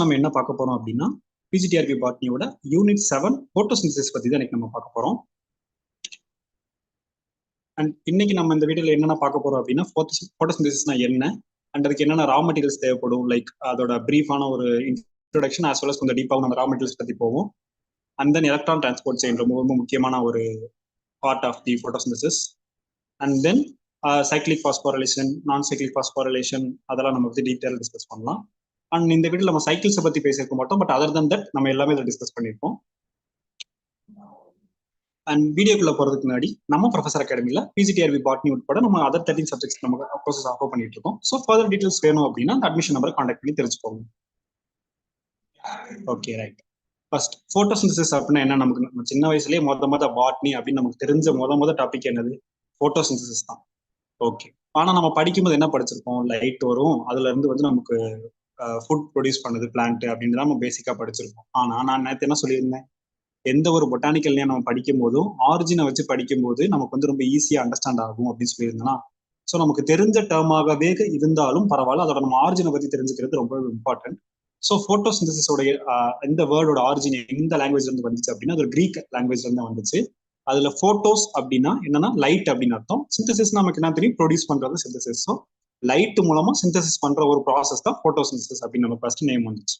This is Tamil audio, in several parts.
நம்ம என்ன பார்க்க போறோம் அப்படின்னா பிஜிடிஆர்பி பாட்னியோட யூனிட் 7 போட்டோசிந்தசிஸ் பத்தி தான் நம்ம பார்க்க போறோம். அண்ட் இன்னைக்கு நம்ம இந்த வீடியோல என்னென்ன பார்க்க போறோம் அப்படின்னா போட்டோசிந்தசிஸ்னா என்ன அண்ட் அதுக்கு என்னென்ன ரா மெட்டீரியல்ஸ் தேவைப்படும், லைக் அதோட பிரீஃபான ஒரு இன்ட்ரோடக்ஷன் ஆஸ் வெல் அஸ் கொஞ்சம் டீப்பாக நம்ம ரா மெட்டீரியல்ஸ் பத்தி போவோம். And then electron transport chain ரொம்ப ரொம்ப முக்கியமான ஒரு part of the photosynthesis. And then cyclic phosphorylation, non cyclic phosphorylation, அதெல்லாம் நம்ம பத்தி டீட்டெயில் டிஸ்கஸ் பண்ணலாம். அண்ட் இந்த வீடியோல நம்ம சைக்கிள்ஸை பத்தி பேசியிருக்க மாட்டோம், பட் அதர் தன் தட் நம்ம எல்லாமே இதில் டிஸ்கஸ் பண்ணியிருக்கோம். அண்ட் வீடியோக்குள்ள போறதுக்கு முன்னாடி நம்ம ப்ரொஃபசர் அகாடமியில் பிஜிடிஆர்பி பாட்னி உட்பட நம்ம அதர் 13 சப்ஜெக்ட்ஸ் நம்ம கோர்சஸ் ஆஃபர் பண்ணிட்டு இருக்கோம். ஸோ ஃபர்தர் டீடைல்ஸ் வேணும் அப்படின்னா அட்மிஷன் நம்பரை கான்டாக்ட் பண்ணி தெரிஞ்சுக்கோங்க. Okay, right. ஃபர்ஸ்ட் போட்டோசிந்தசிஸ் அப்படின்னா என்ன? நமக்கு சின்ன வயசுலேயே மொத பாட்னி அப்படின்னு நமக்கு தெரிஞ்ச மொத டாபிக் என்னது? போட்டோசிந்தசிஸ் தான். ஓகே, ஆனா நம்ம படிக்கும்போது என்ன படிச்சிருக்கோம்? லைட் வரும், அதுல இருந்து வந்து நமக்கு ஃபுட் ப்ரொடியூஸ் பண்ணுது பிளான்ட் அப்படின்னு தான் நம்ம பேசிக்கா படிச்சிருக்கோம். ஆனா நான் நேற்று என்ன சொல்லியிருந்தேன், எந்த ஒரு பொட்டானிக்கல்லையும் நம்ம படிக்கும் போதும் ஆரிஜினை வச்சு படிக்கும் போது நமக்கு வந்து ரொம்ப ஈஸியா அண்டர்ஸ்டாண்ட் ஆகும் அப்படின்னு சொல்லியிருந்தோம்னா, ஸோ நமக்கு தெரிஞ்ச டேர்மாகவே இருந்தாலும் பரவாயில்ல, அதோட நம்ம ஆரிஜினை பத்தி தெரிஞ்சுக்கிறது ரொம்ப இம்பார்ட்டன்ட். ஸோ போட்டோசிந்தசிஸோட இந்த வேர்டோட ஆரிஜின் எந்த லாங்குவேஜ்ல இருந்து வந்துச்சு அப்படின்னா அது ஒரு கிரீக் லாங்குவேஜ்ல இருந்து வந்துச்சு. அதுல போட்டோஸ் அப்படின்னா என்னன்னா லைட் அப்படின்னு அர்த்தம். சிந்தசிஸ் நமக்கு என்ன தெரியும், ப்ரொடியூஸ் பண்றது சிந்தசிஸ். ஸோ லைட் மூலமா சிந்தசிஸ் பண்ற ஒரு ப்ராசஸ் தான் போட்டோசிந்தசிஸ் அப்படின்னு நம்ம ஃபர்ஸ்ட் நேம் வந்துச்சு.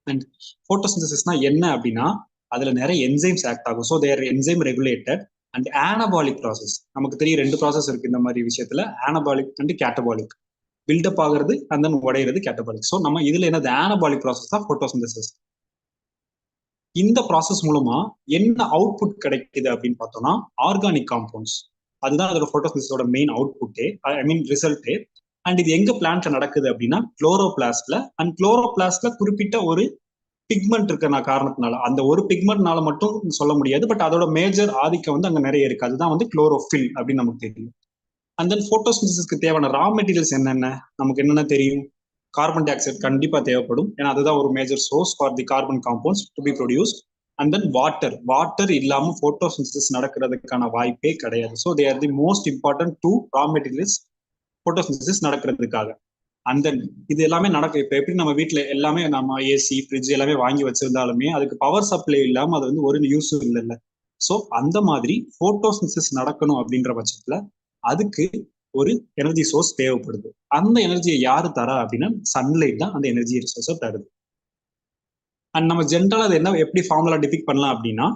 அண்ட் போட்டோசிந்தசிஸ்னா என்ன அப்படின்னா அதுல நிறைய என்சைம்ஸ் ஆக்ட் ஆகும். So there enzyme regulated and anabolic process. நமக்கு தெரியும் ரெண்டு ப்ராசஸ் இருக்கு இந்த மாதிரி விஷயத்துல, ஆனபாலிக் அண்ட் கேட்டபாலிக். பில்டப் ஆகுறது அண்ட் தென் உடையிறது கேட்டபாலிக். ஸோ நம்ம இதுல என்னது ஆனபாலிக் ப்ராசஸ் தான் போட்டோசிந்தசிஸ். இந்த ப்ராசஸ் மூலமா என்ன அவுட்புட் கிடைக்குது அப்படின்னு பார்த்தோம்னா ஆர்கானிக் காம்பவுண்ட்ஸ். அதுதான் அதோட போட்டோசிந்தசிஸோட மெயின் அவுட்புட்டே, ஐ மீன் ரிசல்ட்டே. அண்ட் இது எங்க பிளான்ட்ல நடக்குது அப்படின்னா குளோரோபிளாஸ்ட்ல. அண்ட் குளோரோபிளாஸ்ட்ல குறிப்பிட்ட ஒரு பிக்மெண்ட் இருக்கிற காரணத்தினால, அந்த ஒரு பிக்மெண்ட்னால மட்டும் சொல்ல முடியாது, பட் அதோட மேஜர் ஆதிக்கம் வந்து அங்க நிறைய இருக்கு. அதுதான் வந்து குளோரோஃபில் அப்படின்னு நமக்கு தெரியும். அண்ட் தென் போட்டோசிந்தசிஸ்க்கு தேவையான ரா மெட்டீரியல்ஸ் என்னென்ன நமக்கு என்னென்ன தெரியும்? கார்பன் டை ஆக்சைடு கண்டிப்பா தேவைப்படும், ஏன்னா அதுதான் ஒரு major source for the carbon compounds to be produced. And then water இல்லாம போட்டோசிந்தசிஸ் நடக்கிறதுக்கான வாய்ப்பே கிடையாது. So they are the most important two raw materials photosynthesis நடக்கிறதுக்காக. அந்த இது எல்லாமே நடக்கும். இப்ப எப்படி நம்ம வீட்டுல எல்லாமே நம்ம ஏசி, ஃப்ரிட்ஜ் எல்லாமே வாங்கி வச்சிருந்தாலுமே அதுக்கு பவர் சப்ளை இல்லாம அது வந்து ஒரு யூஸும் இல்லைல்ல. ஸோ அந்த மாதிரி போட்டோசிந்தசிஸ் நடக்கணும் அப்படின்ற பட்சத்துல அதுக்கு ஒரு எனர்ஜி சோர்ஸ் தேவைப்படுது. அந்த எனர்ஜியை யாரு தரா அப்படின்னா சன்லைட் தான் அந்த எனர்ஜி ரிசோர்ஸை தருது. அண்ட் நம்ம ஜென்ரலா அதை என்ன எப்படி ஃபார்முலா டிபிக் பண்ணலாம் அப்படின்னா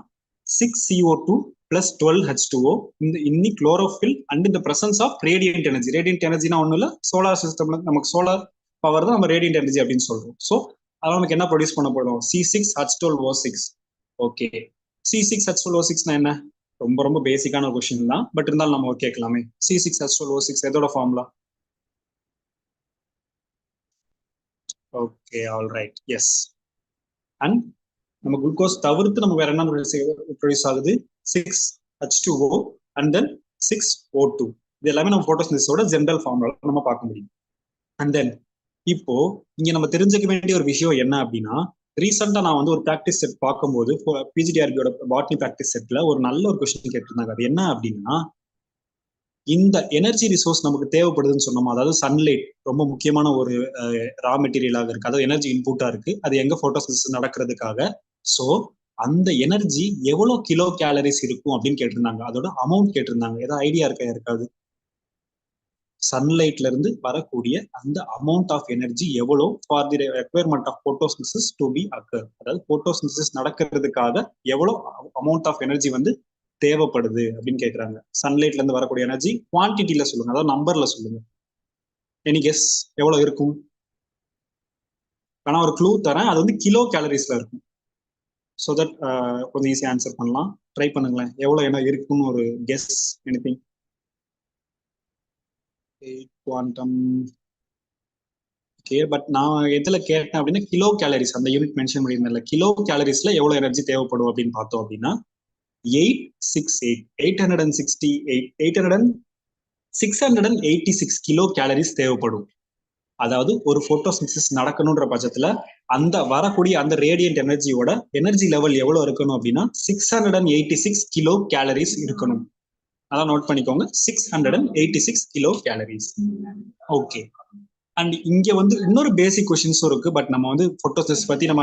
6CO2 plus 12H2O in chlorophyll and in the presence of radiant energy. Radiant energy na ஒண்ணு இல்ல, சோலார் சிஸ்டம்ல நமக்கு சோலார் பவர் தான் நம்ம ரேடியன்ட் எனர்ஜி அப்படின்னு சொல்றோம். ஸோ அதெல்லாம் நமக்கு என்ன ப்ரொடியூஸ் பண்ண போறோம்? C6H12O6. ஓகே, C6H12O6 என்ன? ரொம்ப ரொம்ப பேசிக்கான கொஸ்டின் தான், பட் இருந்தாலும் நம்ம கேட்கலாமே. C6H12O6 எதோட formula? Okay, all right, yes. And நம்ம குளுக்கோஸ் தவிர்த்து நம்ம வேற என்ன ப்ரொடியூஸ் ஆகுது? 6H2O and then 6O2. இது எல்லாமே நம்ம போட்டோசிந்தசிஸோட ஜெனரல் ஃபார்முலா நம்ம பார்க்க முடியும். அண்ட் தென் இப்போ இங்க நம்ம தெரிஞ்சுக்க வேண்டிய ஒரு விஷயம் என்ன அப்படின்னா, ரீசெண்டா நான் வந்து ஒரு ப்ராக்டிஸ் செட் பார்க்கும்போது பிஜிடிஆர்பியோட பாட்னி ப்ராக்டிஸ் செட்ல ஒரு நல்ல ஒரு கொஸ்டின் கேட்டிருந்தாங்க. அது என்ன அப்படின்னா, இந்த எனர்ஜி ரிசோர்ஸ் நமக்கு தேவைப்படுதுன்னு சொன்னோம், அதாவது சன்லைட் ரொம்ப முக்கியமான ஒரு ரா மெட்டீரியலாக இருக்கு, அதாவது எனர்ஜி இன்புட்டா இருக்கு, அது எங்க போட்டோசிந்தசிஸ் நடக்கிறதுக்காக. ஸோ அந்த எனர்ஜி எவ்வளவு கிலோ கேலரிஸ் இருக்கும் அப்படின்னு கேட்டிருந்தாங்க. அதோட அமௌண்ட் கேட்டிருந்தாங்க. ஏதாவது ஐடியா இருக்கா யாருக்காவது? சன்லைட்ல இருந்து வரக்கூடிய அந்த அமௌண்ட் ஆஃப் எனர்ஜி எவ்வளோ for the requirement of photosynthesis to be occur, அதாவது போட்டோசிந்தசிஸ் நடக்கிறதுக்காக எவ்வளோ அமௌண்ட் ஆஃப் எனர்ஜி வந்து தேவைப்படுது அப்படின்னு கேட்கறாங்க. சன்லைட்ல இருந்து வரக்கூடிய எனர்ஜி குவான்டிட்டியில சொல்லுங்க, அதாவது நம்பர்ல சொல்லுங்க. எனி கெஸ் எவ்வளவு இருக்கும்? ஆனா ஒரு க்ளூ தரேன், அது வந்து கிலோ கேலரிஸ்ல இருக்கும். ஸோ தட் கொஞ்சம் ஈஸியாக ஆன்சர் பண்ணலாம். ட்ரை பண்ணுங்களேன், எவ்வளோ என்ன இருக்குன்னு ஒரு guess. Anything? Quantum. Okay, but நான் எதுல கேட்டேன் அப்படின்னா கிலோ கேலரிஸ், அந்த யூனிட் மென்ஷன் பண்ணியிருந்தேன்ல, கிலோ கேலரிஸ்ல எவ்வளவு எனர்ஜி தேவைப்படும் அப்படின்னு பார்த்தோம் அப்படின்னா 686 கிலோ கேலரிஸ் தேவைப்படும். அதாவது ஒரு போட்டோசிந்தசிஸ் நடக்கணும்ன்ற பட்சத்துல அந்த வரக்கூடிய அந்த ரேடியன்ட் எனர்ஜியோட எனர்ஜி லெவல் எவ்வளவு இருக்கணும் அப்படின்னா 686 கிலோ கேலரிஸ் இருக்கணும். அதான் நோட் பண்ணிக்கோங்க, 686 கிலோ கேலரிஸ். ஓகே, அண்ட் இங்க வந்து இன்னொரு பேசிக் கொஸ்டின்ஸும் இருக்கு. பட் நம்ம வந்து போட்டோசிந்தசிஸ் பத்தி நம்ம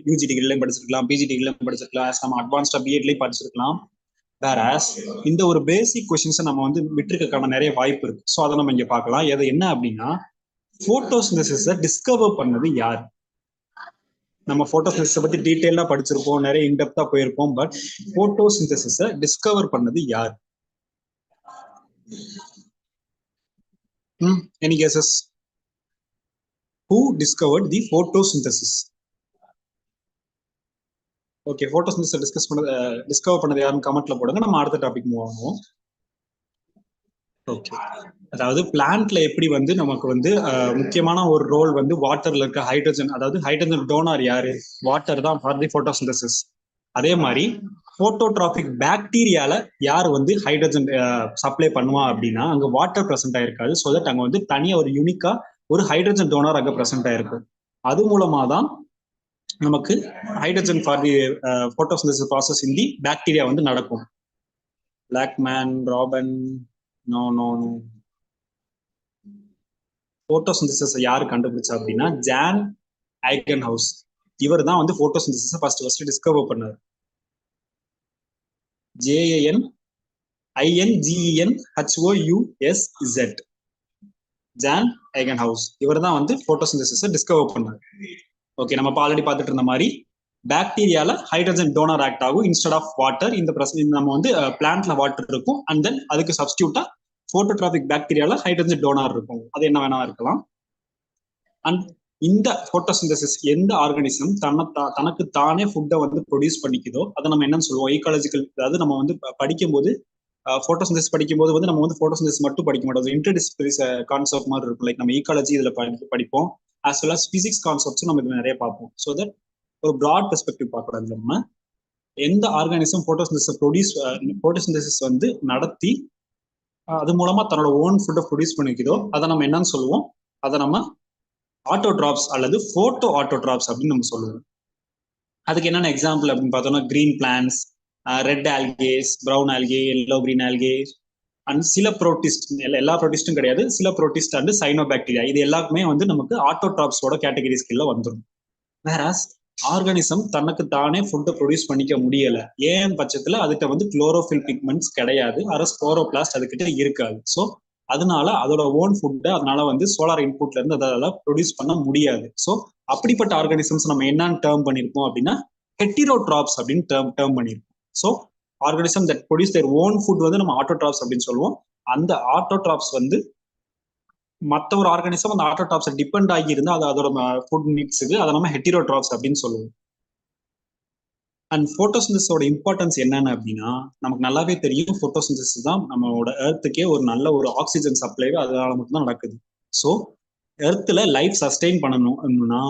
யூஜி டிகிரிலையும் படிச்சிருக்கலாம், பிஜி டிகிரிலையும் படிச்சிருக்கலாம், நம்ம அட்வான்ஸ்டா பிஎட்லயும் படிச்சிருக்கலாம். வேற இந்த ஒரு பேசிக் கொஸ்டின்ஸை நம்ம வந்து விட்டுருக்கான நிறைய வாய்ப்பு இருக்கு. ஸோ அதை நம்ம இங்க பார்க்கலாம். எது என்ன அப்படின்னா, போட்டோசிந்தசிஸை டிஸ்கவர் பண்ணது யார்? நம்ம போட்டோசிந்தசிஸை பத்தி டீட்டெயிலா படிச்சிருப்போம், நிறைய இன்டெப்தா போயிருப்போம். பட் போட்டோசிந்தசிஸை டிஸ்கவர் பண்ணது யார்? Any guesses? Who discovered the photosynthesis? Okay, photosynthesis discover பண்ணது யாருன்னு கமெண்ட்ல போடுங்க. நம்ம அடுத்த டாபிக் மூவ் ஆகும். ஓகே, அதாவது பிளான்ட்ல எப்படி வந்து நமக்கு வந்து முக்கியமான ஒரு ரோல் வந்து வாட்டர்ல இருக்க ஹைட்ரஜன், அதாவது ஹைட்ரஜன் டோனார் யாரு? வாட்டர் தான் ஃபார் தி போட்டோசிந்தசிஸ். அதே மாதிரி போட்டோட்ராபிக் பாக்டீரியால யார் வந்து ஹைட்ரஜன் சப்ளை பண்ணுவா அப்படின்னா, அங்க வாட்டர் பிரசன்ட் ஆயிருக்காது. ஸோ தட் அங்க வந்து தனியா ஒரு யூனிக்கா ஒரு ஹைட்ரஜன் டோனார் அங்க பிரசன்ட் ஆயிருக்கு. அது மூலமா தான் நமக்கு hydrogen for the photosynthesis process in the bacteria வந்து நடக்கும். Blackman, Ruben, no no no. Photosynthesis யாரு கண்டுபிடிச்சா அப்படின்னா, ஜான் ஐகன்ஹவுஸ். இவர் தான் வந்து போட்டோசிந்தசிஸ் ஃபர்ஸ்ட் டிஸ்கவர் பண்ணார். JAN INGENHOUSZ. Jan Ingenhousz. இவர் தான் வந்து போட்டோசிந்தசிஸ் டிஸ்கவர் பண்ணார். ஓகே, நம்ம ஆல்ரெடி பார்த்துட்டு இருந்த மாதிரி பாக்டீரியால ஹைட்ரஜன் டோனர் ஆக்ட் ஆகும் இன்ஸ்டெட் ஆஃப் வாட்டர். இந்த நம்ம வந்து பிளான்ட்ல வாட்டர் இருக்கும், அண்ட் தென் அதுக்கு சப்ஸ்டியூட்டா போட்டோட்ராபிக் பாக்டீரியால ஹைட்ரஜன் டோனார் இருக்கும். அது என்ன வேணா இருக்கலாம். அண்ட் இந்த போட்டோசிந்தசிஸ் எந்த ஆர்கானிசம் தனக்கு தானே ஃபுட்டை வந்து ப்ரொடியூஸ் பண்ணிக்குதோ அதை நம்ம என்னன்னு சொல்லுவோம்? ஈகாலஜிக்கல். அதாவது நம்ம வந்து படிக்கும்போது போட்டோசிந்தசிஸ் படிக்கும்போது வந்து நம்ம வந்து போட்டோசிந்தசிஸ் மட்டும் படிக்க மாட்டோம். இன்டர்டிசிப்ளினரி கான்செப்ட் மாதிரி இருக்கும். லைக் நம்ம ஈகாலஜி இதுல படிப்போம், ஆஸ் வெல் அஸ் பிசிக்ஸ் கான்செப்ட்ஸும் நம்ம இதுல நிறைய பார்ப்போம். ஸோ தட் ஒரு ப்ராட் பெர்ஸ்பெக்டிவ் பார்க்கறது. நம்ம எந்த ஆர்கானிசம் போட்டோசிந்தசிஸ் வந்து நடத்தி அது மூலமா தன்னோட ஓன் ஃபுட்டை ப்ரொடியூஸ் பண்ணிக்குதோ அதை நம்ம என்னன்னு சொல்லுவோம்? அதை நம்ம ஆட்டோட்ராப்ஸ் அல்லது போட்டோ ஆட்டோட்ராப்ஸ் அப்படின்னு நம்ம சொல்லுவோம். அதுக்கு என்னென்ன எக்ஸாம்பிள் அப்படின்னு பார்த்தோம்னா, green plans, red algae, brown algae, yellow green algae, and சில ப்ரோட்டிஸ்ட். எல்லா ப்ரோட்டிஸ்டும் கிடையாது, சில ப்ரோட்டிஸ்ட் அண்ட் சைனோபாக்டீரியா. இது எல்லாருக்குமே வந்து நமக்கு ஆட்டோட்ராப்ஸோட கேட்டகரி ஸ்கில்ல வந்துடும். வேறாஸ் ஆர்கானிசம் தனக்கு தானே ஃபுட்டை ப்ரொடியூஸ் பண்ணிக்க முடியல. ஏன் பட்சத்துல அதுக்கு வந்து குளோரோஃபில் பிக்மெண்ட்ஸ் கிடையாது, அரஸ் குளோரோபிளாஸ்ட் அதுக்கிட்ட இருக்காது. ஸோ அதனால அதோட ஓன் ஃபுட்டை அதனால வந்து சோலார் இன்புட்ல இருந்து அதால ப்ரொடியூஸ் பண்ண முடியாது. ஸோ அப்படிப்பட்ட ஆர்கானிசம்ஸ் நம்ம என்னன்னு டேர்ம் பண்ணிருப்போம் அப்படின்னா, ஹெட்டிரோட்ராப்ஸ் அப்படின்னு டேர்ம் பண்ணிருப்போம். So organism that produce their own food வந்து நம்ம ஆட்டோட்ராப்ஸ் அப்படின்னு சொல்லுவோம். அந்த ஆட்டோட்ராப்ஸ் வந்து மற்ற ஒரு ஆர்கானிசம் அந்த ஆட்டோட்ராப்ஸை டிபெண்ட் ஆகி இருந்தா அது அதோட ஃபுட் நீட்ஸுக்கு அதை நம்ம ஹெட்டிரோட்ராப்ஸ் அப்படின்னு சொல்லுவோம். அண்ட் போட்டோசிந்தசிஸோட இம்பார்ட்டன்ஸ் என்னன்னு அப்படின்னா, நமக்கு நல்லாவே தெரியும் போட்டோசிந்தசிஸ் தான் நம்மளோட எர்த்துக்கே ஒரு நல்ல ஒரு ஆக்சிஜன் சப்ளை அதனால மட்டும் தான் நடக்குது. ஸோ எர்த்துல லைஃப் சஸ்டெயின் பண்ணணும்னா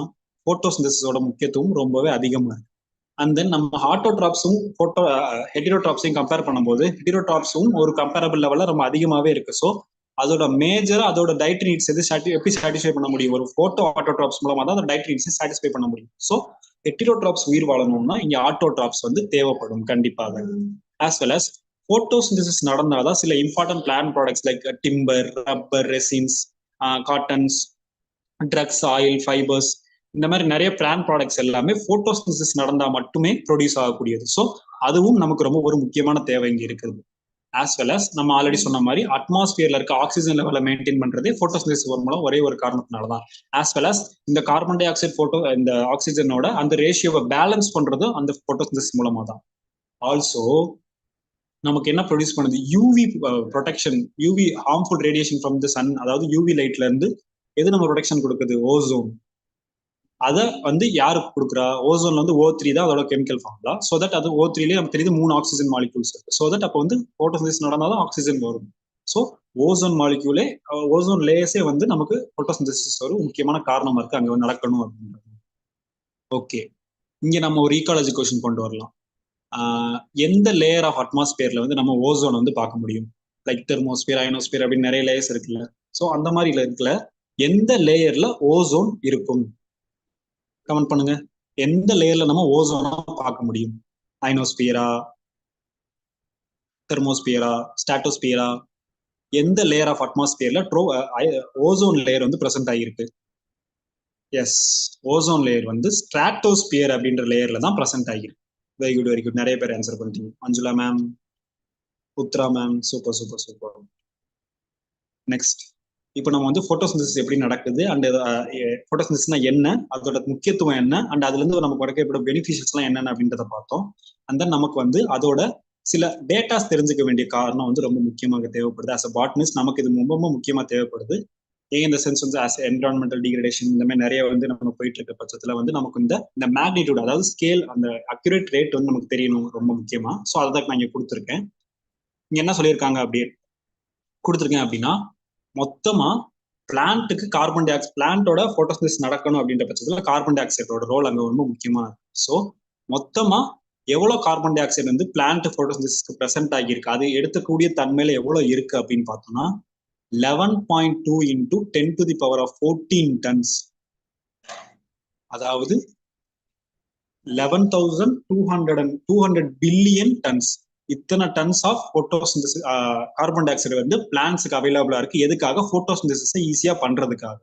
போட்டோசிந்தசிஸோட முக்கியத்துவம் ரொம்பவே அதிகமா இருக்கு. அண்ட் தென் நம்ம ஆட்டோட்ராப்ஸும் ஹெட்டிரோட்ராப்ஸையும் கம்பேர் பண்ணும்போது ஹெட்டிரோட்ராப்ஸும் ஒரு கம்பேரபிள் லெவலில் ரொம்ப அதிகமாகவே இருக்கு. ஸோ அதோட மேஜரா அதோட டயட்ரி நீட்ஸ் எப்படி சாட்டிஸ்ஃபை பண்ண முடியும்? ஒரு போட்டோ ஆட்டோட்ராப்ஸ் மூலமா தான் அந்த டயட்ரி நீட்ஸை சாட்டிஸ்ஃபை பண்ண முடியும். ஸோ ஹெட்டிரோட்ராப்ஸ் உயிர் வாழணும்னா இங்க ஆட்டோட்ராப்ஸ் வந்து தேவைப்படும் கண்டிப்பாக. ஆஸ் வெல் அஸ் போட்டோசிந்தசிஸ் நடந்தாதான் சில important plant products like timber, rubber, resins, cottons, drugs, oil, fibres, இந்த மாதிரி நிறைய பிளான்ட் ப்ராடக்ட்ஸ் எல்லாமே போட்டோசிந்தசிஸ் நடந்தா மட்டுமே ப்ரொடியூஸ் ஆகக்கூடியது. ஸோ அதுவும் நமக்கு ரொம்ப ஒரு முக்கியமான தேவை இங்க இருக்குது. ஆஸ் வெல் அஸ் நம்ம ஆல்ரெடி சொன்ன மாதிரி அட்மாஸ்பியர்ல இருக்க ஆக்சிஜன் லெவலை மெயின்டைன் பண்றதே போட்டோசிந்தசிஸ் மூலம் ஒரே ஒரு காரணத்தினாலதான். ஆஸ் வெல் அஸ் இந்த கார்பன் டை ஆக்சைடு இந்த ஆக்சிஜனோட அந்த ரேஷியோவை பேலன்ஸ் பண்றதும் அந்த போட்டோசிந்தசிஸ் மூலமா தான். ஆல்சோ நமக்கு என்ன ப்ரொடியூஸ் பண்ணுது? UV protection, UV harmful radiation from the sun, அதாவது யூவி லைட்ல இருந்து எது நம்ம ப்ரொடெக்ஷன் கொடுக்குது? ஓசோன். அதை வந்து யாருக்கு கொடுக்குறா? ஓசோன்ல வந்து O3 தான் அதோட கெமிக்கல் ஃபார்முலா. ஸோ தட் அது O3லேயே நமக்கு தெரியுது 3 ஆக்சிஜன் மாலிகூல்ஸ் இருக்கு. ஸோ தட் அப்போ வந்து போட்டோசிந்தசிஸ் நடந்தாதான் ஆக்சிஜன் வரும். ஸோ ஓசோன் மாலிக்யூலே, ஓசோன் லேயர்ஸே வந்து நமக்கு போட்டோசிந்தசிஸ் ஒரு முக்கியமான காரணமா இருக்கு அங்க நடக்கணும் அப்படின்றது. ஓகே, இங்க நம்ம ஒரு ஈகாலஜி கொஸ்டின் கொண்டு வரலாம். எந்த லேயர் ஆஃப் அட்மாஸ்பியர்ல வந்து நம்ம ஓசோன் வந்து பார்க்க முடியும்? லைக் தெர்மோஸ்பியர், அயனோஸ்பியர் அப்படின்னு நிறைய லேயர்ஸ் இருக்குல்ல. ஸோ அந்த மாதிரி இருக்குல்ல, எந்த லேயர்ல ஓசோன் இருக்கும்? கமெண்ட் பண்ணுங்க. எந்த லேயர்ல நம்ம ஓசோனா பார்க்க முடியும்? அயனோஸ்பியரா, தெர்மோஸ்பியரா, ஸ்டாட்டோஸ்பியரா? எந்த லேயர் ஆஃப் அட்மாஸ்பியர்ல ஓசோன் லேயர் வந்து பிரசன்ட் ஆகியிருக்கு? எஸ், ஓசோன் லேயர் வந்து ஸ்ட்ராட்டோஸ்பியர் அப்படின்ற லேயர்ல தான் பிரசன்ட் ஆகிருக்கு. Very good, very good. நிறைய பேர் ஆன்சர் பண்ணிட்டீங்க. Manjula ma'am, Putra ma'am, super super super. Next, இப்போ நம்ம வந்து போட்டோசிந்தசிஸ் எப்படி நடக்குது அண்ட் போட்டோசிந்தசிஸ்னா என்ன, அதோட முக்கியத்துவம் என்ன, அண்ட் அதுல இருந்து நமக்கு கிடைக்கப்பட பெனிஃபிஷியல்ஸ் எல்லாம் என்னென்ன அப்படின்றத பார்த்தோம். அண்ட் தென் நமக்கு வந்து அதோட சில டேட்டாஸ் தெரிஞ்சுக்க வேண்டிய காரணம் வந்து ரொம்ப முக்கியமாக தேவைப்படுது. அஸ் அ பாட்னிஸ்ட் நமக்கு இது ரொம்ப ரொம்ப முக்கியமா தேவைப்படுது. ஏன் இந்த சென்ஸ் வந்து ஆஸ் என்விரான்மெண்டல் டிகிரேடேஷன் இந்த மாதிரி நிறைய வந்து நம்ம போயிட்டு இருக்க பட்சத்துல வந்து நமக்கு இந்த மேக்னிடியூட், அதாவது ஸ்கேல், அந்த அக்யூரேட் ரேட் வந்து நமக்கு தெரியணும் ரொம்ப முக்கியமா. ஸோ அதை நான் இங்க கொடுத்துருக்கேன். இங்க என்ன சொல்லியிருக்காங்க அப்படி கொடுத்துருக்கேன் அப்படின்னா, மொத்தமா பிளான்ட்டுக்கு கார்பன் டை ஆக்சைடு, பிளான்ட்டோட போட்டோசிந்தசிஸ் நடக்கணும் அப்படின்ற பட்சத்துல கார்பன் டை ஆக்சைடோட ரோல் அங்க ரொம்ப முக்கியமா இருக்கு. ஸோ மொத்தமா எவ்வளவு கார்பன் டை ஆக்சைடு வந்து பிளான்ட் போட்டோசிந்தசிஸ்க்கு பிரசன்ட் ஆகியிருக்கு, அது எடுத்துக்கூடிய தன்மையில எவ்வளவு இருக்கு அப்படின்னு பார்த்தோம்னா 11.2 into 10 to the power of 14 tons, அதாவது 11,200 பில்லியன் டன்ஸ். இத்தனை tons of photosynthesis carbon dioxide வந்து பிளான்ட்ஸுக்கு அவைலபிளா இருக்கு. எதுக்காக? போட்டோசிந்தசிஸை ஈஸியா பண்றதுக்காக.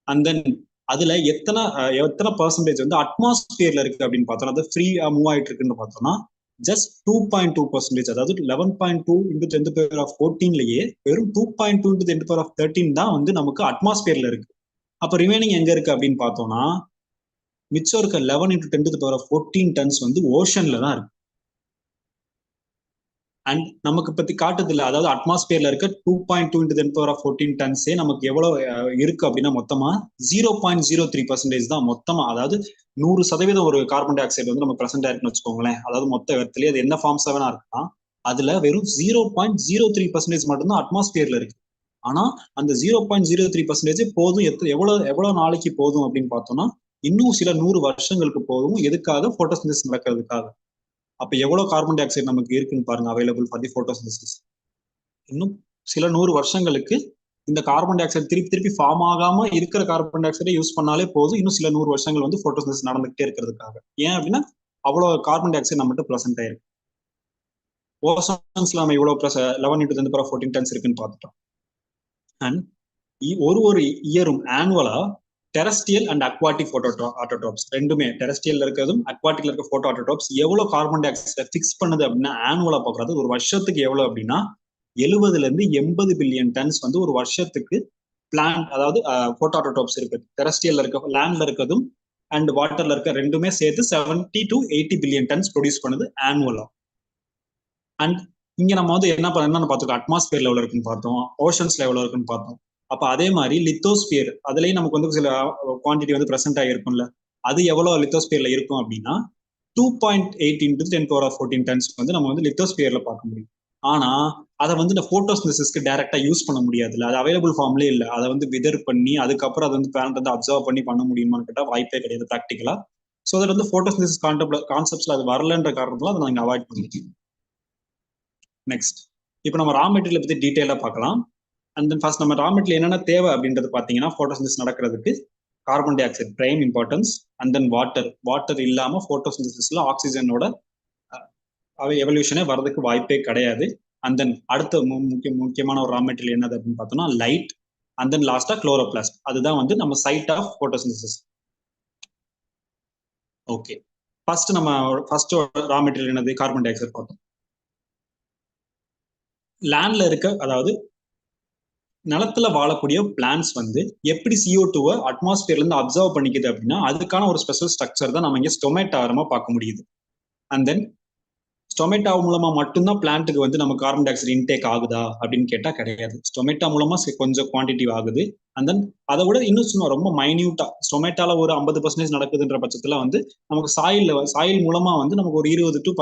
அண்ட் தென் அதுல எத்தனை பர்சன்டேஜ் வந்து அட்மாஸ்பியர்ல இருக்கு அப்படின்னு பார்த்தோம்னா, அது ஃப்ரீயா மூவ் ஆயிட்டு இருக்குன்னு பார்த்தோம்னா ஜஸ்ட் 2.2%. அதாவது 11.2 into 10 to the power of 14லயே வெறும் 2.2 into 10 to the power of 13 தான் வந்து நமக்கு அட்மாஸ்பியர்ல இருக்கு. அப்ப ரிமைனிங் எங்க இருக்கு அப்படின்னு பார்த்தோம்னா, மிச்சம் இருக்க 11 into 10 to the power of 14 tons வந்து ஓஷன்ல தான் இருக்கு. அண்ட் நமக்கு பத்தி காட்டுது இல்ல, அதாவது அட்மாஸ்பியர்ல இருக்க 2.2 into 10 to the power of 14 டன்ஸே நமக்கு எவ்வளவு இருக்கு அப்படின்னா மொத்தமா 0.03% தான் மொத்தமா. அதாவது 100% ஒரு கார்பன் டை ஆக்சைடு வந்து நம்ம பிரசன்ட் ஆயிருக்குன்னு வச்சுக்கோங்களேன். அதாவது மொத்த எர்த்லயே அது என்ன ஃபார்ம்ஸ் வேணா இருக்கலாம், அதுல வெறும் 0.03% மட்டும்தான் அட்மாஸ்பியர்ல இருக்கு. ஆனா அந்த 0.03% போதும். எவ்வளவு நாளைக்கு போதும் அப்படின்னு பார்த்தோம்னா, இன்னும் சில 100 வருஷங்களுக்கு போதும். எதுக்காக? போட்டோசிந்தசிஸ் நடக்கிறதுக்காக. அப்ப எவ்வளவு கார்பன் டை ஆக்சைடு நமக்கு இருக்குன்னு பாருங்க, அவைலபிள் ஃபார் தி போட்டோசிந்தசிஸ். இன்னும் சில 100 வருஷங்களுக்கு இந்த கார்பன் டை ஆக்சைடு திருப்பி ஃபார்ம் ஆகாம இருக்கிற கார்பன் டை ஆக்சைடை யூஸ் பண்ணாலே போதும். இன்னும் சில 100 வருஷங்கள் வந்து போட்டோசிந்தசிஸ் நடந்துகிட்டே இருக்கிறதுக்காக. ஏன் அப்படின்னா அவ்வளவு கார்பன் டை ஆக்சைடு நம்மகிட்ட பிரசன்ட் ஆயிருக்கு. ஓசோன்ஸ்ல நம்ம இவ்வளவு 11 into 10 to the power of 14 tons இருக்குன்னு பார்த்துட்டோம். அண்ட் ஒரு இயரும் ஆனுவலா terrestrial and aquatic photo autotrophs ரெண்டுமே, டெரஸ்டியல் இருக்கிறதும் அக்வாட்டிக்ல இருக்க போட்டோ ஆட்டோட்ரோப்ஸ் எவ்வளவு கார்பன் டை ஆக்சைடை பிக்ஸ் பண்ணுது அப்படின்னா ஆனுவலா பாக்குறது ஒரு வருஷத்துக்கு எவ்வளவு அப்படின்னா 70 to 80 பில்லியன் டன்ஸ் வந்து ஒரு வருஷத்துக்கு பிளான்ட், அதாவது போட்டோ ஆட்டோட்ரோப்ஸ் இருக்கு. டெரஸ்டியல்ல இருக்க, லேண்ட்ல இருக்கிறதும் அண்ட் வாட்டர்ல இருக்க ரெண்டுமே சேர்த்து 70 to 80 பில்லியன் டன்ஸ் ப்ரொடியூஸ் பண்ணுது ஆனுவலா. அண்ட் இங்க நம்ம வந்து என்ன பார்த்துருக்கோம், அட்மாஸ்பியர் லெவல் இருக்குன்னு பார்த்தோம், ஓஷன்ஸ் லெவல் இருக்குன்னு பார்த்தோம். அப்ப அதே மாதிரி லித்தோஸ்பியர், அதுலயும் நமக்கு வந்து சில குவான்டிட்டி வந்து பிரசன்ட் ஆகிருக்கும்ல, அது எவ்வளவு லித்தோஸ்பியர்ல இருக்கும் அப்படின்னா 2.8 into 10 to the power of 14 tons வந்து நம்ம வந்து லித்தோஸ்பியர்ல பார்க்க முடியும். ஆனா அதை வந்து இந்த போட்டோசிந்தசிஸ்க்கு டைரக்டா யூஸ் பண்ண முடியாதுல்ல, அது அவைலபிள் ஃபார்ம்லேயே இல்லை. அதை வந்து விதர் பண்ணி அதுக்கப்புறம் அதை வந்து பிளான்ட் வந்து அப்சர்வ் பண்ண முடியுமான்னு கேட்டா வாய்ப்பே கிடையாது ப்ராக்டிக்கலா. ஸோ அதில் வந்து போட்டோசிந்தசிஸ் கான்செப்ட்ஸ்ல அது வரலன்ற காரணத்துல அதை நாங்கள் அவாய்ட் பண்ணிருக்கோம். நெக்ஸ்ட், இப்போ நம்ம ரா மெட்டீரியல் பத்தி டீடைலா பார்க்கலாம். அண்ட் தென் ஃபர்ஸ்ட் நம்ம ரா மெட்டீரியல் என்னென்ன தேவை அப்படின்றது பார்த்தீங்கன்னா, போட்டோசிந்தசிஸ் நடக்கிறதுக்கு carbon di oxide prime importance. And then water இல்லாம போட்டோசிந்தசிஸ்ல ஆக்சிஜனோட எவல்யூஷனே வரதுக்கு வாய்ப்பே கிடையாது. அண்ட் தென் அடுத்த முக்கியமான ஒரு ரா மெட்டீரியல் என்னது அப்படின்னு பார்த்தோம்னா லைட். அண்ட் தென் லாஸ்டா குளோரோபிளாஸ்ட். அதுதான் வந்து நம்ம site of photosynthesis. Okay, first raw material என்னது? கார்பன் டை ஆக்சைடு பார்த்தோம். லேண்ட்ல இருக்க, அதாவது நிலத்துல வாழக்கூடிய பிளான்ஸ் வந்து எப்படி CO2 அட்மாஸ்பியர்ல இருந்து அப்சர்வ் பண்ணிக்குது அப்படின்னா அதுக்கான ஒரு ஸ்பெஷல் ஸ்ட்ரக்சர் தான் நம்ம இங்க ஸ்டொமேட்டாரமா பார்க்க முடியுது. அண்ட் தென் ஸ்டொமேட்டா மூலமா மட்டும்தான் பிளான்ட்டுக்கு வந்து நம்ம கார்பன் டை ஆக்சைடு இன்டேக் ஆகுதா அப்படின்னு கேட்டா கிடையாது. ஸ்டொமேட்டா மூலமா கொஞ்சம் குவான்டிட்டி ஆகுது. அண்ட் தென் அதை விட இன்னும் ரொம்ப மைன்யூட்டா ஸ்டொமேட்டால ஒரு 50% நடக்குதுன்ற பட்சத்துல வந்து நமக்கு சாயில் மூலமா வந்து நமக்கு ஒரு 10 to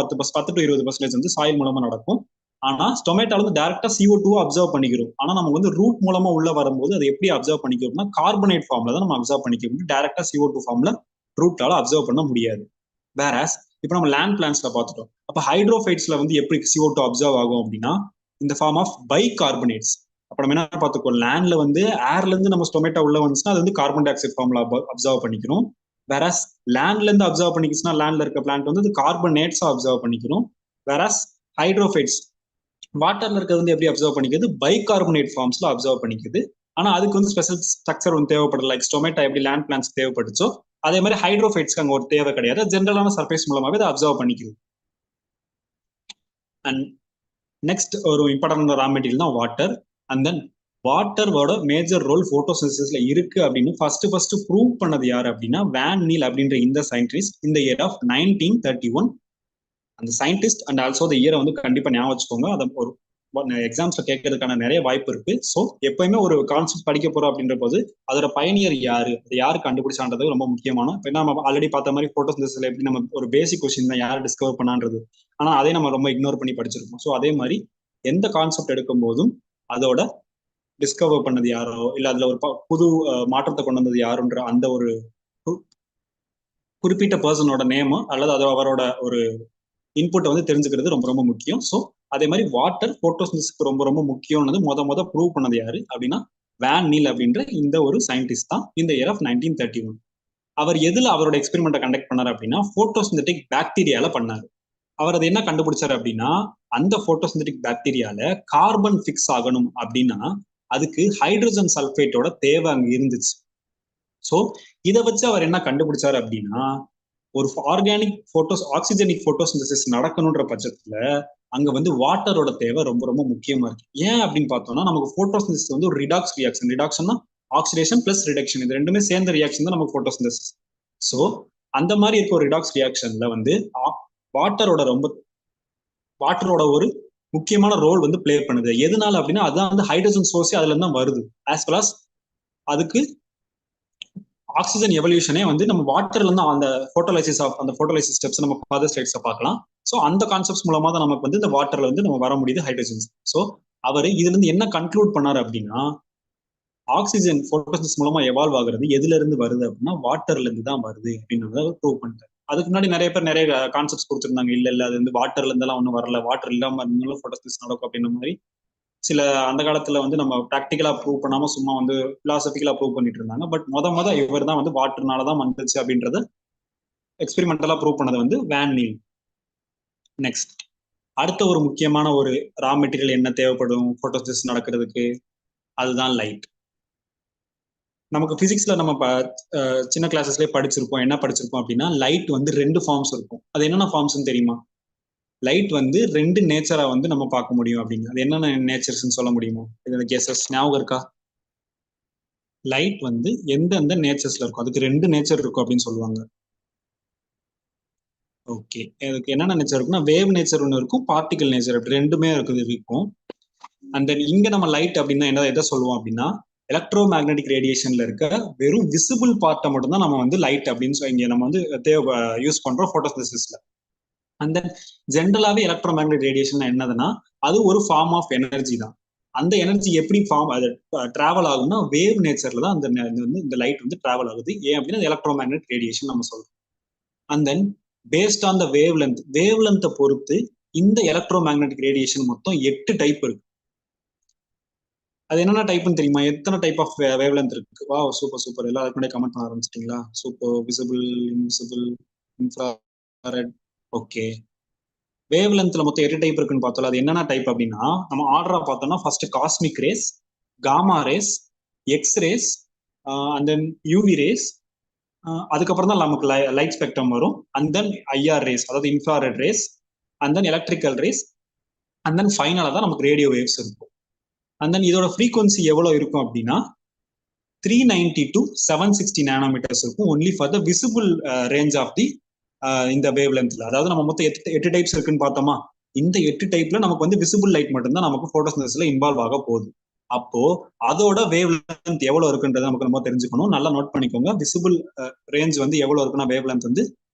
20% வந்து சாயில் மூலமா நடக்கும். ஆனா ஸ்டொமேட்டால வந்து டைரக்டா CO2 அப்சர்வ் பண்ணிக்கிறோம். ஆனா நம்ம வந்து ரூட் மூலமா உள்ள வரும்போது அதை எப்படி அப்சர்வ் பண்ணிக்கிறோம்னா கார்பனேட் ஃபார்ம்ல தான் நம்ம அப்சர்வ் பண்ணிக்க முடியும். டைரக்டா CO2 ஃபார்ம்ல ரூட்டால அப்சர்வ் பண்ண முடியாது. வேறஸ் இப்போ நம்ம லேண்ட் பிளான்ஸ்ல பார்த்துட்டோம். அப்ப ஹைட்ரோஃபைட்ஸ்ல வந்து எப்படி CO2 அப்சர்வ் ஆகும் அப்படின்னா இந்த ஃபார்ம் ஆஃப் பை கார்பனேட்ஸ். அப்ப நம்ம என்ன பார்த்துக்கோ, லேண்ட்ல வந்து ஏர்ல இருந்து நம்ம ஸ்டொமேட்டா உள்ள வந்துச்சுன்னா அது வந்து கார்பன் டை ஆக்சைடு ஃபார்ம்ல அப்சர்வ் பண்ணிக்கணும். வேறஸ் லேண்ட்ல இருந்து அப்சர்வ் பண்ணிக்கிச்சுன்னா லேண்ட்ல இருக்க பிளான்ட் வந்து கார்பனேட்ஸா அப்சர்வ் பண்ணிக்கணும். வேறஸ் ஹைட்ரோஃபைட்ஸ் வாட்டர்ல இருக்கிறது வந்து எப்படி அப்சர்வ் பண்ணிக்குது, பைகார்பனேட் ஃபார்ம்ஸ்ல அப்சர்வ் பண்ணிக்குது. ஆனா அதுக்கு வந்து ஸ்பெஷல் ஸ்ட்ரக்சர் வந்து தேவைப்படல. லைக் ஸ்டொமேட்டா எப்படி லேண்ட் பிளான்ஸ் தேவைப்பட்டுச்சோ அதே மாதிரி ஹைட்ரோஃபைட்ஸ்க்கு அங்க ஒரு தேவை கிடையாது. ஜென்ரலான சர்ஃபேஸ் மூலமாவே அதை அப்சர்வ் பண்ணிக்குது. அண்ட் நெக்ஸ்ட் ஒரு இம்பார்ட்டன்ட் ரா மெட்டீரியல் தான் வாட்டர். அண்ட் தென் வாட்டரோட மேஜர் ரோல் போட்டோசிந்தசிஸ்ல இருக்கு அப்படின்னு ஃபர்ஸ்ட் ப்ரூவ் பண்ணது யாரு அப்படின்னா வேன் நீல் அப்படின்ற இந்த சயின்டிஸ்ட் இந்த இயர் ஆஃப் 1931. அந்த சயின்டிஸ்ட் அண்ட் ஆல்சோ த இயரை வந்து கண்டிப்பா ஞாபகம் வச்சுக்கோங்க. அதை ஒரு எக்ஸாம்ஸ்ல கேட்கறதுக்கான நிறைய வாய்ப்பு இருக்கு. ஸோ எப்பயுமே ஒரு கான்செப்ட் படிக்க போறோம் அப்படின்ற போது அதோட பயனியர் யாரு, அது யாரு கண்டுபிடிச்சான்றது ரொம்ப முக்கியமான. இப்போ நம்ம ஆல்ரெடி பார்த்த மாதிரி போட்டோசிந்தசிஸ்ல எப்படி நம்ம ஒரு பேசிக் கொஸ்டின் தான் யார் டிஸ்கவர் பண்ணான்றது, ஆனா அதே நம்ம ரொம்ப இக்னோர் பண்ணி படிச்சிருக்கோம். ஸோ அதே மாதிரி எந்த கான்செப்ட் எடுக்கும் போதும் அதோட டிஸ்கவர் பண்ணது யாரோ இல்ல அதுல ஒரு புது மாற்றத்தை கொண்டு வந்தது யாருன்ற அந்த ஒரு குறிப்பிட்ட பர்சனோட நேமோ அல்லது அது அவரோட ஒரு இன்புட்டை வந்து தெரிஞ்சுக்கிறது ரொம்ப ரொம்ப முக்கியம். ஸோ அதே மாதிரி வாட்டர் போட்டோசிந்தசிஸ்க்கு ரொம்ப ரொம்ப முக்கியம்னது முத ப்ரூவ் பண்ணது யாரு அப்படின்னா வேன் நீல் அப்படின்ற இந்த ஒரு சயின்டிஸ்ட் தான் இந்த இயர் ஆஃப் 1931. அவர் எதுல அவரோட எக்ஸ்பெரிமெண்ட்டை கண்டக்ட் பண்ணாரு அப்படின்னா போட்டோசிந்தட்டிக் பாக்டீரியால பண்ணாரு. அவர் அதை என்ன கண்டுபிடிச்சாரு அப்படின்னா அந்த போட்டோசிந்தட்டிக் பாக்டீரியால கார்பன் ஃபிக்ஸ் ஆகணும் அப்படின்னா அதுக்கு ஹைட்ரஜன் சல்ஃபேட்டோட தேவை அங்க இருந்துச்சு. ஸோ இதை வச்சு அவர் என்ன கண்டுபிடிச்சாரு அப்படின்னா ஒரு ஆர்கானிக் போட்டோஸ் ஆக்சிஜனிக் போட்டோசிந்தசிஸ் நடக்கணுன்ற பட்சத்துல அங்க வந்து வாட்டரோட தேவை ரொம்ப ரொம்ப முக்கியமா இருக்கு. ஏன் அப்படின்னு பார்த்தோம்னா நமக்கு போட்டோசிந்தசிஸ் வந்து ஒரு ரிடாக்ஸ் ரியாக்ஷன். ரிடாக்ஷன்னா ஆக்சிடேஷன் பிளஸ் ரிடக்ஷன், இது ரெண்டுமே சேர்ந்த ரியாக்ஷன் தான் நமக்கு போட்டோசிந்தசிஸ். ஸோ அந்த மாதிரி இருக்க ஒரு ரிடாக்ஸ் ரியாக்ஷன்ல வந்து வாட்டரோட ஒரு முக்கியமான ரோல் வந்து பிளே பண்ணுது. எதனால அப்படின்னா அதான் வந்து ஹைட்ரஜன் சோர்ஸே அதுல இருந்து தான் வருது. ஆஸ் வெல் அஸ் அதுக்கு ஆக்சிஜன் எவல்யூஷனே வந்து நம்ம வாட்டர்ல இருந்து அந்த போட்டோலைசிஸ் ஸ்டெப்ஸ் நம்ம ஃபர்தர் ஸ்லைட்ஸ்ல பார்க்கலாம். ஸோ அந்த கான்செப்ட்ஸ் மூலமா தான் நமக்கு வந்து இந்த வாட்டர்ல வந்து நம்ம வர முடியுது ஹைட்ரஜன்ஸ். ஸோ அவர் இதுல இருந்து என்ன கன்க்ளூட் பண்ணாரு அப்படின்னா ஆக்சிஜன் போட்டோசிந்தசிஸ் மூலமா எவால்வ் ஆகுறது எதுல இருந்து வருது அப்படின்னா வாட்டர்ல இருந்து தான் வருது அப்படின்னு ப்ரூவ் பண்ணிட்டாரு. அதுக்கு முன்னாடி நிறைய பேர் நிறைய கான்செப்ட்ஸ் கொடுத்துருந்தாங்க. இல்ல அது வந்து வாட்டர்ல இருந்தெல்லாம் ஒன்றும் வரல, வாட்டர் இல்லாம இருந்தாலும் போட்டோசிந்தசிஸ் நடக்கும் அப்படின்ற மாதிரி சில அந்த காலத்துல வந்து நம்ம ப்ராக்டிக்கலா ப்ரூவ் பண்ணாம சும்மா வந்து பிலாசபிக்கலா ப்ரூவ் பண்ணிட்டு இருந்தாங்க. பட் முத இவர் தான் வந்து வாட்டர்னாலதான் வந்துச்சு அப்படின்றத எக்ஸ்பெரிமெண்டலா ப்ரூவ் பண்ணது வந்து வேன் நீல். நெக்ஸ்ட் அடுத்த ஒரு முக்கியமான ஒரு ரா மெட்டீரியல் என்ன தேவைப்படும் போட்டோசிந்தசிஸ் நடக்கிறதுக்கு, அதுதான் லைட். நமக்கு பிசிக்ஸ்ல நம்ம சின்ன கிளாஸஸ்லேயே படிச்சிருப்போம். என்ன படிச்சிருப்போம் அப்படின்னா லைட் வந்து 2 ஃபார்ம்ஸ் இருக்கும். அது என்னென்ன ஃபார்ம்ஸ்னு தெரியுமா? லைட் வந்து 2 நேச்சரா வந்து நம்ம பார்க்க முடியும் அப்படின்னு. அது என்னென்ன நேச்சர்ஸ்ன்னு சொல்ல முடியுமோ? இது கேசஸ் ஞாபகம் இருக்கா? லைட் வந்து எந்தெந்த நேச்சர்ஸ்ல இருக்கும், அதுக்கு 2 நேச்சர் இருக்கும் அப்படின்னு சொல்லுவாங்க. ஓகே, அதுக்கு என்னென்ன நேச்சர் இருக்குன்னா வேவ் நேச்சர் ஒன்று இருக்கும், பார்ட்டிகல் நேச்சர், அப்படி ரெண்டுமே இருக்கும். அண்ட் தென் இங்க நம்ம லைட் அப்படின்னா என்ன எதை சொல்லுவோம் அப்படின்னா எலக்ட்ரோ மேக்னெட்டிக் ரேடியேஷன்ல இருக்க வெறும் விசிபிள் பார்ட்டை மட்டும் தான் நம்ம வந்து லைட் அப்படின்னு சொல்லி இங்க நம்ம வந்து யூஸ் பண்றோம் போட்டோசிந்தசிஸ்ல. அண்ட் தென் ஜென்ரலாவே எலக்ட்ரோ மேக்னெட்டிக் ரேடியேஷன் என்னதுன்னா அது ஒரு ஃபார்ம் ஆஃப் எனர்ஜி தான். அந்த எனர்ஜி எப்படி அது டிராவல் ஆகும்னா வேவ் நேச்சர்ல தான் இந்த லைட் வந்து டிராவல் ஆகுது. ஏன் அப்படின்னா எலக்ட்ரோ மேக்னெட்டிக் ரேடியேஷன் நம்ம சொல்றோம். And then based on the wave லென்த்தை பொறுத்து இந்த எலக்ட்ரோ மேக்னெட்டிக் ரேடியேஷன் மொத்தம் 8 டைப் இருக்கு. அது என்னென்ன டைப்னு தெரியுமா? எத்தனை டைப் ஆஃப் வேவ் லென்த் இருக்கு? வா சூப்பர் சூப்பர், எல்லாம் அதுக்கு முன்னாடி கமெண்ட் பண்ண ஆரம்பிச்சிட்டீங்களா? Super. Visible, invisible, infrared. Okay, wave லென்த்ல மொத்தம் 8 டைப் இருக்குன்னு பார்த்தோம். அது என்னென்ன டைப் அப்படின்னா நம்ம ஆர்டரா பார்த்தோம்னா first cosmic rays, gamma rays, X rays, and then UV rays, அதுக்கப்புறம் தான் நமக்கு லைட் ஸ்பெக்ட்ரம் வரும். அண்ட் தென் ஐஆர் ரேஸ், அதாவது infrared rays, and then electrical rays, and then ஃபைனலா தான் நமக்கு ரேடியோ வேவ்ஸ் இருக்கும். அண்ட் தென் இதோட ஃப்ரீக்வன்சி எவ்வளவு இருக்கும் அப்படின்னா 390 to 760 நானோமீட்டர்ஸ் இருக்கும். Only for the visible range of the இந்த வேவ் லென்த்ல. அதாவது நம்ம மொத்தம் 8 டைப்ஸ் இருக்குன்னு பார்த்தோமா, இந்த 8 டைப்ல நமக்கு வந்து விசிபிள் லைட் மட்டும்தான் நமக்கு போட்டோசிந்தசிஸ்ல இன்வால்வ் ஆக போகுது. அப்போ அதோட வேவ் லென்த் எவ்வளவு இருக்குன்றது நமக்கு நம்ம தெரிஞ்சுக்கணும். நல்லா நோட் பண்ணிக்கோங்க. விசிபிள் ரேஞ்ச் வந்து எவ்வளவு இருக்குன்னா வேவ் லென்த் வந்து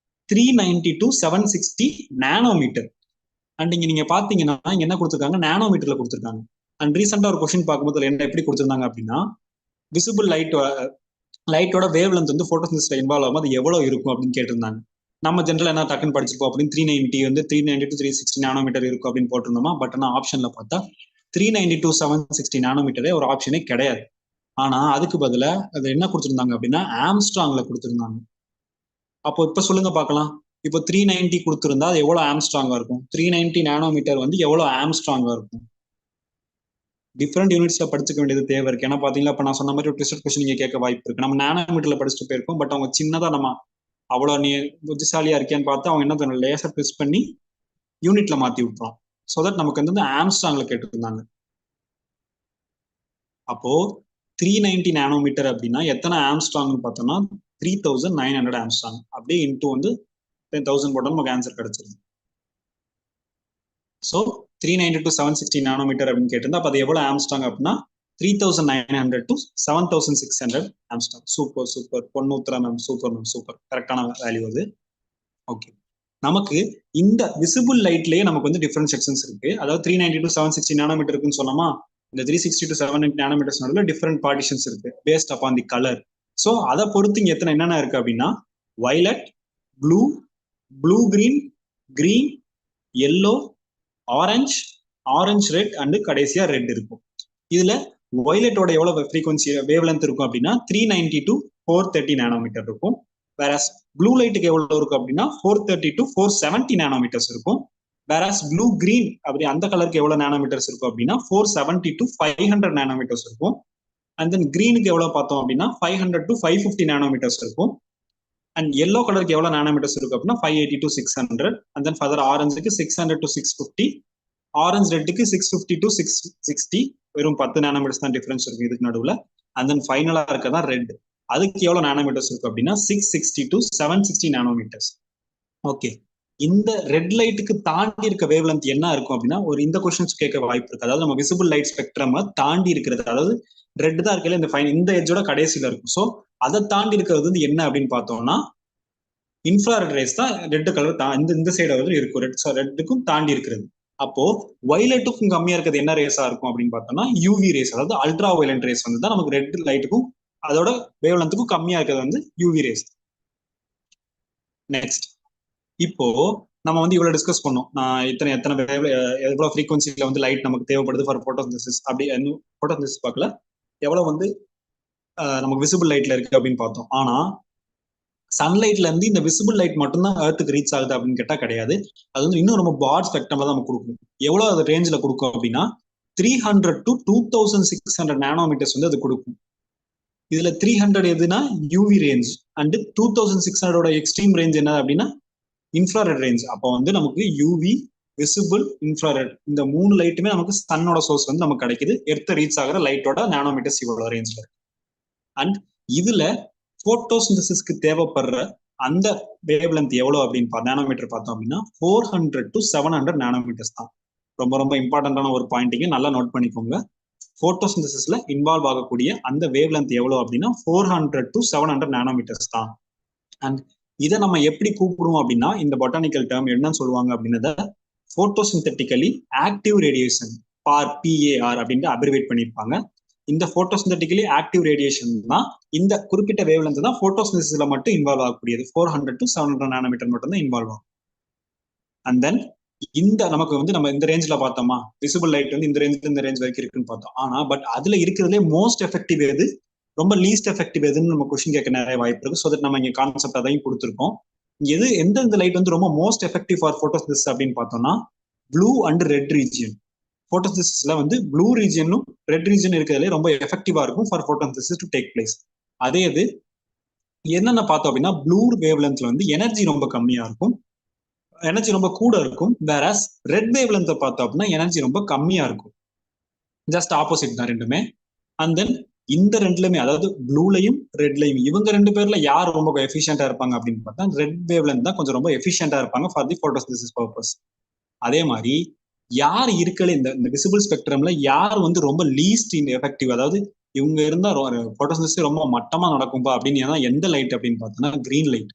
390 to 760 நானோமீட்டர். அண்ட் இங்க நீங்க பாத்தீங்கன்னா இங்க என்ன கொடுத்துருக்காங்க, நானோமீட்டர்ல கொடுத்துருக்காங்க. அண்ட் ரீசெண்டா ஒரு கொஸ்டின் பார்க்கும்போது என்ன எப்படி கொடுத்துருந்தாங்க அப்படின்னா விசிபிள் லைட்டோட வேவ் லென்த் வந்து போட்டோசிந்தசிஸ்ல இன்வால்வ் ஆகும் அது எவ்வளவு இருக்கும் அப்படின்னு கேட்டிருந்தாங்க. நம்ம ஜென்ரல் என்ன டக்குன்னு படிச்சிருப்போம் அப்படின்னு 390 to 360 நானோமீட்டர் இருக்கும் அப்படின்னு போட்டிருந்தோமா. பட் ஆனால் ஆப்ஷன்ல பார்த்தா 390 to 760 நானோமீட்டரே ஒரு ஆப்ஷனே கிடையாது. ஆனா அதுக்கு பதிலா அது என்ன கொடுத்துருந்தாங்க அப்படின்னா ஆம்ஸ்ட்ராங்ல கொடுத்துருந்தாங்க. அப்போ இப்ப சொல்லுங்க பார்க்கலாம், இப்போ 390 கொடுத்துருந்தா அது எவ்வளவு ஆம்ஸ்ட்ராங்கா இருக்கும்? 390 நானோமீட்டர் வந்து எவ்வளவு ஆம்ஸ்ட்ராங்கா இருக்கும்? டிஃப்ரெண்ட் யூனிட்ஸ்ல படிச்சுக்க வேண்டியது தேவை இருக்கு. ஏன்னா பாத்தீங்களா, இப்ப நான் சொன்ன மாதிரி ஒரு ட்விஸ்டட் கொஸ்டின் நீங்க கேட்க வாய்ப்பு இருக்கு. நம்ம நானோமீட்டர்ல படிச்சுட்டு போயிருக்கோம், பட் அவங்க சின்னதா நம்ம அவ்வளவு நீ புத்திசாலியா இருக்கேன்னு பார்த்து அவங்க என்ன பண்ண லேசர் ட்விஸ்ட் பண்ணி யூனிட்ல மாத்தி விட்டுறோம். ஸோ தட் நமக்கு வந்து ஆம்ஸ்ட்ராங்ல கேட்டுருந்தாங்க. அப்போ 390 நானோமீட்டர் அப்படின்னா எத்தனை ஆம்ஸ்ட்ராங்னு பார்த்தோம்னா 3900 ஆம்ஸ்ட்ராங். அப்படியே இன்டூ வந்து 10,000 போட்டோம், நமக்கு ஆன்சர் கிடைச்சிருது. ஸோ 390 to 760 நானோமீட்டர் அப்படின்னு கேட்டிருந்தா அப்போ அது எவ்வளவு ஆம்ஸ்ட்ராங் அப்படின்னா 3900 to 7600 angstrom. Super super Ponnuthira ma'am, super ma'am, super, கரெக்டான வேல்யூ அது. ஓகே, நமக்கு இந்த விசிபிள் லைட்லயே நமக்கு வந்து டிஃபரெண்ட் செக்ஷன்ஸ் இருக்கு. அதாவது 390 to 760 நானோமீட்டர் இருக்குன்னு சொன்னோமா, இந்த 360 to 790 நானோமீட்டர்ஸ் நடுவில் டிஃபரெண்ட் பார்ட்டிஷன்ஸ் இருக்கு based upon the colour. So அதை பொறுத்து இங்க எத்தனை என்னென்ன இருக்கு அப்படின்னா violet, blue, blue green, green, yellow, orange, orange red and கடைசியா ரெட் இருக்கும். இதுல வயலட்டோட எவ்வளவு ஃப்ரீக்வன்சி வேவ் லென்த் இருக்கும் அப்படின்னா 390 to 430 நானோமீட்டர் இருக்கும். வேறஸ் ப்ளூ லைட்டுக்கு எவ்வளவு இருக்கும் அப்படின்னா 430 to 470 நானோமீட்டர்ஸ் இருக்கும். வேறஸ் ப்ளூ கிரீன் அப்படி அந்த கலருக்கு எவ்வளவு நானோமீட்டர்ஸ் இருக்கும் அப்படின்னா 470 to 500 நானோமீட்டர்ஸ் இருக்கும். அண்ட் தென் கிரீனுக்கு எவ்வளவு பார்த்தோம் அப்படின்னா 500 to 550 நானோமீட்டர்ஸ் இருக்கும். அண்ட் எல்லோ கலருக்கு எவ்வளவு நானோமீட்டர்ஸ் இருக்கும் அப்படின்னா 580 to 600. அண்ட் தென் ஃபர்தர் ஆரஞ்சுக்கு 600 to 650, ஆரஞ்சு ரெட்டுக்கு 650 to 660. வெறும் 10 நானோமீட்டர்ஸ் தான் டிஃபரன்ஸ் இருக்கு இதுக்கு நடுவில். அண்ட் தென் ஃபைனலா இருக்கதான் ரெட், அதுக்கு எவ்வளவு நானோமீட்டர்ஸ் இருக்கு அப்படின்னா 660 to 760 நானோமீட்டர்ஸ். ஓகே, இந்த ரெட் லைட்டுக்கு தாண்டி இருக்க வேவ் லென்த் என்ன இருக்கும் அப்படின்னா ஒரு இந்த கொஸ்டின்ஸ் கேட்க வாய்ப்பு இருக்கு. அதாவது நம்ம விசிபிள் லைட் ஸ்பெக்ட்ரம் தாண்டி இருக்கிறது, அதாவது ரெட் தான் இருக்கல இந்த எட்ஜோட கடைசியில இருக்கும். ஸோ அதை தாண்டி இருக்கிறது வந்து என்ன அப்படின்னு பார்த்தோம்னா இன்ஃப்ராரெட் ரேஸ் தான் ரெட் கலர் இந்த சைடு வந்து இருக்கும், ரெட்டுக்கும் தாண்டி இருக்கிறது. அப்போ வயலட்டுக்கும் கம்மியா இருக்கிறது என்ன ரேஸா இருக்கும் அப்படின்னு பார்த்தோம்னா யூவி ரேஸ், அதாவது அல்ட்ரா வயலண்ட் ரேஸ் வந்து தான் நமக்கு ரெட் லைட்டுக்கும் அதோட வேவ் லென்த்துக்கும் கம்மியா இருக்கிறது வந்து யூவி ரேஸ். நெக்ஸ்ட், இப்போ நம்ம வந்து இவ்வளவு டிஸ்கஸ் பண்ணோம், நான் எத்தனை எவ்வளவு ஃப்ரீக்வன்சில வந்து லைட் நமக்கு தேவைப்படுது ஃபார் போட்டோசிந்தசிஸ். அப்படி போட்டோசிந்தசிஸ் பார்க்கல எவ்வளவு வந்து நமக்கு விசிபிள் லைட்ல இருக்கு அப்படின்னு பார்த்தோம். ஆனா சன்லைட்ல இருந்து இந்த விசிபிள் லைட் மட்டும்தான் எர்த்துக்கு ரீச் ஆகுது அப்படின்னு கேட்டா கிடையாது. அது வந்து இன்னும் ரொம்ப பார்ட் ஸ்பெக்ட்ரம்ல தான் நம்ம கொடுக்கும். எவ்வளவு அது ரேஞ்சில் கொடுக்கும் அப்படின்னா 300 to 2600 நானோமீட்டர்ஸ் வந்து அது கொடுக்கும். இதுல 300 எதுனா UV range and 2600 extreme range என்ன அப்படின்னா இன்ஃப்ராரெட் ரேஞ்ச். அப்போ வந்து நமக்கு யூவி, விசிபிள், இன்ஃப்ராரெட் இந்த 3 லைட்டுமே நமக்கு சன்னோட சோர்ஸ் வந்து நமக்கு கிடைக்குது. எர்த்த ரீச் ஆகிற லைட்டோட நானோமீட்டர்ஸ் இவ்வளவு ரேஞ்ச்ல. அண்ட் இதுல போட்டோசிந்தசிஸ்க்கு தேவைப்படுற அந்த வேவ் லென்த் எவ்வளவு அப்படின்னு நானோமீட்டர் பார்த்தோம் அப்படின்னா 400 to 700 நானோமீட்டர்ஸ் தான். ரொம்ப ரொம்ப இம்பார்ட்டன்டான ஒரு பாயிண்டிங்க நல்லா நோட் பண்ணிக்கோங்க. போட்டோசிந்தசிஸ்ல இன்வால்வ் ஆகக்கூடிய அந்த வேவ் லென்த் எவ்வளவு அப்படின்னா 400 to 700 நானோமீட்டர்ஸ் தான். அண்ட் இதை நம்ம எப்படி கூப்பிடுவோம் அப்படின்னா இந்த பொட்டானிக்கல் டேர்ம் என்னன்னு சொல்லுவாங்க அப்படின்னத போட்டோசிந்தட்டிக்கலி ஆக்டிவ் ரேடியேஷன் PAR அப்படின்ட்டு அப்ரிவேட் பண்ணியிருப்பாங்க. இந்த போட்டோசிந்தட்டிக்கலி ஆக்டிவ் ரேடியேஷன் தான் இந்த குறிப்பிட்ட வேவ் லென்த் தான் போட்டோசிந்தசிஸ்ல மட்டும் இன்வால்வ் ஆகக்கூடியது. 400 to 700 நானோமீட்டர் மட்டும் தான் இன்வால்வ் ஆகும். அண்ட் தென் இந்த நமக்கு வந்து நம்ம இந்த ரேஞ்சில பார்த்தோமா விசிபிள் லைட் வந்து இந்த ரேஞ்சில இந்த ரேஞ்ச் வரைக்கும் இருக்குன்னு பார்த்தோம். ஆனா பட் அதுல இருக்கிறதுலே மோஸ்ட் எஃபெக்டிவ் எது, ரொம்ப லீஸ்ட் எஃபெக்டிவ் எதுன்னு நம்ம கொஸ்டின் கேட்க நிறைய வாய்ப்பு இருக்கு. ஸோ தட் நம்ம இங்க கான்செப்ட் அதையும் கொடுத்துருக்கோம். எந்த லைட் வந்து ரொம்ப மோஸ்ட் எஃபெக்டிவ் ஃபார் போட்டோசிந்தசிஸ் அப்படின்னு பார்த்தோம்னா ப்ளூ அண்ட் ரெட் ரீஜியன். போட்டோசிந்தசிஸ்ல வந்து ப்ளூ ரீஜியனும் ரெட் ரீஜியன் இருக்கிறதுல ரொம்ப எஃபெக்டிவா இருக்கும் for photosynthesis to take place. அதே இது என்னென்ன பார்த்தோம் அப்படின்னா ப்ளூ வேவ் லென்த்ல வந்து எனர்ஜி ரொம்ப கம்மியா இருக்கும், எனர்ஜி ரொம்ப கூட இருக்கும். வேறஸ் ரெட் வேவ் லென்த் பார்த்தோம் அப்படின்னா எனர்ஜி ரொம்ப கம்மியா இருக்கும். ஜஸ்ட் ஆப்போசிட் தான் ரெண்டுமே. அண்ட் தென் இந்த ரெண்டுலயுமே அதாவது ப்ளூலையும் ரெட்லையும் இவங்க ரெண்டு பேர்ல யார் ரொம்ப எஃபிஷியன்டா இருப்பாங்க அப்படின்னு பார்த்தா ரெட் வேவ் லென்த் தான் கொஞ்சம் ரொம்ப எஃபிஷியன்டா இருப்பாங்க ஃபார் தி போட்டோசிந்தசிஸ் பர்பஸ். அதே மாதிரி யார் இருக்கல இந்த விசிபிள் ஸ்பெக்ட்ரம்ல யார் வந்து ரொம்ப லீஸ்ட் எஃபெக்டிவ், அதாவது இவங்க இருந்தா போட்டோசிந்தசிஸ் ரொம்ப மட்டமா நடக்கும்பா அப்படின்னு எந்த லைட் அப்படின்னு பார்த்தோம்னா கிரீன் லைட்.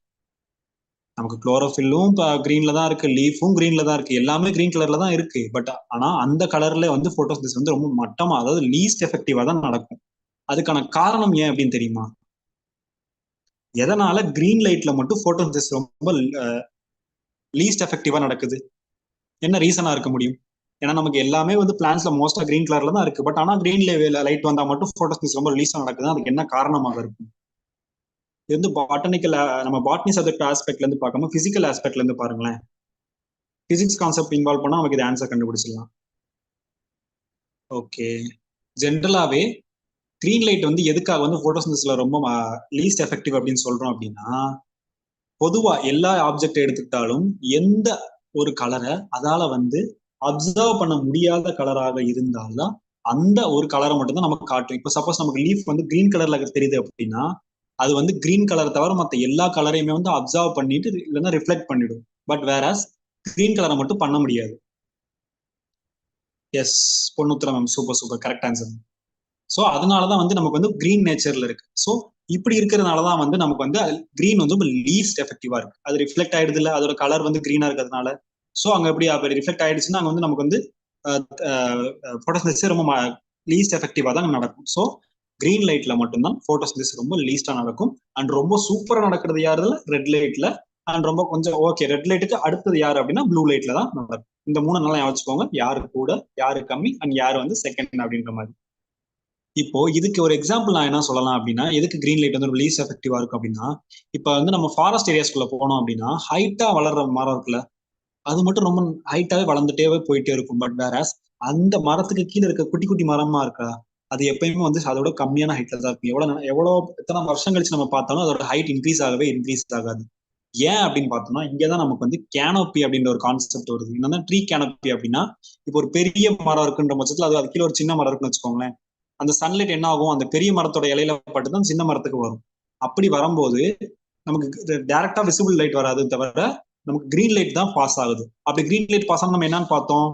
நமக்கு குளோரோஃபில்லும் கிரீன்ல தான் இருக்கு, லீஃபும் கிரீன்ல தான் இருக்கு, எல்லாமே கிரீன் கலர்ல தான் இருக்கு. பட் ஆனா அந்த கலர்ல வந்து போட்டோசிந்தசிஸ் வந்து ரொம்ப மட்டமா அதாவது லீஸ்ட் எஃபெக்டிவா தான் நடக்கும். அதுக்கான காரணம் ஏன் அப்படின்னு தெரியுமா? எதனால கிரீன் லைட்ல மட்டும் போட்டோசிந்தசிஸ் ரொம்ப லீஸ்ட் எஃபெக்டிவா நடக்குது? என்ன ரீசனா இருக்க முடியும்? ஏன்னா நமக்கு எல்லாமே வந்து பிளான்ஸ்ல மோஸ்டா கிரீன் கலர்ல தான் இருக்கு. பட் ஆனா கிரீன்ல லைட் வந்தா மட்டும் போட்டோசிந்தசிஸ் ரொம்ப லீஸா நடக்குது. அதுக்கு என்ன காரணமாக இருக்கும்? இது வந்து பாட்டனிக்கல் நம்ம பாட்னி சப்ஜெக்ட் ஆஸ்பெக்ட்ல இருந்து பார்க்காம பிசிக்கல் ஆஸ்பெக்ட்ல இருந்து பாருங்களேன். பிசிக்ஸ் கான்செப்ட் இன்வால்வ் பண்ணா நமக்கு இது ஆன்சர் கண்டுபிடிச்சிடலாம். ஓகே, ஜென்ரலாவே கிரீன் லைட் வந்து எதுக்காக வந்து போட்டோசிந்தசிஸ்ல ரொம்ப லீஸ்ட் எஃபெக்டிவ் அப்படின்னு சொல்றோம் அப்படின்னா, பொதுவா எல்லா ஆப்ஜெக்ட் எடுத்துக்கிட்டாலும் எந்த ஒரு கலரை அதால வந்து அப்சர்வ் பண்ண முடியாத கலராக இருந்தால்தான் அந்த ஒரு கலரை மட்டும் தான் நமக்கு காட்டும். இப்போ சப்போஸ் நமக்கு லீஃப் வந்து கிரீன் கலர்ல தெரியுது அப்படின்னா, அது வந்து கிரீன் கலர் தவிர மற்ற எல்லா கலரையுமே வந்து அப்சர்வ் பண்ணிட்டு இல்லைன்னா ரிஃப்ளெக்ட் பண்ணிடும். பட் வேறாஸ் கிரீன் கலரை மட்டும் பண்ண முடியாது. Yes, Ponnuthiram ma'am, super super, correct answer. So அதனாலதான் வந்து நமக்கு வந்து கிரீன் நேச்சர்ல இருக்கு. ஸோ இப்படி இருக்கிறதுனாலதான் வந்து நமக்கு வந்து கிரீன் வந்து லீஸ்ட் எஃபெக்டிவா இருக்கு. அது ரிஃப்ளெக்ட் ஆயிடுது இல்ல, அதோட கலர் வந்து கிரீனா இருக்கிறதுனால. ஸோ அங்க எப்படி அப்படி ரிஃப்ளெக்ட் ஆயிடுச்சுன்னா அங்க வந்து நமக்கு வந்து போட்டோசிந்தசிஸ் ரொம்ப லீஸ்ட் எஃபெக்டிவா தான் நடக்கும். ஸோ கிரீன் லைட்ல மட்டும்தான் போட்டோசிந்தசிஸ் ரொம்ப லீஸ்டா நடக்கும். அண்ட் ரொம்ப சூப்பரா நடக்கிறது யாருல, ரெட் லைட்ல. அண்ட் ரொம்ப கொஞ்சம் ஓகே, ரெட் லைட்டுக்கு அடுத்தது யாரு அப்படின்னா ப்ளூ லைட்ல தான் நடக்கும். இந்த மூணு நல்லா வச்சுக்கோங்க, யாரு கூட யாரு கம்மி அண்ட் யாரு வந்து செகண்ட் அப்படின்ற மாதிரி. இப்போ இதுக்கு ஒரு எக்ஸாம்பிள் நான் என்ன சொல்லலாம் அப்படின்னா, எதுக்கு கிரீன் லைட் வந்து லீஸ் எஃபெக்டிவா இருக்கும் அப்படின்னா, இப்ப வந்து நம்ம ஃபாரஸ்ட் ஏரியாஸ்குள்ள போனோம் அப்படின்னா ஹைட்டா வளர்ற மரம் இருக்குல்ல, அது மட்டும் ரொம்ப ஹைட்டாவே வளர்ந்துட்டே போயிட்டே இருக்கும். பட் வேறஸ் அந்த மரத்துக்கு கீழே இருக்க குட்டி குட்டி மரமா இருக்கா, அது எப்பயுமே வந்து அதோட கம்மியான ஹைட்ல தான் இருக்கும். எவ்வளவு எத்தனை வருஷம் கழிச்சு நம்ம பார்த்தாலும் அதோட ஹைட் இன்க்ரீஸ் ஆகாது. ஏன் அப்படின்னு பார்த்தோம்னா, இங்கதான் நமக்கு வந்து கேனோப்பி அப்படின்ற ஒரு கான்செப்ட் வருது. என்னன்னா ட்ரீ கேனோப்பி அப்படின்னா, இப்போ ஒரு பெரிய மரம் இருக்குன்ற பட்சத்துல அது கீழே ஒரு சின்ன மரம் இருக்குன்னு வச்சுக்கோங்களேன். அந்த சன்லைட் என்ன ஆகும், அந்த பெரிய மரத்தோட இலையில பட்டுதான் சின்ன மரத்துக்கு வரும். அப்படி வரும்போது நமக்கு டைரக்டா விசிபிள் லைட் வராது தவிர நமக்கு கிரீன் லைட் தான் பாஸ் ஆகுது. அப்படி கிரீன் லைட் பாஸ் ஆனா நம்ம என்னன்னு பார்த்தோம்,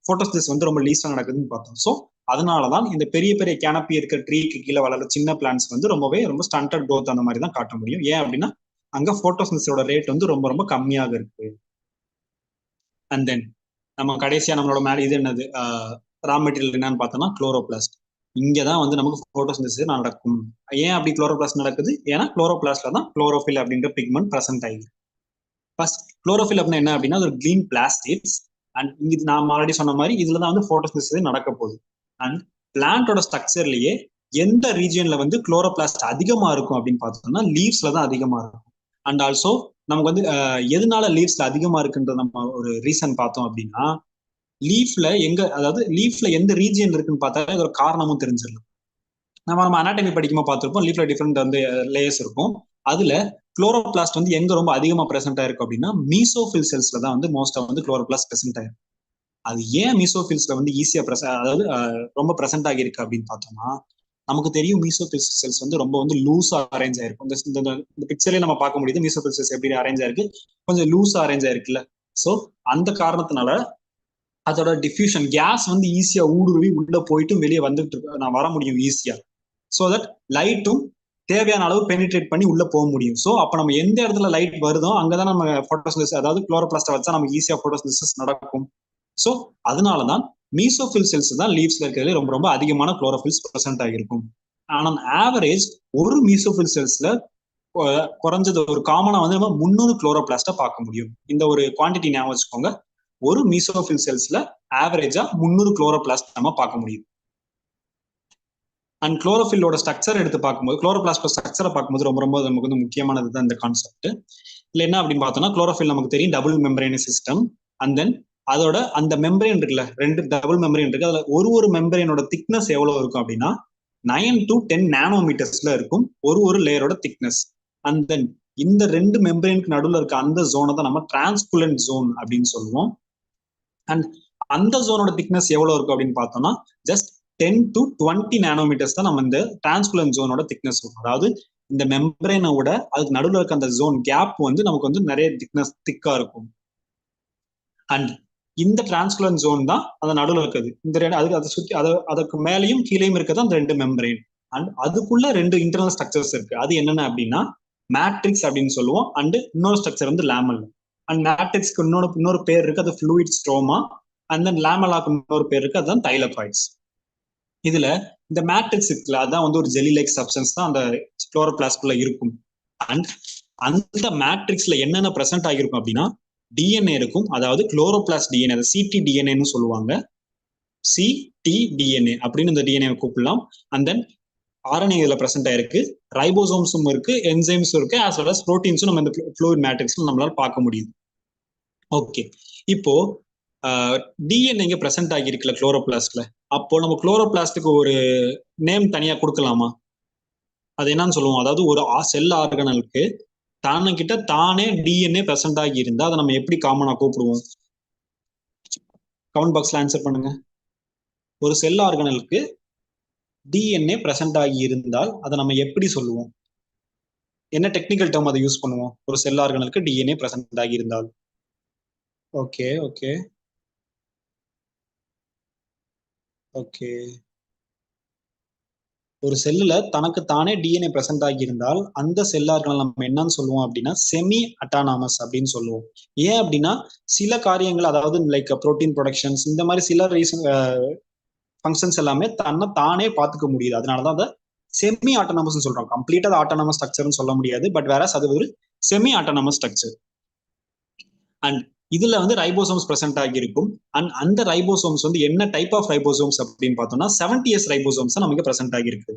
போட்டோசிந்தசிஸ் வந்து ரொம்ப லீஸ்டா நடக்குதுன்னு பார்த்தோம். ஸோ அதனாலதான் இந்த பெரிய பெரிய கேனப்பி இருக்கிற ட்ரீக்கு கீழே வளர சின்ன பிளான்ஸ் வந்து ரொம்ப ஸ்டண்டட் க்ரோத் அந்த மாதிரி தான் காட்ட முடியும். ஏன் அப்படின்னா அங்க போட்டோசிந்தசிஸோட ரேட் வந்து ரொம்ப கம்மியாக இருக்கு. அண்ட் தென் நம்ம கடைசியா நம்மளோட மேல இது என்னது, ரா மெட்டீரியல் என்னன்னு பார்த்தோம்னா குளோரோபிளாஸ்ட். இங்கதான் வந்து நமக்கு போட்டோசிந்தசிஸ் நடக்கும். ஏன் அப்படி குளோரோபிளாஸ்ட் நடக்குது, ஏன்னா குளோரோபிளாஸ்ட்ல தான் குளோரோஃபில் அப்படின்ற பிக்மெண்ட் பிரசன்ட் ஆயிருக்கு. ஃபர்ஸ்ட் குளோரோஃபில் அப்படின்னா என்ன அப்படின்னா, ஒரு கிரீன் பிளாஸ்டிக்ஸ். அண்ட் இங்க நான் ஆல்ரெடி சொன்ன மாதிரி இதுலதான் வந்து போட்டோசிந்தசிஸ் நடக்க போகுது. அண்ட் பிளான்டோட ஸ்ட்ரக்சர்லயே எந்த ரீஜியன்ல வந்து குளோரோபிளாஸ்ட் அதிகமா இருக்கும் அப்படின்னு பார்த்தோம்னா லீவ்ஸ்ல தான் அதிகமா இருக்கும். அண்ட் ஆல்சோ நமக்கு வந்து எதனால லீவ்ஸ்ல அதிகமா இருக்குன்றது நம்ம ஒரு ரீசன் பார்த்தோம் அப்படின்னா, லீஃப்ல எங்க, அதாவது லீஃப்ல எந்த ரீஜியன் இருக்குன்னு பார்த்தாலே அது ஒரு காரணமும் தெரிஞ்சிடலாம். நம்ம அனாட்டமி படிக்கும்போது பார்த்திருப்போம், லீஃப்ல டிஃப்ரெண்ட் வந்து லேயர்ஸ் இருக்கும். அதுல குளோரோபிளாஸ்ட் வந்து எங்க ரொம்ப அதிகமா பிரசென்ட் ஆயிருக்கு அப்படின்னா மீசோஃபில் செல்ஸ்ல தான் வந்து மோஸ்டா வந்து குளோரோபிளாஸ்ட் பிரசென்ட் ஆயிருக்கு. அது ஏன் மீசோஃபில்ஸ்ல வந்து ஈஸியா அதாவது ரொம்ப பிரசென்ட் ஆகிருக்கு அப்படின்னு பார்த்தோம்னா, நமக்கு தெரியும் மீசோஃபில் செல்ஸ் வந்து ரொம்ப வந்து லூஸா அரேஞ்ச் ஆயிருக்கும். இந்த பிக்சர்லயே நம்ம பார்க்க முடியுது மீசோஃபில் செல்ஸ் எப்படி அரேஞ்ச் ஆயிருக்கு, கொஞ்சம் லூஸா அரேஞ்ச் ஆயிருக்குல்ல. சோ அந்த காரணத்தினால அதோட டிஃப்யூஷன் கேஸ் வந்து ஈஸியா ஊடுருவி உள்ள போயிட்டு வெளியே வந்துட்டு இருக்கு, நான் வர முடியும் ஈஸியா. சோ தட் லைட்டும் தேவையான அளவு பெனிட்ரேட் பண்ணி உள்ள போக முடியும். சோ அப்ப நம்ம எந்த இடத்துல லைட் வருதோ அங்கதான் நம்ம போட்டோசிந்தசிஸ், அதாவது குளோரோபிளாஸ்ட வச்சா நமக்கு ஈஸியா போட்டோசிந்தசிஸ் நடக்கும். சோ அதனாலதான் மீசோஃபில் செல்ஸ் தான் லீவ்ஸ்ல இருக்கிறது ரொம்ப அதிகமான குளோரோபில்ஸ் பிரசன்ட் ஆகிருக்கும். ஆனா ஆவரேஜ் ஒரு மீசோஃபில் செல்ஸ்ல குறைஞ்சது ஒரு காமனா வந்து நம்ம 300 குளோரோபிளாஸ்ட பார்க்க முடியும். இந்த ஒரு குவான்டிட்டி ஞாபகம் வச்சுக்கோங்க. ஒரு மீசோஃபில் செல்ஸ்ல ஆவரேஜா 300 குளோரோபிளாஸ்ட் நம்ம பார்க்க முடியும். அண்ட் குளோரோஃபில்லோட ஸ்ட்ரக்சர் எடுத்து பார்க்கும்போது, குளோரோபிளாஸ்டோட ஸ்ட்ரக்சரை பார்க்கும்போது ரொம்ப நமக்கு வந்து முக்கியமானது தான் இந்த கான்செப்ட். இல்ல என்ன அப்படின்னு பார்த்தோம்னா, குளோரோஃபில் நமக்கு தெரியும் double membrane system. And then அதோட அந்த மெம்பரேன் இருக்குல்ல, 2 டபுள் மெம்பரேன் இருக்கு. அதுல ஒரு மெம்பரேனோட திக்னஸ் எவ்வளவு இருக்கும் அப்படின்னா 9 to 10 நானோமீட்டர்ஸ்ல இருக்கும் ஒரு லேயரோட திக்னஸ். அண்ட் தென் இந்த 2 மெம்பரேனுக்கு நடுவில் இருக்க அந்த ஜோனை தான் நம்ம டிரான்ஸ்குலன்ட் ஜோன் அப்படின்னு சொல்லுவோம். அண்ட் அந்த ஜோனோட திக்னஸ் எவ்வளவு இருக்கும் அப்படின்னு பார்த்தோம்னா ஜஸ்ட் 10 to 20 நானோமீட்டர்ஸ் தான் நம்ம இந்த டிரான்ஸ்குலன்ட் ஜோனோட திக்னஸ் இருக்கும். அதாவது இந்த மெம்பரேனை விட அதுக்கு நடுவில் இருக்க அந்த ஜோன் கேப் வந்து நமக்கு வந்து நிறைய திக்கா இருக்கும். அண்ட் இந்த டிரான்ஸ்குலன்ட் ஜோன் தான் அந்த நடுவில் இருக்குது. இந்த அதுக்கு அதை சுற்றி அதுக்கு மேலேயும் கீழேயும் இருக்கிறது அந்த 2 மெம்பரேன். அண்ட் அதுக்குள்ள 2 இன்டர்னல் ஸ்ட்ரக்சர்ஸ் இருக்கு. அது என்னென்ன அப்படின்னா மேட்ரிக்ஸ் அப்படின்னு சொல்லுவோம். அண்ட் இன்னொரு ஸ்ட்ரக்சர் வந்து லேமல். அண்ட் மேட்ரிக்ஸ்க்கு இன்னொரு பேர் இருக்கு, அது ஃப்ளூயிட் ஸ்ட்ரோமா. அண்ட் தென் லேமலாக்கு இன்னொரு பேர் இருக்கு, அதுதான் தைலகாய்ட்ஸ். இதுல இந்த மேட்ரிக்ஸ் இருக்குல்ல, அதான் வந்து ஒரு ஜெலி லைக் சப்ஸ்டன்ஸ் தான் அந்த குளோரோபிளாஸ்ட்குள்ள இருக்கும். அண்ட் அந்த மேட்ரிக்ஸ்ல என்னென்ன பிரசன்ட் ஆகிருக்கும் அப்படின்னா டிஎன்ஏ இருக்கும். அதாவது குளோரோபிளாஸ்ட் டிஎன்ஏ, அதை சிடி டிஎன்ஏன்னு சொல்லுவாங்க. சிடி டிஎன்ஏ அப்படின்னு இந்த டிஎன்ஏ கூப்பிடலாம். அண்ட் தென் ஆர்என்ஏ இதுல பிரசன்ட் ஆயிருக்கு, ரைபோசோம்ஸும் இருக்கு, என்சைம்ஸும் இருக்கு, ஆஸ் வெல் அஸ் புரோட்டீன்ஸும் நம்ம இந்த ஃப்ளூயிட் மேட்ரிக்ஸ்ல நம்மளால பார்க்க முடியுது. ஓகே, இப்போ டிஎன்ஏ இங்க பிரசன்ட் ஆகியிருக்குல்ல குளோரோபிளாஸ்ட்ல, அப்போ நம்ம குளோரோபிளாஸ்டுக்கு ஒரு நேம் தனியா கொடுக்கலாமா? அது என்னன்னு சொல்லுவோம், அதாவது ஒரு செல் ஆர்கனலுக்கு கிட்ட தானே டிஎன்ஏ பிரசன்ட் ஆகி இருந்தா அதை நம்ம எப்படி காமனா கூப்பிடுவோம்? கமெண்ட் பாக்ஸ்ல ஆன்சர் பண்ணுங்க. ஒரு செல் ஆர்கனலுக்கு டிஎன்ஏ பிரசன்ட் ஆகி இருந்தால் அதை நம்ம எப்படி சொல்லுவோம்? என்ன டெக்னிக்கல் டேர்ம் அதை யூஸ் பண்ணுவோம் ஒரு செல் ஆர்கனலுக்கு டிஎன்ஏ பிரசன்ட் ஆகி இருந்தால்? Okay okay okay. ஒரு செல்லுல தனக்கு தானே டிஎன்ஏ பிரசன்ட் ஆகி இருந்தால் அந்த செல் ஆர்கனல் நம்ம என்னன்னு சொல்லுவோம் அப்படின்னா செமி அட்டானமஸ் அப்படின்னு சொல்லுவோம். ஏன் அப்படின்னா சில காரியங்கள், அதாவது லைக் புரோட்டீன் ப்ரொடக்ஷன்ஸ், இந்த மாதிரி சில ரீசன் ஃபங்க்ஷன்ஸ் எல்லாமே தன்னை தானே பார்த்துக்க முடியுது. அதனாலதான் அதை செமி ஆட்டோனமஸ் சொல்றோம். கம்ப்ளீட்டா ஆட்டோனமஸ் ஸ்ட்ரக்சர்னு சொல்ல முடியாது, பட் வேற அது ஒரு செமி ஆட்டோனமஸ் ஸ்ட்ரக்சர். அண்ட் இதுல வந்து ரைபோசோம்ஸ் பிரசன்ட் ஆகியிருக்கும். அண்ட் அந்த ரைபோசோம்ஸ் வந்து என்ன டைப் ஆஃப் ரைபோசோம்ஸ் அப்படின்னு பார்த்தோம்னா 70S ரைபோசோம்ஸ் நமக்கு பிரசன்ட் ஆகியிருக்கு.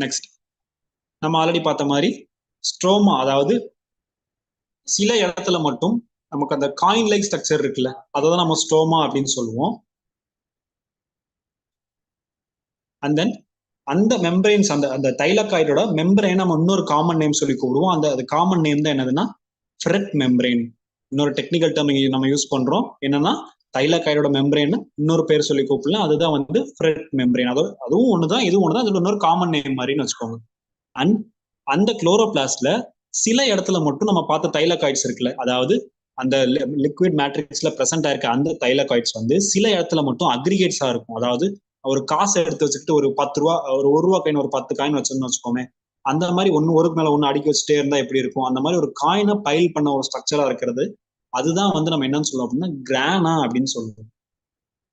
நெக்ஸ்ட் நம்ம ஆல்ரெடி பார்த்த மாதிரி ஸ்ட்ரோமா, அதாவது சில இடத்துல மட்டும் நமக்கு அந்த காயின் லைக் ஸ்ட்ரக்சர் இருக்குல்ல, அதான் நம்ம ஸ்ட்ரோமா அப்படின்னு சொல்லுவோம். அண்ட் தென் அந்த மெம்பரைன்ஸ், அந்த அந்த தைலக்காய்டோட மெம்பரைன் நம்ம இன்னொரு காமன் நேம் சொல்லி கூப்பிடுவோம். அந்த காமன் நேம் தான் என்னதுன்னா ஃப்ரெட் மெம்பரைன். இன்னொரு டெக்னிக்கல் டேர்ம் நம்ம யூஸ் பண்றோம், என்னன்னா தைலக்காய்டோட மெம்பரைன் இன்னொரு பேர் சொல்லி கூப்பிடலாம், அதுதான் வந்து ஃப்ரெட் மெம்பரைன். அதுவும் ஒண்ணுதான், இதுவும் ஒண்ணுதான், அதுல இன்னொரு காமன் நேம் மாதிரின்னு வச்சுக்கோங்க. அண்ட் அந்த குளோரோபிளாஸ்ட்ல சில இடத்துல மட்டும் நம்ம பார்த்த தைலக்காய்ட்ஸ் இருக்குல்ல, அதாவது அந்த லிக்விட் மேட்ரிக்ஸ்ல பிரசன்ட் ஆயிருக்க அந்த தைலக்காய்ட்ஸ் வந்து சில இடத்துல மட்டும் அக்ரிகேட்ஸா இருக்கும். அதாவது ஒரு காசை எடுத்து வச்சுக்கிட்டு ஒரு 10 ரூபா, ஒரு ரூபா காயின், ஒரு 10 காயின் வச்சிருந்தோம் வச்சுக்கோமே, அந்த மாதிரி ஒருக்கு மேல ஒண்ணு அடுக்கி வச்சுட்டே இருந்தா எப்படி இருக்கும், அந்த மாதிரி ஒரு காயினை பைல் பண்ண ஒரு ஸ்ட்ரக்சரா இருக்கிறது, அதுதான் வந்து நம்ம என்னன்னு சொல்லுவோம் அப்படின்னா கிரானா அப்படின்னு சொல்லுவோம்.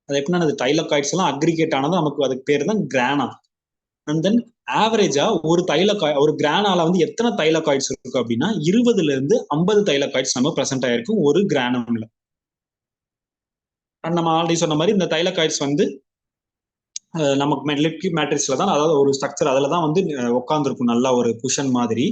அது எப்படின்னா அது தைலக்காய்ட்ஸ் எல்லாம் அக்ரிகேட் ஆனது, நமக்கு அதுக்கு பேர் தான் கிரானா. அண்ட் தென் ஆவரேஜா ஒரு கிரானால வந்து எத்தனை தைலக்காய்ட்ஸ் இருக்கு அப்படின்னா 20 இருந்து 50 தைலக்காய்ட்ஸ் நம்ம பிரசன்ட் ஆயிருக்கு ஒரு கிரானம்ல. நம்ம ஆல்ரெடி சொன்ன மாதிரி இந்த தைலக்காய்ட்ஸ் வந்து நமக்கு லிக்விட் மேட்ரிக்ஸ்ல தான், அதாவது ஒரு ஸ்ட்ரக்சர் அதுல தான் வந்து உட்காந்துருக்கும், நல்லா ஒரு குஷன் மாதிரி.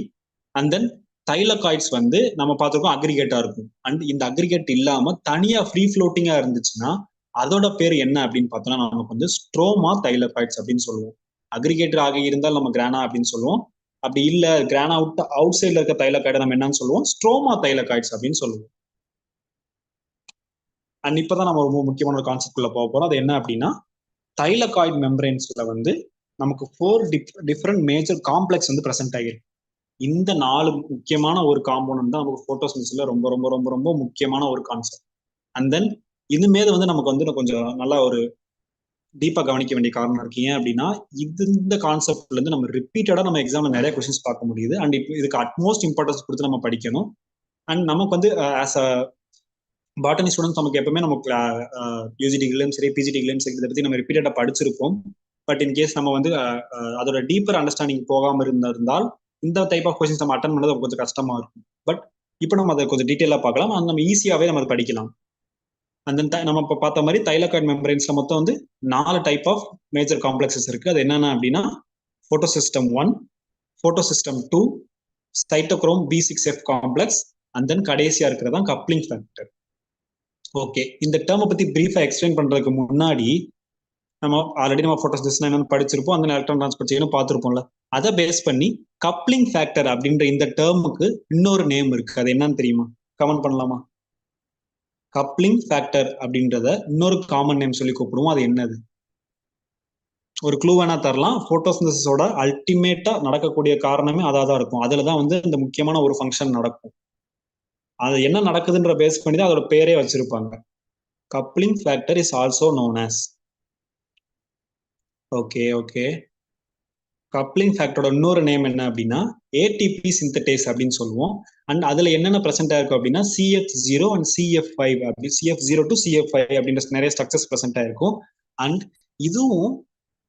அண்ட் தென் தைலக்காய்ட்ஸ் வந்து நம்ம பார்த்துருக்கோம் அக்ரிகேட்டா இருக்கும். அண்ட் இந்த அக்ரிகேட் இல்லாம தனியா ஃப்ரீ ஃப்ளோட்டிங்கா இருந்துச்சுன்னா அதோட பேர் என்ன அப்படின்னு பார்த்தோம்னா நமக்கு வந்து ஸ்ட்ரோமா தைலக்காய்ட்ஸ் அப்படின்னு சொல்லுவோம். அக்ரிகேட்டர் ஆகி இருந்தால் நம்ம கிரானா அப்படின்னு சொல்லுவோம். அப்படி இல்ல கிரானா அவுட் சைட்ல இருக்க தைலக்காய்டை நம்ம என்னன்னு சொல்லுவோம், ஸ்ட்ரோமா தைலக்காய்ட்ஸ் அப்படின்னு சொல்லுவோம். அண்ட் இப்பதான் நம்ம ரொம்ப முக்கியமான ஒரு கான்செப்ட் குள்ள போக போறோம். அது என்ன அப்படின்னா தைலகாய்டு மெம்பரேன்ஸ்ல வந்து நமக்கு 4 டிஃப்ரெண்ட் மேஜர் காம்ப்ளெக்ஸ் வந்து பிரசன்ட் ஆகிருக்கு. இந்த 4 முக்கியமான ஒரு காம்போனன்ட் தான் நமக்கு போட்டோசிந்தசிஸ்ல ரொம்ப ரொம்ப ரொம்ப ரொம்ப முக்கியமான ஒரு கான்செப்ட். அண்ட் தென் இனிமேல் வந்து நமக்கு வந்து கொஞ்சம் நல்லா ஒரு டீப்பா கவனிக்க வேண்டிய காரணம் இருக்கு. ஏன் அப்படின்னா இந்த கான்செப்ட்ல இருந்து நம்ம ரிப்பீட்டடா நம்ம எக்ஸாம்ல நிறைய கொஸ்டின்ஸ் பார்க்க முடியுது. அண்ட் இப்போ இதுக்கு அட்மோஸ்ட் இம்பார்ட்டன்ஸ் கொடுத்து நம்ம படிக்கணும். அண்ட் நமக்கு வந்து ஆஸ் அ பாட்டனி ஸ்டூடெண்ட்ஸ் நமக்கு எப்பவுமே நம்ம யூஜி டிகிரிலையும் சரி பிஜி டிகிரிலையும் சரி இதை பத்தி நம்ம ரிப்பீட்டடா படிச்சிருப்போம். பட் இன் கேஸ் நம்ம வந்து அதோட டீப்பர் அண்டர்ஸ்டாண்டிங் போகாம இருந்தால் இந்த டைப் ஆஃப் கொஸ்டின்ஸ் நம்ம அட்டன் பண்ணது கொஞ்சம் கஷ்டமா இருக்கும். பட் இப்போ நம்ம அதை கொஞ்சம் டீட்டெயிலா பார்க்கலாம், அது நம்ம ஈஸியாவே நம்ம படிக்கலாம். அந்த நம்ம இப்போ பார்த்த மாதிரி தைலகாய்டு மெம்பரேன்ஸ்ல மொத்தம் வந்து 4 டைப் ஆஃப் மேஜர் காம்ப்ளெக்ஸஸ் இருக்கு. அது என்னென்ன அப்படின்னா போட்டோசிஸ்டம் 1, போட்டோசிஸ்டம் 2, cytochrome B6F complex, and then கடைசியா இருக்கிறதா கப்ளிங் ஃபேக்டர். ஓகே, இந்த டேர்மை பத்தி பிரீஃபா எக்ஸ்பிளைன் பண்றதுக்கு முன்னாடி நம்ம ஆல்ரெடி நம்ம போட்டோசிந்தசிஸ் என்னன்னு படிச்சிருப்போம், அந்த எலக்ட்ரான் டிரான்ஸ்போர்ட் செயினும் பார்த்துருப்போம்ல. அதை பேஸ் பண்ணி கப்ளிங் ஃபேக்டர் அப்படின்ற இந்த டேர்முக்கு இன்னொரு நேம் இருக்கு, அது என்னன்னு தெரியுமா? கமெண்ட் பண்ணலாமா? கப்ளிங் ஃபேக்டர் அப்படின்றத இன்னொரு காமன் நேம் சொல்லி கூப்பிடுவோம், அது என்னது? ஒரு க்ளூ வேணா தரலாம். போட்டோசிந்தசிஸோட அல்டிமேட்டா நடக்கக்கூடிய காரணமே அதான் இருக்கும். அதுலதான் வந்து இந்த முக்கியமான ஒரு ஃபங்க்ஷன் நடக்கும். அது என்ன நடக்குதுன்ற பேஸ் பண்ணி தான் அதோட பேரே வச்சிருப்பாங்க. Coupling factor is also known as. Okay okay. Coupling ஃபேக்டரோட இன்னொரு நேம் என்ன அப்படின்னா ஏடிபி சிந்தடேஸ் அப்படின்னு சொல்லுவோம். அண்ட் அதுல என்னென்ன பிரசென்ட் ஆயிருக்கும் அப்படின்னா CF0 அண்ட் CF5 அப்படி CF0 டு CF5 அப்படின்ற நிறைய ஸ்ட்ரக்சர்ஸ் பிரசென்ட் ஆயிருக்கும். அண்ட் இதுவும்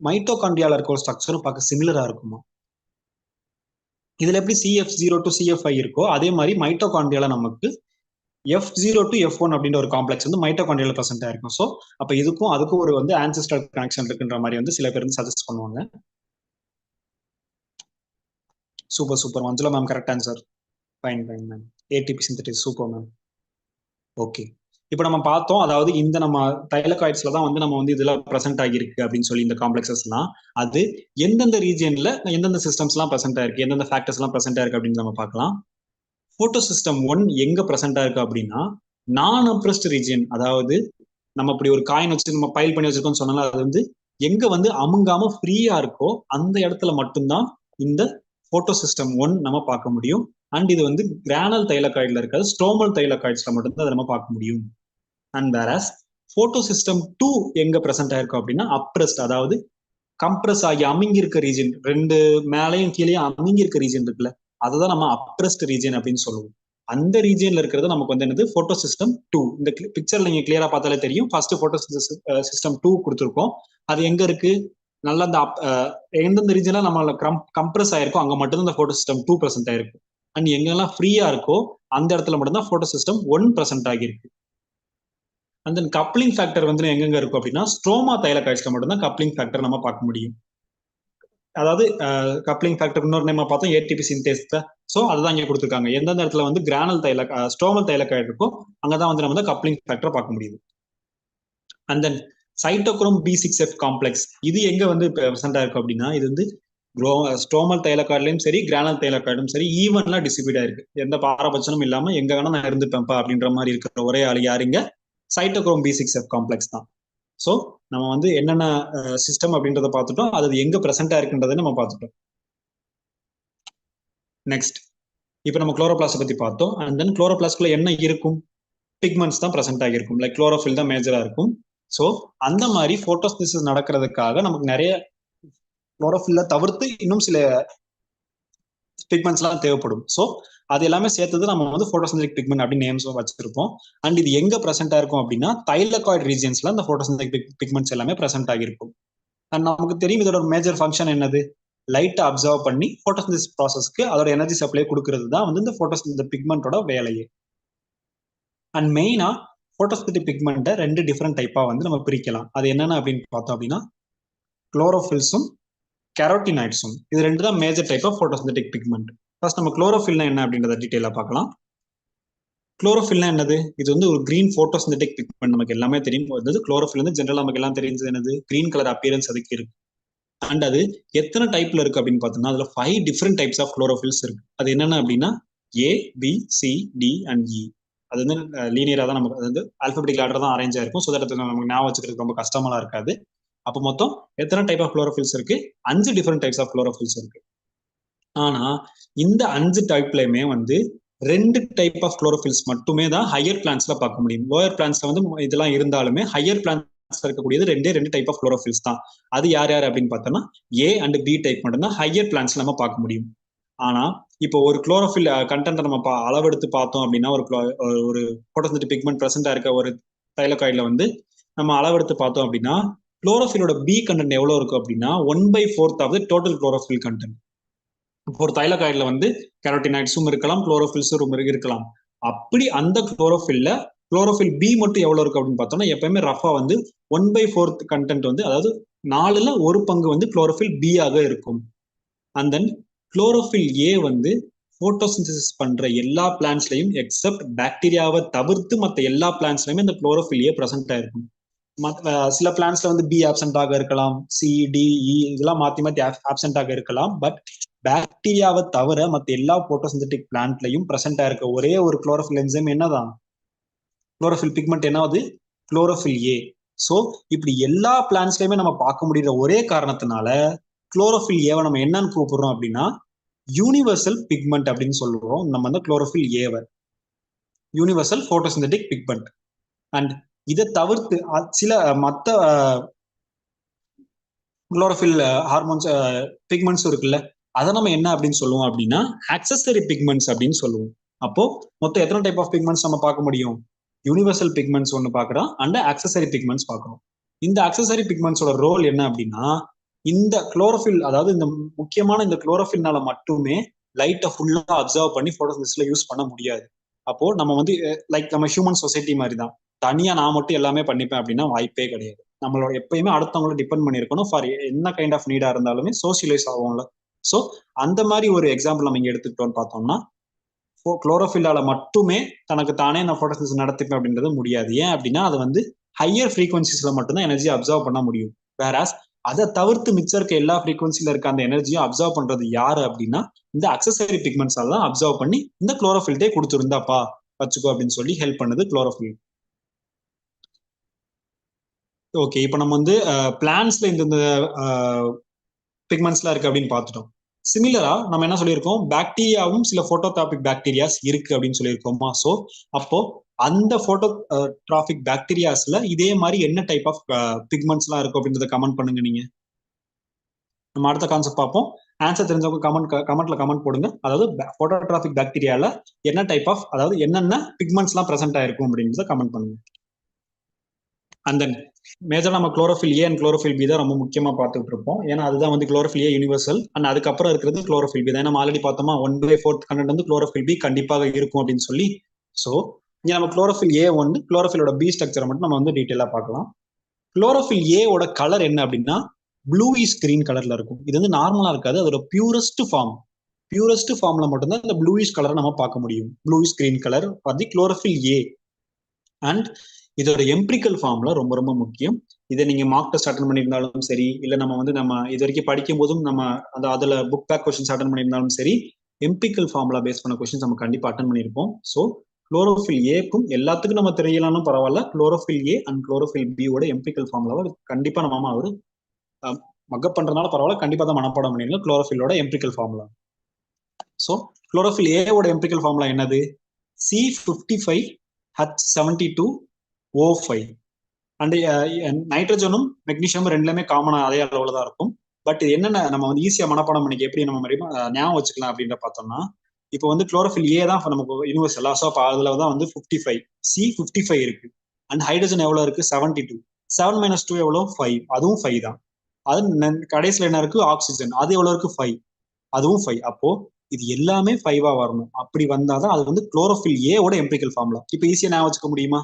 மைட்டோகாண்ட்ரியால இருக்க ஒரு ஸ்ட்ரக்சரும் பார்க்க சிமிலரா இருக்குமா? இதுல எப்படி CF0 டு CF5 இருக்கோ அதே மாதிரி மைட்டோகாண்ட்ரியால நமக்கு F0 டு F1 அப்படின்ற ஒரு காம்ப்ளெக்ஸ் வந்து மைட்டோகாண்ட்ரியால பிரசென்ட் ஆயிருக்கும். ஸோ அப்ப இதுக்கும் அதுக்கும் ஒரு வந்து ஆன்செஸ்ட்ரல் கனெக்ஷன் இருக்குன்ற மாதிரி வந்து சில பேர் வந்து சஜஸ்ட் பண்ணுவாங்க. Super super Manjula ma'am, correct answer. Fine fine ma'am. ATP synthesis super ma'am. Okay. இப்போ நம்ம பார்த்தோம், அதாவது இந்த நம்ம தைலகாய்ட்ஸ்ல தான் வந்து நம்ம வந்து இதெல்லாம் பிரசன்ட் ஆகியிருக்கு அப்படின்னு சொல்லி இந்த காம்ப்ளெக்சஸ்லாம் அது எந்தெந்த ரீஜியன்ல எந்தெந்த சிஸ்டம்ஸ்லாம் பிரசன்ட் ஆயிருக்கு, எந்தெந்த ஃபேக்டர்ஸ்லாம் பிரசன்ட் ஆயிருக்கு அப்படின்னு நம்ம பார்க்கலாம். போட்டோ சிஸ்டம் 1 எங்க பிரசன்ட் ஆயிருக்கு அப்படின்னா நான் அப்ரஸ்ட் ரீஜியன், அதாவது நம்ம இப்படி ஒரு காயின் வச்சு நம்ம பைல் பண்ணி வச்சிருக்கோம்னு சொன்னாலும் அது வந்து எங்க வந்து அமுங்காம ஃப்ரீயா இருக்கோ அந்த இடத்துல மட்டும்தான் இந்த போட்டோ சிஸ்டம் 1 நம்ம பார்க்க முடியும். அண்ட் இது வந்து கிரானல் தைலகாய்டுல இருக்காது, ஸ்ட்ரோமல் தைலகாய்ட்ஸ்ல மட்டும்தான் அதை நம்ம பார்க்க முடியும். அண்ட் வேரஸ் போட்டோ சிஸ்டம் 2 எங்க பிரசன்ட் ஆயிருக்கும் அப்படின்னா அப்ரஸ்ட், அதாவது கம்ப்ரஸ் ஆகி அமுங்கி இருக்க ரீஜன், ரெண்டு மேலையும் கீழே அமுங்கி இருக்க ரீஜன் இருக்குல்ல, அதுதான் நம்ம அப்ரஸ்ட் ரீஜன் அப்படின்னு சொல்லுவோம். அந்த ரீஜன்ல இருக்கிறது நமக்கு வந்து என்னது போட்டோ சிஸ்டம் 2. இந்த பிக்சர்ல நீங்க கிளியரா பார்த்தாலே தெரியும், ஃபர்ஸ்ட் போட்டோ சிஸ்டம் 2 கொடுத்துருக்கோம். அது எங்க இருக்கு, நல்லா அந்த எந்தெந்த ரீஜன்ல நம்ம கம்ப்ரஸ் ஆயிருக்கோ அங்க மட்டும் இந்த போட்டோ சிஸ்டம் 2 பிரசன்ட் ஆயிருக்கும். அண்ட் எங்கெல்லாம் ஃப்ரீயா இருக்கோ அந்த இடத்துல மட்டும்தான் போட்டோ சிஸ்டம் 1 பிரசன்ட் ஆகியிருக்கு. அண்ட் தென் கப்ளிங் ஃபேக்டர் வந்து எங்கெங்க இருக்கும் அப்படின்னா ஸ்ட்ரோமா தைலகாய்ட்ஸ்ல மட்டும்தான் கப்ளிங் ஃபேக்டர் நம்ம பார்க்க முடியும். அதாவது கப்ளிங் ஃபேக்டர் இன்னொரு நேம் பார்த்தோம் ஏடிபி சிந்தேஸ். ஸோ அதுதான் இங்கே கொடுத்துருக்காங்க. எந்தெந்த இடத்துல வந்து கிரானல் ஸ்ட்ரோமல் தைலகாய்டு இருக்கோ அங்கதான் வந்து நம்ம கப்ளிங் ஃபேக்டர் பார்க்க முடியுது. And then cytochrome B6F complex இது எங்க வந்து பிரசன்டா இருக்கும் அப்படின்னா இது வந்து ஸ்ட்ரோமல் தைலகாய்டுலயும் சரி கிரானல் தைலகாய்டும் சரி ஈவன்லாம் டிஸ்ட்ரிபியூட் ஆயிருக்கு. எந்த பாரபட்சமும் இல்லாம எங்க வேணா நான் இருந்துப்பேன்ப்பா அப்படின்ற மாதிரி இருக்கிற ஒரே ஆள் யாருங்க, சைட்டோக்ரோம் B6F காம்ப்ளெக்ஸ் தான். ஸோ நம்ம வந்து என்னென்ன சிஸ்டம் அப்படின்றத பார்த்துட்டோம், அது எங்க பிரசன்டா இருக்குன்றதை நம்ம பார்த்துட்டோம். நெக்ஸ்ட் இப்போ நம்ம குளோரோபிளாஸ்ட் பத்தி பார்த்தோம். அண்ட் தென் குளோரோபிளாஸ்ட்குள்ள என்ன இருக்கும், பிக்மெண்ட்ஸ் தான் பிரசன்ட் ஆகியிருக்கும். லைக் குளோரோஃபில் தான் மேஜரா இருக்கும். ஸோ அந்த மாதிரி போட்டோசிந்தசிஸ் நடக்கிறதுக்காக நமக்கு நிறைய குளோரோஃபில்ல தவிர்த்து இன்னும் சில பிக்மெண்ட்ஸ்லாம் தேவைப்படும். ஸோ அது எல்லாமே சேர்த்தது நம்ம வந்து போட்டோசிந்தட்டிக் பிக்மெண்ட் அப்படின்னு நேம்ஸ் வச்சிருப்போம். அண்ட் இது எங்க பிரசன்டா இருக்கும் அப்படின்னா தைலகாய்டு ரீஜன்ஸ்ல அந்த போட்டோசிந்தட்டிக் பிக்மெண்ட்ஸ் எல்லாமே பிரசன்ட் ஆகியிருக்கும். அண்ட் நமக்கு தெரியும் இதோட மேஜர் ஃபங்க்ஷன் என்னது, லைட்டை அப்சர்வ் பண்ணி போட்டோசிந்தசிஸ் ப்ராசஸ்க்கு அதோட எனர்ஜி சப்ளை கொடுக்கறது தான் வந்து இந்த பிக்மெண்டோட வேலையே. அண்ட் மெயினா போட்டோசிந்தட்டிக் பிக்மெண்ட்டை ரெண்டு டிஃப்ரெண்ட் டைப்பா வந்து நம்ம பிரிக்கலாம். அது என்னென்ன அப்படின்னு பார்த்தோம் அப்படின்னா குளோரோஃபில்ஸும் கெரோட்டினாய்ட்ஸும். இது ரெண்டு தான் major type of photosynthetic pigment. First நம்ம குளோரோஃபில்னா என்ன அப்படின்றத டீடைலா பார்க்கலாம். குளோரோஃபில்னா என்னது, இது வந்து ஒரு கிரீன் போட்டோசிந்தட்டிக் பிக்மெண்ட். நமக்கு எல்லாமே தெரியும், அதாவது குளோரோஃபில் வந்து ஜென்ரலா நமக்கு எல்லாம் தெரிஞ்சது என்னது, கிரீன் கலர் அப்பியரன்ஸ் அதுக்கு இருக்கு. அண்ட் அது எத்தனை டைப்ல இருக்கு அப்படின்னு பார்த்தோம்னா அதுல 5 டிஃப்ரெண்ட் டைப்ஸ் ஆஃப் குளோரோஃபில்ஸ் இருக்கு. அது என்னென்ன அப்படின்னா A, B, C, D and E. அது வந்து லீனியரா தான் நமக்கு வந்து ஆல்பபெட்டிக் ஆர்டர் தான் அரேஞ்ச் ஆயிருக்கும். ஸோ தட் நமக்கு ஞாபகம் வச்சுக்கிறது ரொம்ப கஷ்டமெல்லாம் இருக்காது. அப்போ மொத்தம் எத்தனை டைப் ஆஃப் குளோரோஃபில்ஸ் இருக்கு, 5 டிஃப்ரெண்ட் டைப்ஸ் ஆஃப் குளோரோஃபில்ஸ் இருக்கு. ஆனா இந்த 5 டைப்லயுமே வந்து 2 டைப் ஆஃப் குளோரோஃபில்ஸ் மட்டுமே தான் ஹையர் பிளான்ஸ்ல பார்க்க முடியும். லோயர் பிளான்ஸ்ல வந்து இதெல்லாம் இருந்தாலுமே ஹையர் பிளான்ஸ்ல இருக்கக்கூடியது ரெண்டு டைப் ஆஃப் குளோரோஃபில்ஸ் தான். அது யார் யார் அப்படின்னு பார்த்தோம்னா A அண்ட் B டைப் மட்டும் தான் ஹையர் பிளான்ஸ்ல நம்ம பார்க்க முடியும். ஆனா இப்போ ஒரு குளோரோஃபில் கண்டென்ட் நம்ம அளவெடுத்து பார்த்தோம் அப்படின்னா ஒரு போட்டோசிந்தட்டிக் பிக்மெண்ட் பிரசன்டா இருக்க ஒரு தைலகாய்டுல வந்து நம்ம அளவெடுத்து பார்த்தோம் அப்படின்னா குளோரோஃபிலோட B கண்டென்ட் எவ்வளவு இருக்கும் அப்படின்னா 1/4 of the total chlorophyll content. இப்போ ஒரு தைலகாய்டுல வந்து கெரோட்டினாய்ட்ஸும் இருக்கலாம், குளோரோஃபில்ஸும் இருக்கலாம். அப்படி அந்த குளோரோஃபில் B மட்டும் எவ்வளவு இருக்கு அப்படின்னு பார்த்தோம்னா எப்பயுமே ரஃபா வந்து 1/4 கண்டென்ட் வந்து, அதாவது 4ல் 1 பங்கு வந்து குளோரோஃபில் B ஆக இருக்கும். அண்ட் தென் குளோரோஃபில் A வந்து போட்டோசிந்தசிஸ் பண்ற எல்லா பிளான்ட்ஸ்லயும் எக்ஸப்ட் பாக்டீரியாவை தவிர்த்து மற்ற எல்லா பிளான்ட்ஸ்லயுமே இந்த குளோரோஃபில் A பிரசன்ட் ஆயிருக்கும். சில பிளான்ட்ஸ்ல வந்து B ஆப்சென்ட் ஆக இருக்கலாம், C, D, E இதெல்லாம் மாத்தி மாத்தி ஆப்சென்ட் ஆக இருக்கலாம். பட் பாக்டீரியாவை தவிர மற்ற எல்லா போட்டோசிந்தட்டிக் பிளான்ட்லயும் பிரசன்ட் ஆயிருக்க ஒரே ஒரு குளோரோஃபில் என்சைம் என்னதான், குளோரோஃபில் பிக்மெண்ட் என்னது, குளோரோஃபில் A. ஸோ இப்படி எல்லா பிளான்ட்ஸ்லயுமே நம்ம பார்க்க முடியுற ஒரே காரணத்தினால குளோரோஃபில் ஏவை நம்ம என்னன்னு கூப்பிடுறோம் அப்படின்னா யூனிவர்சல் பிக்மெண்ட் அப்படின்னு சொல்லுவோம். நம்ம வந்து குளோரோஃபில் ஏவை யூனிவர்சல் போட்டோசிந்தட்டிக் பிக்மெண்ட். அண்ட் இதை தவிர்த்து சில மற்ற குளோரோஃபில் ஹார்மோன்ஸ் பிக்மெண்ட்ஸ் இருக்குல்ல, அதை நம்ம என்ன அப்படின்னு சொல்லுவோம் அப்படின்னா ஆக்சசரி பிக்மெண்ட்ஸ் அப்படின்னு சொல்லுவோம். அப்போ மொத்தம் எத்தனை டைப் ஆஃப் பிக்மெண்ட்ஸ் நம்ம பார்க்க முடியும், யூனிவர்சல் பிக்மெண்ட்ஸ் ஒன்று பார்க்குறோம் அண்ட் ஆக்சசரி பிக்மெண்ட்ஸ் பார்க்குறோம். இந்த ஆக்சசரி பிக்மெண்ட்ஸோட ரோல் என்ன அப்படின்னா இந்த குளோரோஃபில், அதாவது இந்த முக்கியமான இந்த குளோரோஃபில்னால மட்டுமே லைட்டை ஃபுல்லா அப்சர்வ் பண்ணி போட்டோசிந்தசிஸ்ல யூஸ் பண்ண முடியாது. அப்போ நம்ம வந்து லைக் நம்ம ஹியூமன் சொசைட்டி மாதிரி தான், தனியா நான் மட்டும் எல்லாமே பண்ணிப்பேன் அப்படின்னா வாய்ப்பே கிடையாது. நம்மளோட எப்பயுமே அடுத்தவங்களை டிபெண்ட் பண்ணியிருக்கணும். ஃபார் என்ன கைண்ட் ஆஃப் நீடா இருந்தாலுமே சோசியலைஸ் ஆகும்ல. ஸோ அந்த மாதிரி ஒரு எக்ஸாம்பிள் நம்ம இங்க எடுத்துக்கிட்டோம்னு பார்த்தோம்னா குளோரோஃபில்லால மட்டுமே தனக்கு தானே நான் போட்டோசிந்தசிஸ் நடத்திப்பேன் அப்படின்றது முடியாது. ஏன் அப்படின்னா அது வந்து ஹையர் ஃப்ரீக்வன்சிஸ்ல மட்டும்தான் எனர்ஜி அப்சர்வ் பண்ண முடியும். வேறாஸ் அதை தவிர்த்து மிச்சம் இருக்க எல்லா ஃப்ரீக்வன்சில இருக்க அந்த எனர்ஜியும் அப்சர்வ் பண்றது யாரு அப்படின்னா இந்த அக்சசரி பிக்மெண்ட்ஸால தான் அப்சர்வ் பண்ணி இந்த குளோரோஃபில்டே கொடுத்துருந்தாப்பா வச்சுக்கோ அப்படின்னு சொல்லி ஹெல்ப் பண்ணுது குளோரோஃபில். ஓகே, இப்போ நம்ம வந்து பிளான்ஸ்ல இந்த பிக்மெண்ட்ஸ்லாம் இருக்கு அப்படின்னு பார்த்துட்டோம். சிமிலரா நம்ம என்ன சொல்லியிருக்கோம், பாக்டீரியாவும் சில போட்டோட்ராபிக் பாக்டீரியாஸ் இருக்கு அப்படின்னு சொல்லியிருக்கோமா. ஸோ அப்போ அந்த போட்டோட்ராபிக் பாக்டீரியாஸ்ல இதே மாதிரி என்ன டைப் ஆஃப் பிக்மெண்ட்ஸ்லாம் இருக்கும் அப்படின்றத கமெண்ட் பண்ணுங்க நீங்க. நம்ம அடுத்த கான்செப்ட் பார்ப்போம். ஆன்சர் தெரிஞ்சவங்க கமெண்ட்ல கமெண்ட் போடுங்க. அதாவது போட்டோட்ராபிக் பாக்டீரியால என்ன டைப் ஆஃப், அதாவது என்னென்ன பிக்மெண்ட்ஸ்லாம் பிரசென்ட் ஆயிருக்கும் அப்படின்றத கமெண்ட் பண்ணுங்க. அண்ட் தென் மேஜர் நம்ம chlorophyll A and chlorophyll B தான் ரொம்ப முக்கியமா பார்த்துட்டு இருப்போம். ஏன்னா அதுதான் வந்து குளோரோஃபில் ஏ யூனிவர்சல் அண்ட் அதுக்கப்புறம் இருக்கிறது குளோரோஃபில் பி தான். நம்ம ஆல்ரெடி பார்த்தோமா 1/4 கண்டென்ட் வந்து குளோரோஃபில் பி கண்டிப்பாக இருக்கும் அப்படின்னு சொல்லி. ஸோ இங்க நம்ம குளோரோஃபில் ஏ வந்து குளோரோஃபிலோட பி ஸ்ட்ரக்சரை மட்டும் நம்ம வந்து டீட்டெயிலாக பார்க்கலாம். குளோரோஃபில் ஏவோட கலர் என்ன அப்படின்னா ப்ளூயிஷ் கிரீன் கலர்ல இருக்கும். இது வந்து நார்மலா இருக்காது, அதோட பியூரஸ்ட் ஃபார்ம்ல மட்டும்தான் இந்த ப்ளூயிஷ் கலரை நம்ம பார்க்க முடியும். Bluish green colour for the chlorophyll A. And இதோட எம்பிரிக்கல் ஃபார்ம்ல ரொம்ப ரொம்ப முக்கியம். இதை நீங்க மார்க் டெஸ்ட் அட்டன் பண்ணியிருந்தாலும் சரி, இல்லை நம்ம வந்து நம்ம இது வரைக்கும் படிக்கும் போதும் நம்ம அந்த அதுல புக் பேக் கொஸ்டின்ஸ் அட்டன் பண்ணியிருந்தாலும் சரி, எம்பிரிக்கல் ஃபார்ம்ல பேஸ் பண்ண கொஸ்டின்ஸ் நம்ம கண்டிப்பா அட்டன் பண்ணியிருப்போம். ஸோ குளோரோஃபில் ஏக்கும் எல்லாத்துக்கும் நம்ம தெரியலாம்னு பரவாயில்ல, குளோரோஃபில் ஏ அண்ட் குளோரோஃபில் பியோட எம்பிரிக்கல் ஃபார்ம்ல கண்டிப்பா நம்ம அவரு மக்கப் பண்றதுனால பரவாயில்ல, கண்டிப்பா தான் மனப்பாடம் பண்ணிருங்க குளோரோஃபிலோட எம்பிரிக்கல் ஃபார்ம்ல. ஸோ குளோரோஃபில் ஏவோட எம்பிரிக்கல் ஃபார்ம்ல என்னது, C55H72O5. அண்ட் நைட்ரஜனும் மெக்னீஷியமும் ரெண்டுலயுமே காமனா அதே அளவுல தான் இருக்கும். பட் என்னென்ன நம்ம வந்து ஈஸியா மனப்பாடம் பண்ணிக்க எப்படி நம்ம ஞாபகம் வச்சுக்கலாம் அப்படின்ற பார்த்தோம்னா, இப்போ வந்து குளோரோஃபில் ஏ தான் நமக்கு யூனிவர்சல். ஸோ அப்போ அதுல தான் வந்து 55 C55 இருக்கு. அண்ட் ஹைட்ரஜன் எவ்வளவு இருக்கு 72. 7 - 2 எவ்வளவு 5, அதுவும் 5 தான். அது கடைசியில் என்ன இருக்கு ஆக்சிஜன், அது எவ்வளவு இருக்கு 5, அதுவும் 5. அப்போ இது எல்லாமே 5ஆ வரணும். அப்படி வந்தாதான் அது வந்து குளோரோஃபில் ஏவோட எம்பிரிக்கல் ஃபார்ம்ல. இப்போ ஈஸியா ஞாபகம் வச்சுக்க முடியுமா?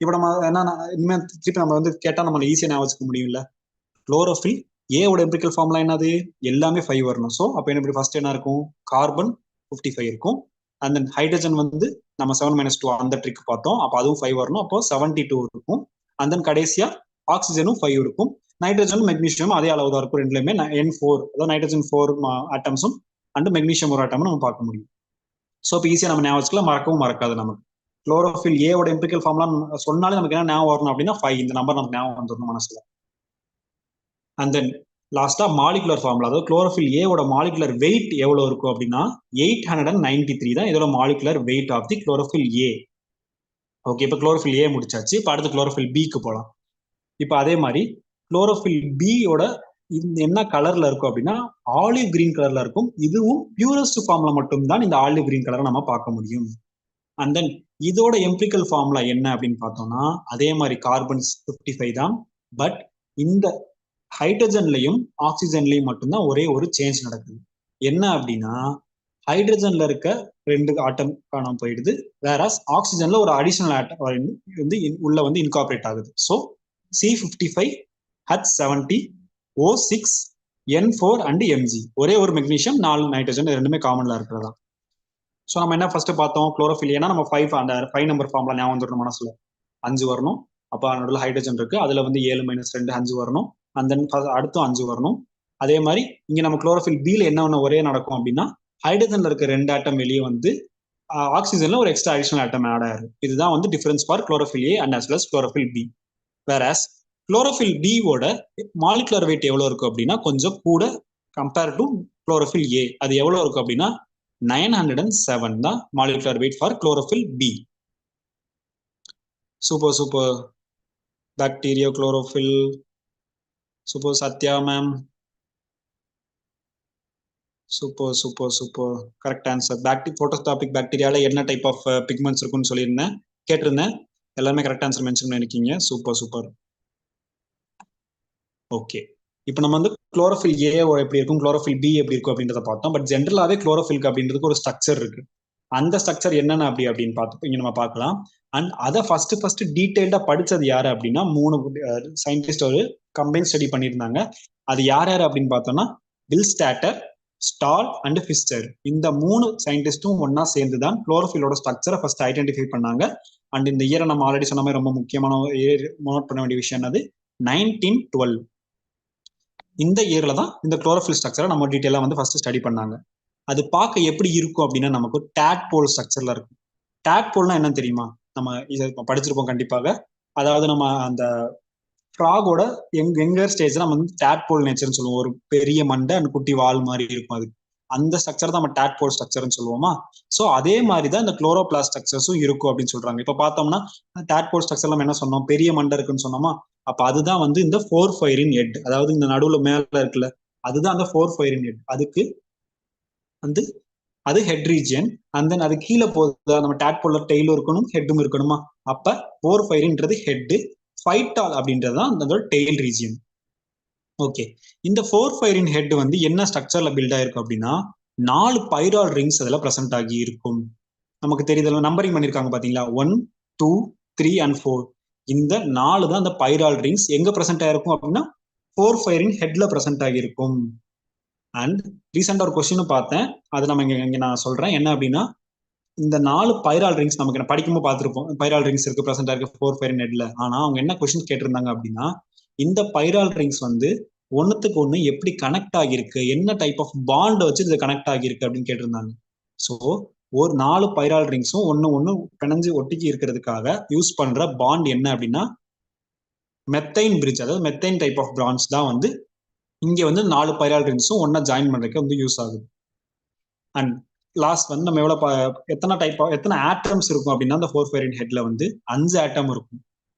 இப்ப நம்ம என்ன இனிமேல் திருப்பி நம்ம வந்து கேட்டா நம்ம ஈஸியா ஞாபகம் வச்சுக்க முடியும்ல. குளோரோஃபில் ஏவோட எம்பிரிக்கல் ஃபார்ம்லாம் என்னது, எல்லாமே 5 வரணும். ஸோ அப்போ என்ன ஃபர்ஸ்ட் என்ன இருக்கும், கார்பன் 55 இருக்கும். அண்ட் தென் ஹைட்ரஜன் வந்து நம்ம 7 - 2 அந்த ட்ரிக் பார்த்தோம். அப்போ அதுவும் 5 வரணும். அப்போ 72 இருக்கும். அண்ட் தென் கடைசியா ஆக்சிஜனும் 5 இருக்கும். நைட்ரஜனும் மெக்னீஷியம் அதே அளவு தான் இருக்கும். ரெண்டுலயுமே N4, அதாவது நைட்ரஜன் 4 ஆட்டம்ஸும் அண்ட் மெக்னீஷியம் ஒரு ஆட்டமும் நம்ம பார்க்க முடியும். ஸோ இப்போ ஈஸியா நம்ம ஞாபகம் வச்சுக்கலாம், மறக்கவும் மறக்காது நமக்கு. குளோரோஃபில் ஏவோட எம்பிரிக்கல் ஃபார்ம்லாம் சொன்னாலே நமக்கு என்ன ஞாபகம் வரணும் அப்படின்னா 5, இந்த நம்பர் நமக்கு ஞாபகம் வந்துடணும் மனசுல. அண்ட் தென் லாஸ்டா மாலிகுலர் ஃபார்ம்ல, அதாவது குளோரோஃபில் ஏவோட மாலிகுலர் வெயிட் எவ்வளவு இருக்கும் அப்படின்னா 893 தான் இதோட molecular weight of the chlorophyll A. Okay, இப்போ குளோரோஃபில் ஏ முடிச்சாச்சு. இப்போ அடுத்து குளோரோஃபில் பிக்கு போகலாம். இப்போ அதே மாதிரி குளோரோஃபில் பியோட என்ன கலர்ல இருக்கும் அப்படின்னா ஆலிவ் கிரீன் கலர்ல இருக்கும். இதுவும் பியூரஸ்ட் ஃபார்ம்ல மட்டும்தான் இந்த ஆலிவ் கிரீன் கலரை நம்ம பார்க்க முடியும். அண்ட் தென் இதோட எம்பிரிக்கல் ஃபார்முலா என்ன அப்படின்னு பார்த்தோம்னா அதே மாதிரி கார்பன் 55 தான். பட் இந்த ஹைட்ரஜன்லையும் ஆக்சிஜன்லையும் மட்டும்தான் ஒரே ஒரு சேஞ்ச் நடக்குது. என்ன அப்படின்னா ஹைட்ரஜன்ல இருக்க 2 ஆட்டம் காணாம போயிடுது. வேறாஸ் ஆக்சிஜன்ல ஒரு அடிஷனல் ஆட்டம் வந்து உள்ள வந்து இன்கார்பரேட் ஆகுது. So C55H70O6 N4 and Mg, ஒரே ஒரு மெக்னீஷியம் 4 நைட்ரஜன், ரெண்டுமே காமன்ல இருக்கிறதா. ஸோ நம்ம என்ன ஃபர்ஸ்ட் பார்த்தோம், குளோரோஃபில் ஏன்னா நம்ம 5 அந்த 5 நம்பர் ஃபார்ம்ல ஞாபகம் வந்துடணும் மனசுல. 5 வரணும். அப்போ நடுவில் ஹைட்ரஜன் இருக்கு, அதுல வந்து 7 - 2 5 வரணும். அண்ட் தென் அடுத்தும் 5 வரணும். அதே மாதிரி இங்க நம்ம குளோரோஃபில் பில என்ன ஒரே நடக்கும் அப்படின்னா ஹைட்ரஜன்ல இருக்க 2 ஆட்டம் வெளியே வந்து ஆக்சிஜன்ல ஒரு எக்ஸ்ட்ரா அடிஷனல் ஆட்டம் ஆட் ஆயிரும். இதுதான் வந்து difference for chlorophyll A and as well chlorophyll B. Whereas chlorophyll பியோட மாலிகுலர் வெயிட் எவ்வளவு இருக்கும் அப்படின்னா கொஞ்சம் கூட கம்பேர் டு குளோரோஃபில் ஏ. அது எவ்வளவு இருக்கும் அப்படின்னா 907 தான் molecular weight for chlorophyll B. Super bacteria chlorophyll. Super Sathya ma'am, super correct answer. Phototrophic பாக்டீரியால என்ன டைப் ஆஃப் பிக்மெண்ட்ஸ் இருக்குன்னு சொல்லியிருந்தேன், கேட்டிருந்தேன். எல்லாமே கரெக்ட் ஆன்சர் மென்ஷன் பண்ணிருக்கீங்க. சூப்பர். ஓகே, இப்போ நம்ம வந்து குளோரோஃபில் ஏ எப்படி இருக்கும், குளோரோஃபில் பி எப்படி இருக்கும் அப்படின்றத பார்த்தோம். பட் ஜென்ரலாவே குளோரோஃபில்க்கு அப்படின்றதுக்கு ஒரு ஸ்ட்ரக்சர் இருக்கு. அந்த ஸ்ட்ரக்சர் என்னென்ன அப்படின்னு பார்த்து இங்க நம்ம பார்க்கலாம். அண்ட் அதை ஃபர்ஸ்ட் டீடைல்டா படிச்சது யாரு அப்படின்னா 3 சயின்டிஸ்ட் ஒரு கம்பைன் ஸ்டடி பண்ணியிருந்தாங்க. அது யார் அப்படின்னு பார்த்தோம்னா வில் ஸ்டாட்டர், ஸ்டால் அண்ட் ஃபிஸ்டர் இந்த 3 சயின்டிஸ்டும் ஒன்னா சேர்ந்து தான் குளோரோஃபிலோட ஸ்ட்ரக்சரை ஃபர்ஸ்ட் ஐடென்டிஃபை பண்ணாங்க. அண்ட் இந்த இயரை நம்ம ஆல்ரெடி சொன்ன மாதிரி ரொம்ப முக்கியமான நோட் பண்ண வேண்டிய விஷயம் என்னது 1912. இந்த இயர்ல தான் இந்த குளோரோஃபில் ஸ்ட்ரக்சரை நம்ம டீட்டெயிலாக வந்து ஃபர்ஸ்ட் ஸ்டடி பண்ணாங்க. அது பார்க்க எப்படி இருக்கும் அப்படின்னா நமக்கு டேட்போல் ஸ்ட்ரக்சர்ல இருக்கும். டேட்போல்னா என்ன தெரியுமா? நம்ம இதை படிச்சிருப்போம் கண்டிப்பாக. அதாவது நம்ம அந்த ஃப்ராகோட எங்கர் ஸ்டேஜ்ல நம்ம வந்து டேட்போல் நேச்சர்னு சொல்லுவோம். ஒரு பெரிய மண்டை அண்ட் குட்டி வால் மாதிரி இருக்கும். அது அந்த ஸ்ட்ரக்சர் தான் நம்ம டேட்போல் ஸ்ட்ரக்சர்னு சொல்லுவோமா. ஸோ அதே மாதிரி தான் இந்த குளோரோபிளாஸ்ட் ஸ்ட்ரக்சர்ஸும் இருக்கும் அப்படின்னு சொல்றாங்க. இப்போ பார்த்தோம்னா டேட்போல் ஸ்ட்ரக்சர்ல நம்ம என்ன சொன்னோம், பெரிய மண்டை இருக்குன்னு சொன்னோமா. அப்ப அதுதான் வந்து இந்த போர்ஃபைரின் ஹெட், அதாவது இந்த நடுவுல மேல இருக்குல்ல, அதுதான் அந்த போர்ஃபைரின் ஹெட். அதுக்கு வந்து அது ஹெட் ரீஜியன். அண்ட் தென் அது கீழே போகுது, நம்ம டேட்போல்ல டெய்லும் இருக்கணும் ஹெட்டும் இருக்கணுமா. அப்ப போர்ஃபைரின்றது ஹெட், ஃபைட்டால் அப்படின்றது தான் அந்த டெய்ல் ரீஜியன். ஓகே, இந்த போர்ஃபைரின் ஹெட் வந்து என்ன ஸ்ட்ரக்சர்ல பில்ட் ஆயிருக்கும் அப்படின்னா 4 பைரால் ரிங்ஸ் அதுல பிரசன்ட் ஆகி இருக்கும். நமக்கு தெரியுது நம்பரிங் பண்ணிருக்காங்க பாத்தீங்களா, 1 2 3 and 4. இந்த 4 தான் அந்த பைரால் ரிங்ஸ் எங்க பிரசன்ட் ஆயிருக்கும் அப்படின்னா போர்ஃபைரின் ஹெட்ல பிரசன்ட் ஆகியிருக்கும். அண்ட் ரீசெண்டா ஒரு கொஸ்டின் பார்த்தேன், அது நம்ம இங்க நான் சொல்றேன் என்ன அப்படின்னா, இந்த 4 பைரால் ரிங்ஸ் நமக்கு படிக்கும்போது பார்த்துருப்போம், பைரால் ரிங்ஸ் இருக்கு பிரசன்டா இருக்கு போர்ஃபைரின் ஹெட்ல. ஆனா அவங்க என்ன கொஸ்டின் கேட்டிருந்தாங்க அப்படின்னா, இந்த பைரால் ரிங்ஸ் வந்து ஒன்னுத்துக்கு ஒண்ணு எப்படி கனெக்ட் ஆகிருக்கு, என்ன டைப் ஆஃப் பாண்ட் வச்சு இது கனெக்ட் ஆகிருக்கு அப்படின்னு கேட்டிருந்தாங்க. ஸோ ஒரு 4 பைரால் ரிங்ஸும் ஒண்ணு பிணைஞ்சு ஒட்டிக்கி இருக்கிறதுக்காக யூஸ் பண்ற பாண்ட் என்ன அப்படின்னா மெத்தைன் பிரிட்ஜ், அதாவது மெத்தைன் டைப் ஆஃப் பாண்ட்ஸ் தான் வந்து இங்க வந்து 4 பைரால் ரிங்ஸும் ஒன்னா ஜாயின் பண்றதுக்கு வந்து யூஸ் ஆகுது. அண்ட் லாஸ்ட் வந்து நம்ம எத்தனை ஆட்டம்ஸ் இருக்கும் அப்படின்னா அந்த போர்ஃபைரின் ஹெட்ல வந்து 5 ஆட்டம் இருக்கும்.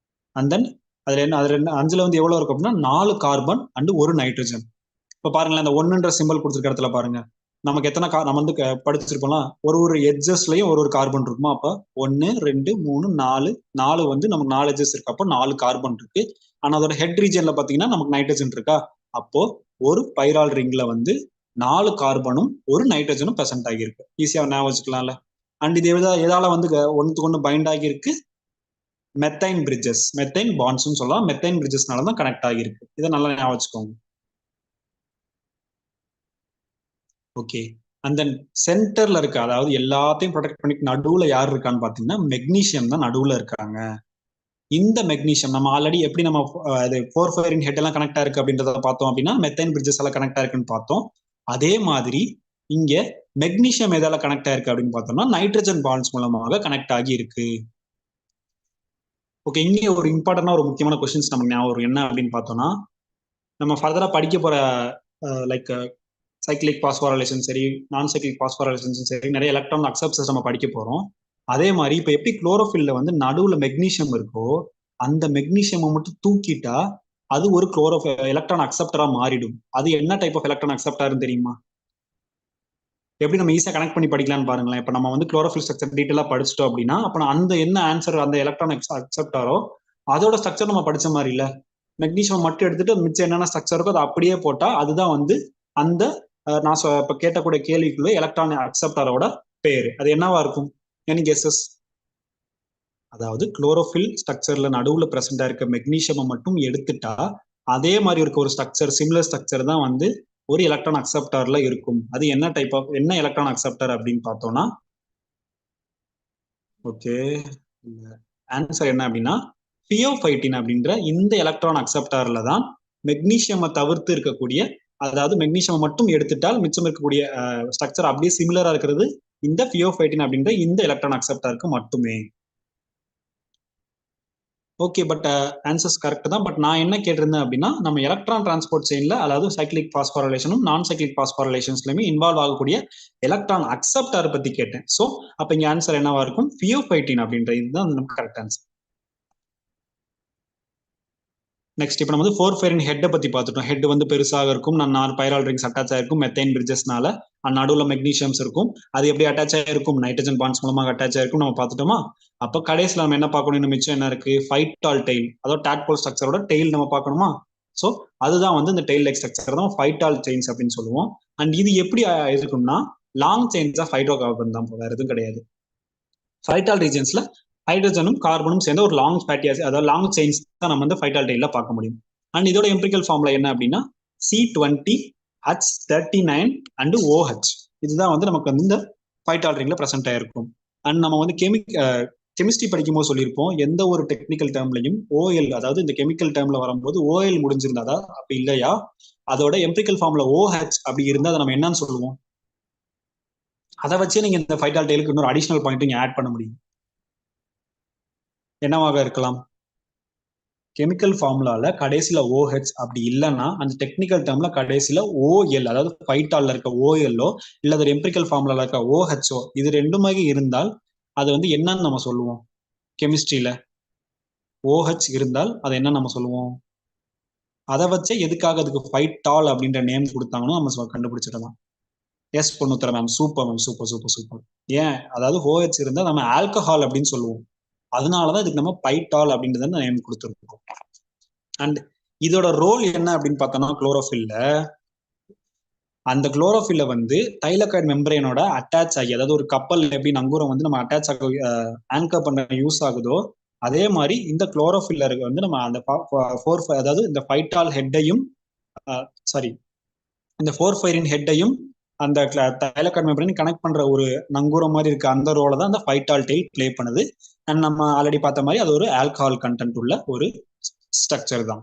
அண்ட் தென் அதுல 5ல வந்து எவ்வளவு இருக்கும் அப்படின்னா 4 கார்பன் அண்ட் 1 நைட்ரஜன். இப்ப பாருங்களேன், அந்த 1ன்ற சிம்பிள் கொடுத்துருக்க இடத்துல பாருங்க, நமக்கு எத்தனை நம்ம வந்து படிச்சிருப்போம்லாம், ஒரு எட்ஜஸ்லயும் ஒரு கார்பன் இருக்குமா. அப்ப 1 2 3 4 வந்து நமக்கு 4 எட்ஜஸ் இருக்கு, அப்போ 4 கார்பன் இருக்கு. ஆனா அதோட ஹெட் ரீஜன்ல பாத்தீங்கன்னா நமக்கு நைட்ரஜன் இருக்கா. அப்போ ஒரு பைரால் ரிங்ல வந்து 4 கார்பனும் 1 நைட்ரஜனும் பிரசன்ட் ஆகியிருக்கு. ஈஸியா ஞாபகம் வச்சுக்கலாம்ல. அண்ட் இது எதால வந்து ஒன்னுக்கு ஒண்ணு பைண்ட் ஆகியிருக்கு, மெத்தைன் பிரிட்ஜஸ், மெத்தைன் பாண்ட்ஸ் சொல்லலாம். மெத்தைன் பிரிட்ஜஸ்னால தான் கனெக்ட் ஆகியிருக்கு. இதை நல்லா ஞாபகம் வச்சுக்கோங்க. ஓகே, அண்ட் தென் சென்டர்ல இருக்கு, அதாவது எல்லாத்தையும் ப்ரொடெக்ட் பண்ணி நடுவுல யார் இருக்கான்னு பாத்தீங்கன்னா மெக்னீசியம் தான் நடுவுல இருக்காங்க. இந்த மெக்னீசியம் நம்ம ஆல்ரெடி எப்படி நம்ம அது போர்ஃபைரின் ஹெட் எல்லாம் கனெக்டா இருக்கு அப்படின்றத பார்த்தோம் அப்படின்னா மெத்தைன் பிரிட்ஜஸ் எல்லாம் கனெக்டா இருக்குன்னு பார்த்தோம். அதே மாதிரி இங்க மெக்னீசியம் எதால கனெக்ட் ஆயிருக்கு அப்படின்னு பார்த்தோம்னா நைட்ரஜன் பாண்ட்ஸ் மூலமாக கனெக்ட் ஆகி இருக்கு. ஓகே, இங்கே ஒரு இம்பார்ட்டன்டா ஒரு முக்கியமான கொஸ்டின்ஸ் நமக்கு ஞாபகம் என்ன அப்படின்னு பார்த்தோம்னா, நம்ம ஃபர்தரா படிக்க போற லைக் சைக்கிளிக் பாஸ்போரைலேஷன் சரி, நான் சைக்கிளிக் பாஸ்போரைலேஷன் சரி, நிறைய எலக்ட்ரான் அக்செப்டர்ஸ் நம்ம படிக்க போறோம். அதே மாதிரி இப்ப எப்படி குளோரோஃபில்ல வந்து நடுவுல மெக்னீசியம் இருக்கோ, அந்த மெக்னீசியம் மட்டும் தூக்கிட்டா அது ஒரு எலக்ட்ரான் அக்செப்டரா மாறிடும். அது என்ன டைப் ஆஃப் எலக்ட்ரான் அக்செப்டர்னு தெரியுமா? எப்படி நம்ம ஈஸியா கனெக்ட் பண்ணி படிக்கலாம்னு பாருங்களேன். இப்ப நம்ம வந்து குளோரோஃபில் ஸ்ட்ரக்சர் டீட்டெயிலா படிச்சிட்டோம் அப்படின்னா, அப்ப அந்த என்ன ஆன்சர் அந்த எலக்ட்ரான் அக்செப்டாரோ அதோட ஸ்ட்ரக்சர் நம்ம படிச்ச மாதிரி இல்ல. மெக்னீசியம் மட்டும் எடுத்துட்டு மிச்சம் என்னென்ன ஸ்ட்ரக்சர் இருக்கோ அதை அப்படியே போட்டா அதுதான் வந்து அந்த நான் இப்ப கேட்டக்கூடிய கேள்விக்குள்ள எலக்ட்ரான் அக்செப்டாரோட பேரு. அது என்னவா இருக்கும்? Any guesses? அதாவது குளோரோஃபில் ஸ்ட்ரக்சர்ல நடுவுல பிரசண்டா இருக்க மெக்னீசியம் மட்டும் எடுத்துட்டா அதே மாதிரி இருக்க ஒரு ஸ்ட்ரக்சர், சிமிலர் ஸ்ட்ரக்சர் தான் வந்து ஒரு எலக்ட்ரான் அக்செப்டார்ல இருக்கும். அது என்ன டைப் ஆஃப் என்ன எலக்ட்ரான் அக்செப்டர் அப்படின்னு பார்த்தோம்னா, ஓகே ஆன்சர் என்ன அப்படின்னா தியோஃபைட்டின் அப்படின்ற இந்த எலக்ட்ரான் அக்செப்டார்ல தான் மெக்னீசியம் தவிர்த்து இருக்கக்கூடிய, அதாவது மெக்னீசியம் மட்டும் எடுத்துட்டால் மிச்சம் இருக்கக்கூடிய ஸ்ட்ரக்சர் அப்படியே சிமிலரா இருக்கிறது இந்த தியோஃபைட்டின் அப்படின்ற இந்த எலக்ட்ரான் அக்செப்டாருக்கு மட்டுமே. ஓகே, பட் ஆன்சர்ஸ் கரெக்ட் தான். பட் நான் என்ன கேட்டிருந்தேன் அப்படின்னா, நம்ம எலக்ட்ரான் டிரான்ஸ்போர்ட் செயின்ல, அதாவது சைக்கிளிக் பாஸ்போரைலேஷனும் நான் சைக்கிளிக் பாஸ்போரைலேஷன்ஸ்லயுமே இன்வால்வ் ஆகக்கூடிய எலக்ட்ரான் அக்செப்டார் பத்தி கேட்டேன். சோ அப்ப இங்க ஆன்சர் என்னவா இருக்கும்? தியோஃபைட்டின் அப்படின்ற இதுதான் நமக்கு கரெக்ட் ஆன்சர். நெக்ஸ்ட் இப்போ நம்ம வந்து போர்ஃபைரின் ஹெட்டை பத்தி பார்த்துட்டோம். ஹெட் வந்து பெருசாக இருக்கும், 4 பைரால் ரிங்ஸ் அட்டாச் ஆயிருக்கும் மெத்தைன் பிரிட்ஜஸ்னால. நடுவுல மெக்னீசியம்ஸ் இருக்கும். அது எப்படி அட்டாச் ஆயிருக்கும்? நைட்ரஜன் பாண்ட்ஸ் மூலமாக அட்டாச் ஆயிருக்கும் நம்ம பார்த்துட்டோமா. அப்ப கடைசியில் நம்ம என்ன பார்க்கணும்? மிச்சம் என்ன இருக்கு? ஃபைட்டால் டெயில், அதாவது டேட்போல் ஸ்ட்ரக்சரோட டெயில் நம்ம பார்க்கணுமா. ஸோ அதுதான் வந்து இந்த டெயில் லைக் ஸ்ட்ரக்சர் தான் ஃபைட்டால் செயின்ஸ் அப்படின்னு சொல்லுவோம். அண்ட் இது எப்படி இருக்கும்னா long chains of hydrocarbon தான், வேற எதுவும் கிடையாது. ஃபைட்டால் ரீஜன்ஸ்ல ஹைட்ரஜனும் கார்பனும் சேர்ந்த ஒரு லாங் ஃபேட்டி ஆசிட், அதாவது லாங் செயின்ஸ் தான் நம்ம வந்து ஃபைட்டால் டெயில பார்க்க முடியும். அண்ட் இதோட எம்பிரிக்கல் ஃபார்முலா என்ன அப்படின்னா C20 H39 அண்ட் OH. இதுதான் வந்து நமக்கு வந்து இந்த ஃபைட்டால் ரிங்ல ப்ரெசென்ட் ஆயிருக்கும். அண்ட் நம்ம வந்து கெமிஸ்ட்ரி படிக்கும்போது சொல்லியிருப்போம், எந்த ஒரு டெக்னிக்கல் டேர்ம்லையும் OL, அதாவது இந்த கெமிக்கல் டேர்ம்ல வரும்போது OL முடிஞ்சிருந்தாதா அப்படி இல்லையா அதோட எம்பிரிக்கல் ஃபார்ம்ல OH அப்படி இருந்தா அதை நம்ம என்னன்னு சொல்லுவோம். அதை வச்சே நீங்க இந்த ஃபைட்டால் டெய்லுக்கு இன்னொரு அடிஷனல் பாயிண்ட் நீங்க ஆட் பண்ண முடியும். என்னவாக இருக்கலாம்? கெமிக்கல் ஃபார்முலால கடைசியில OH அப்படி இல்லைன்னா அந்த டெக்னிக்கல் டேர்ம்ல கடைசியில OL, அதாவது ஃபைட்டால்ல இருக்க OLஓ இல்ல அது எம்பிரிக்கல் ஃபார்முலால இருக்க OHஓ, இது ரெண்டுமே இருந்தால் அது வந்து என்னன்னு நம்ம சொல்லுவோம். கெமிஸ்ட்ரியில OH இருந்தால் அதை என்ன நம்ம சொல்லுவோம். அதை வச்சே எதுக்காக அதுக்கு ஃபைட்டால் அப்படின்ற நேம் கொடுத்தாங்கன்னு நம்ம கண்டுபிடிச்சிடலாம். Yes Ponnuthara ma'am, super ma'am, super super super. ஏன், அதாவது OH இருந்தா நம்ம ஆல்கஹால் அப்படின்னு சொல்லுவோம், அதனாலதான் இதுக்கு நம்ம பைட்டால் அப்படின்றத நேம் கொடுத்துருக்கோம். அண்ட் இதோட ரோல் என்ன அப்படின்னு பார்த்தோம்னா, குளோரோஃபில்ல அந்த குளோரோஃபில்ல வந்து தைலகாய்டு மெம்பரேனோட அட்டாச் ஆகி, அதாவது ஒரு கப்பல் எப்படி நங்கூரம் வந்து நம்ம அட்டாச் ஆக ஆங்கர் பண்ண யூஸ் ஆகுதோ அதே மாதிரி இந்த குளோரோஃபில்ல வந்து நம்ம அந்த அதாவது இந்த ஃபைட்டால் ஹெட்டையும் சாரி இந்த 4-5 ஹெட்டையும் அந்த தைலகாய்டு மெம்பரேன் கனெக்ட் பண்ற ஒரு நங்கூரம் மாதிரி இருக்க அந்த ரோலை தான் அந்த ஃபைட்டால் டெயில் பிளே பண்ணுது. அண்ட் நம்ம ஆல்ரெடி பார்த்த மாதிரி அது ஒரு ஆல்கஹால் கண்டென்ட் உள்ள ஒரு ஸ்ட்ரக்சர் தான்.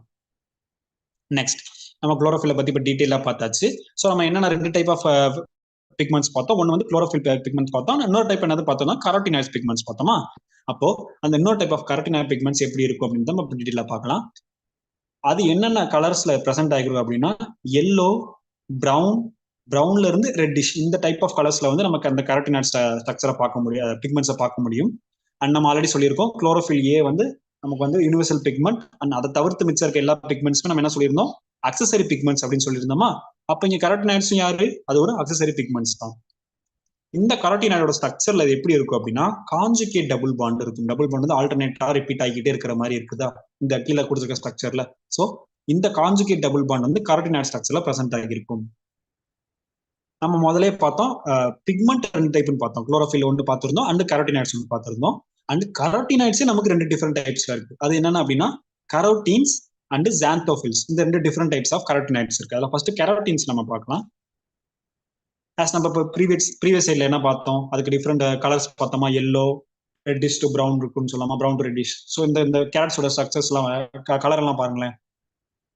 நெக்ஸ்ட் நம்ம குளோரோஃபில்லை பத்தி இப்போ டீட்டெயிலாக பார்த்தாச்சு. ஸோ நம்ம என்னென்ன 2 டைப் ஆஃப் பிக்மெண்ட்ஸ் பார்த்தோம். ஒன்று வந்து குளோரோஃபில் பிக்மெண்ட்ஸ் பார்த்தோம், இன்னொரு டைப் என்னது பார்த்தோம்னா கரோட்டினாய்ட்ஸ் பிக்மெண்ட்ஸ் பார்த்தோமா. அப்போ அந்த இன்னொரு டைப் ஆஃப் கரோட்டினாய்ட் பிக்மெண்ட்ஸ் எப்படி இருக்கும் அப்படின்னு தான் நம்ம டீட்டெயிலாக பார்க்கலாம். அது என்னென்ன கலர்ஸ்ல ப்ரெசென்ட் ஆகிருக்கும் அப்படின்னா எல்லோ, ப்ரௌன்ல இருந்து ரெட்டிஷ், இந்த டைப் ஆஃப் கலர்ஸ்ல வந்து நமக்கு அந்த கரோட்டினாய்ட் ஸ்ட்ரக்சரை பார்க்க முடியும், பிக்மெண்ட்ஸை பார்க்க முடியும். அண்ட் நம்ம ஆல்ரெடி சொல்லியிருக்கோம் குளோரோஃபில் ஏ வந்து நமக்கு வந்து யூனிவர்சல் பிக்மெண்ட். அண்ட் அதை தவிர்த்து மிச்சம் இருக்க எல்லா பிக்மெண்ட்ஸுமே நம்ம என்ன சொல்லியிருந்தோம், அக்சசரி பிக்மெண்ட்ஸ் அப்படின்னு சொல்லியிருந்தோமா. அப்ப இங்க கரோட்டினாய்ட்ஸும் யாரு, அது ஒரு அக்சசரி பிக்மெண்ட்ஸ் தான். இந்த கரோட்டினாய்டோட ஸ்ட்ரக்சர்ல அது எப்படி இருக்கும் அப்படின்னா கான்ஜுகேட் டபுள் பாண்ட் இருக்கும். டபுள் பாண்ட் வந்து ஆல்டர்னேட்டா ரிப்பீட் ஆகிட்டே இருக்கிற மாதிரி இருக்குதா இந்த கீழே கொடுத்துருக்க ஸ்ட்ரக்சர்ல. சோ இந்த கான்ஜுகேட் டபுள் பாண்ட் வந்து கரோட்டினாய்ட் ஸ்ட்ரக்சர்ல பிரசன்ட் ஆகியிருக்கும். நம்ம முதலே பார்த்தோம் பிக்மெண்ட் 2 டைப்னு பார்த்தோம். குளோரோஃபில் ஒன்று பார்த்திருந்தோம், அண்ட் கரோட்டினாய்ட்ஸ் ஒன்று பார்த்திருந்தோம். அண்ட் கரோட்டினாய்ட்ஸே நமக்கு 2 டிஃபரெண்ட் டைப்ஸ்ல இருக்கு. அது என்னன்னா அப்படின்னா கரோட்டீன்ஸ் அண்ட் ஜாந்தோஃபில்ஸ். இந்த 2 டிஃபரெண்ட் டைப்ஸ் ஆஃப் கரோட்டினாய்ட்ஸ் இருக்கு. அதில் ஃபர்ஸ்ட் கரோட்டீன்ஸ் நம்ம பார்க்கலாம். ஆஸ் நம்ம இப்போ ப்ரீவியஸ் சைட்ல என்ன பார்த்தோம், அதுக்கு டிஃப்ரெண்ட் கலர்ஸ் பார்த்தோமா, எல்லோ, ரெட்டிஷ் டு ப்ரௌன் இருக்குன்னு சொல்லாமா, ப்ரௌன் டு ரெட்டிஷ். ஸோ இந்த கேரட்ஸோட ஸ்ட்ரக்சர்ஸ் எல்லாம் கலர் எல்லாம் பாருங்களேன்,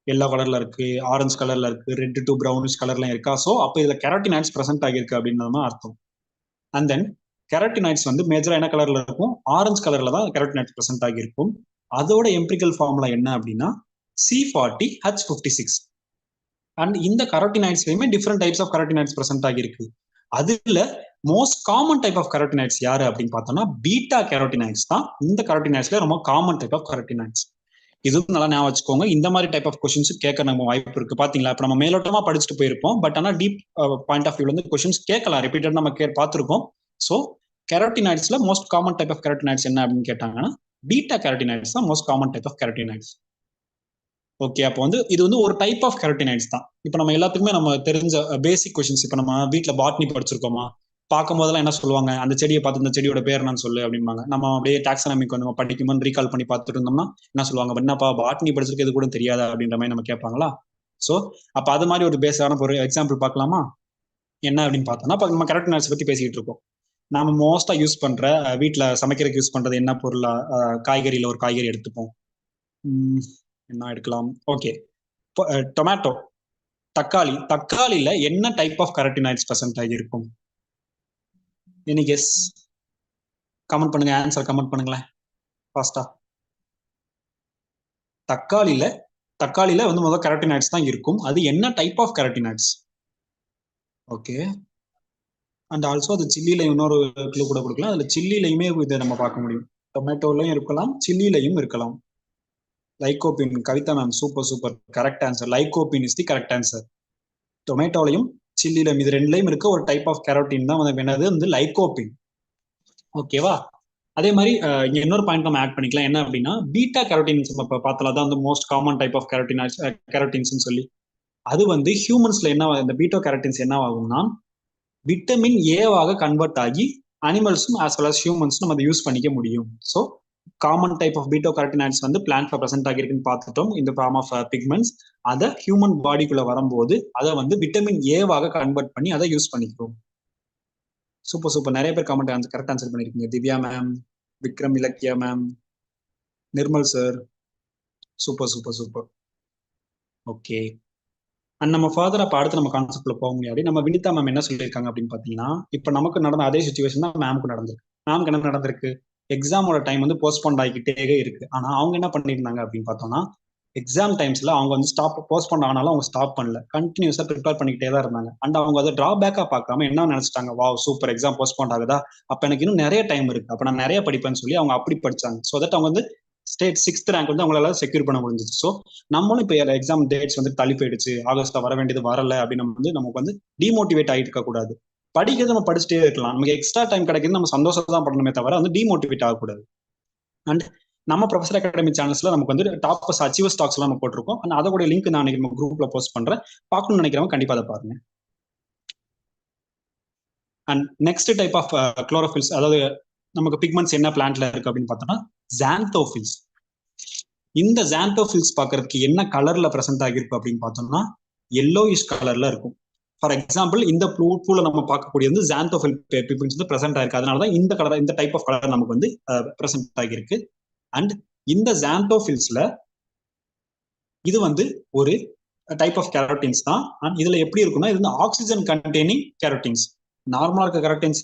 எல்லோ கலர்ல இருக்கு, ஆரஞ்சு கலர்ல இருக்கு, ரெட் டு ப்ரௌனிஷ் கலர்லாம் இருக்கா. ஸோ அப்போ இதுல கரோட்டினாய்ட்ஸ் பிரசன்ட் ஆகிருக்கு அப்படின்னு அர்த்தம். அண்ட் தென் கரோட்டினாய்ட்ஸ் வந்து மேஜரா என்ன கலர்ல இருக்கும், ஆரஞ்சு கலர்ல தான் கரோட்டினாய்ட்ஸ் பிரசன்ட் ஆகியிருக்கும். அதோட எம்பிரிக்கல் ஃபார்முலா என்ன அப்படின்னா C40H56. அண்ட் இந்த கரோட்டினாய்ட்ஸ்லயுமே different types of carotenoids present ஆகிருக்கு. அதுல most common type of carotenoids யாரு அப்படின்னு பார்த்தோம்னா பீட்டா கரோட்டினாய்ட்ஸ் தான். இந்த கரோட்டினாய்ட்ஸ்ல ரொம்ப காமன் டைப் ஆஃப் கரோட்டினாய்ட்ஸ். இதுவும் நல்லா ஞாபகம் வச்சுக்கோங்க. இந்த மாதிரி டைப் ஆஃப் கொஸ்டின்ஸ் கேட்க நம்ம வாய்ப்பு இருக்கு. பாத்தீங்களா, இப்ப நம்ம மேலோட்டமா படிச்சுட்டு போயிருப்போம், பட் ஆனா டீப் பாயிண்ட் ஆஃப் வியூல இருந்து கொஸ்டின்ஸ் கேட்கலாம். ரிப்பீட்டட் நம்ம பார்த்திருக்கோம். ஸோ கரோட்டினாய்ட்ஸ்ல most common type of carotenoids என்ன அப்படின்னு கேட்டாங்கன்னா பீட்டா கரோட்டினாய்ட்ஸ் தான் most common type of carotenoids. Okay, அப்போ வந்து இது வந்து ஒரு டைப் ஆஃப் கரோட்டினாய்ட்ஸ் தான். இப்போ நம்ம எல்லாத்துக்குமே நம்ம தெரிஞ்ச பேசிக் கொஸ்டின்ஸ். இப்போ நம்ம வீட்டுல பாட்னி படிச்சிருக்கோமா, பார்க்கும் போதெல்லாம் என்ன சொல்லுவாங்க, அந்த செடியை பார்த்து இந்த செடியோட பேர் என்னன்னு சொல்லு அப்படிம்பாங்க. நம்ம அப்படியே டாக்ஸானமிக் நம்ம படிக்கும்போது ரீகால் பண்ணி பார்த்துட்டு இருந்தோம்னா என்ன சொல்லுவாங்க, என்னப்பா பாட்னி படிச்சிருக்கு, இது கூட தெரியாதா அப்படின்ற மாதிரி நம்ம கேட்பாங்களா. ஸோ அப்ப அது மாதிரி ஒரு பேஸான ஒரு எக்ஸாம்பிள் பார்க்கலாமா. என்ன அப்படின்னு பார்த்தோம்னா இப்போ நம்ம கரோட்டினாய்ட்ஸ் பத்தி பேசிக்கிட்டு இருக்கோம். நம்ம மோஸ்டா யூஸ் பண்ற வீட்டுல சமைக்கிறதுக்கு யூஸ் பண்றது என்ன பொருளா, காய்கறியில ஒரு காய்கறி எடுத்துப்போம். என்ன எடுக்கலாம், ஓகே, டொமேட்டோ, தக்காளி. தக்காளியில என்ன டைப் ஆஃப் கரோட்டினாய்ட்ஸ் பிரசன்ட் ஆகியிருக்கும்? Any guess? கமெண்ட் பண்ணுங்க, ஆன்சர் கமெண்ட் பண்ணுங்களேன் ஃபாஸ்டா. தக்காளியில வந்து முதல் கரோட்டினாய்ட்ஸ் தான் இருக்கும். அது என்ன type of carotenoids? Okay. And also அது சில்லியில இன்னொரு க்ளூ கூட கொடுக்கலாம். அதுல சில்லிலையுமே இதை நம்ம பார்க்க முடியும். டொமேட்டோலையும் இருக்கலாம், சில்லிலையும் இருக்கலாம். Lycopene. Kavitha ma'am, super super, correct answer. Lycopene is the correct answer. டொமேட்டோலையும் சில்லிலையும் இது ரெண்டுலையும் இருக்க ஒரு டைப் ஆஃப் கரோட்டின் தான் என்னது வந்து லைகோபின். ஓகேவா. அதே மாதிரி இங்க இன்னொரு பாயிண்ட் நம்ம ஆட் பண்ணிக்கலாம். என்ன அப்படின்னா பீட்டா கரோட்டின்ஸ் நம்ம பார்த்தலாம், தான் வந்து most common type of carotenes சொல்லி. அது வந்து ஹியூமன்ஸ்ல என்ன, இந்த பீட்டா கரோட்டின்ஸ் என்ன ஆகும்னா விட்டமின் ஏவாக கன்வெர்ட் ஆகி அனிமல்ஸும் ஆஸ் வெல் அஸ் ஹியூமன்ஸும் நம்ம அதை யூஸ் பண்ணிக்க முடியும். So common type of beta carotenoids வந்து பிளான்ட்ல பிரசன்ட் ஆகிருக்குன்னு பார்த்துட்டோம் இந்த ஃபார்ம் ஆஃப் பிக்மெண்ட்ஸ். அதை ஹியூமன் பாடிக்குள்ள வரும்போது அதை வந்து விட்டமின் ஏவாக கன்வெர்ட் பண்ணி அதை யூஸ் பண்ணிக்கிறோம். சூப்பர் சூப்பர், நிறைய பேர் காமெண்ட் கரெக்ட் ஆன்சர் பண்ணிருக்கீங்க. Divya ma'am, Vikram, Ilakkiya ma'am, Nirmal sir, super super super. Okay, and நம்ம ஃபர்தர் அப்போ அடுத்து நம்ம கான்செப்ட்ல போக முடியாது. நம்ம வினிதா மேம் என்ன சொல்லியிருக்காங்க அப்படின்னு பார்த்தீங்கன்னா, இப்போ நமக்கு நடந்த அதே சுச்சுவேஷன் தான் மேமுக்கு நடந்திருக்கு. மேமுக்கு என்ன நடந்திருக்கு, எக்ஸாமோட டைம் வந்து போஸ்ட்போன் ஆகிக்கிட்டே இருக்கு. ஆனா அவங்க என்ன பண்ணியிருந்தாங்க அப்படின்னு பார்த்தோம்னா, எக்ஸாம் டைம்ஸ்ல அவங்க வந்து போஸ்ட்போன் ஆனாலும் அவங்க ஸ்டாப் பண்ணல, கண்டினியூஸா ப்ரிப்பேர் பண்ணிக்கிட்டே தான் இருந்தாங்க. அண்ட் அவங்க அதை டிராபேக்கா பார்க்காம என்ன நினைச்சிட்டாங்க, வாவ் சூப்பர் எக்ஸாம் போஸ்ட்போன் ஆகுதா, அப்ப எனக்கு இன்னும் நிறைய டைம் இருக்கு, அப்ப நான் நிறைய படிப்பேன்னு சொல்லி அவங்க அப்படி படிச்சாங்க. ஸோ தட் அவங்க வந்து ஸ்டேட் 6th ரேங்க் வந்து அவங்களால செக்யூர் பண்ண முடிஞ்சிச்சு. ஸோ நம்மளும் இப்போ எக்ஸாம் டேட்ஸ் வந்து தள்ளி போயிடுச்சு, ஆகஸ்ட்ல வர வேண்டியது வரல அப்படின்னு வந்து நமக்கு வந்து டிமோட்டிவேட் ஆகிட்டு இருக்க கூடாது. படிக்கிறது நம்ம படிச்சுட்டே இருக்கலாம், நமக்கு எக்ஸ்ட்ரா டைம் கிடைக்குது, நம்ம சந்தோஷம் தான் பண்ணணுமே தவிர வந்து டிமோட்டிவேட் ஆகக்கூடாது. அண்ட் நம்ம ப்ரொஃபசர் அகாடமி சேனல்ஸ்ல நமக்கு வந்து டாப்பர்ஸ் அச்சீவர் ஸ்டாக்ஸ் எல்லாம் நம்ம போட்டிருக்கோம். அண்ட் அதோட லிங்க் நான் நம்ம குரூப்ல போஸ்ட் பண்றேன், பார்க்கணும்னு நினைக்கிறவங்க கண்டிப்பா அதை பாருங்க. அண்ட் நெக்ஸ்ட் டைப் ஆஃப் குளோரோஃபில்ஸ், அதாவது நமக்கு பிக்மெண்ட்ஸ் என்ன பிளான்ட்ல இருக்கு அப்படின்னு பார்த்தோம்னா ஜாந்தோஃபில்ஸ். இந்த ஜாந்தோஃபில்ஸ் பார்க்கறதுக்கு என்ன கலர்ல பிரசன்ட் ஆகிருக்கு அப்படின்னு பார்த்தோம்னா எல்லோயிஷ் கலர்ல இருக்கும். ஃபார் எக்ஸாம்பிள் இந்த பூல நம்ம பார்க்கக்கூடிய வந்து ஜாந்தோஃபில் பிக்மெண்ட்ஸ் வந்து பிரசன்ட் ஆயிருக்கு. அதனாலதான் இந்த கலர், இந்த டைப் ஆஃப் கலர் நமக்கு வந்து பிரசன்ட் ஆகிருக்கு. அண்ட் இந்த ஜாந்தோஃபில்ஸ்ல இது வந்து ஒரு டைப் ஆஃப் கேரோட்டின்ஸ் தான். அண்ட் இதுல எப்படி இருக்கும்னா இது வந்து ஆக்சிஜன் கண்டெய்னிங் கேரோட்டின்ஸ். நார்மலா இருக்க கேரோட்டின்ஸ்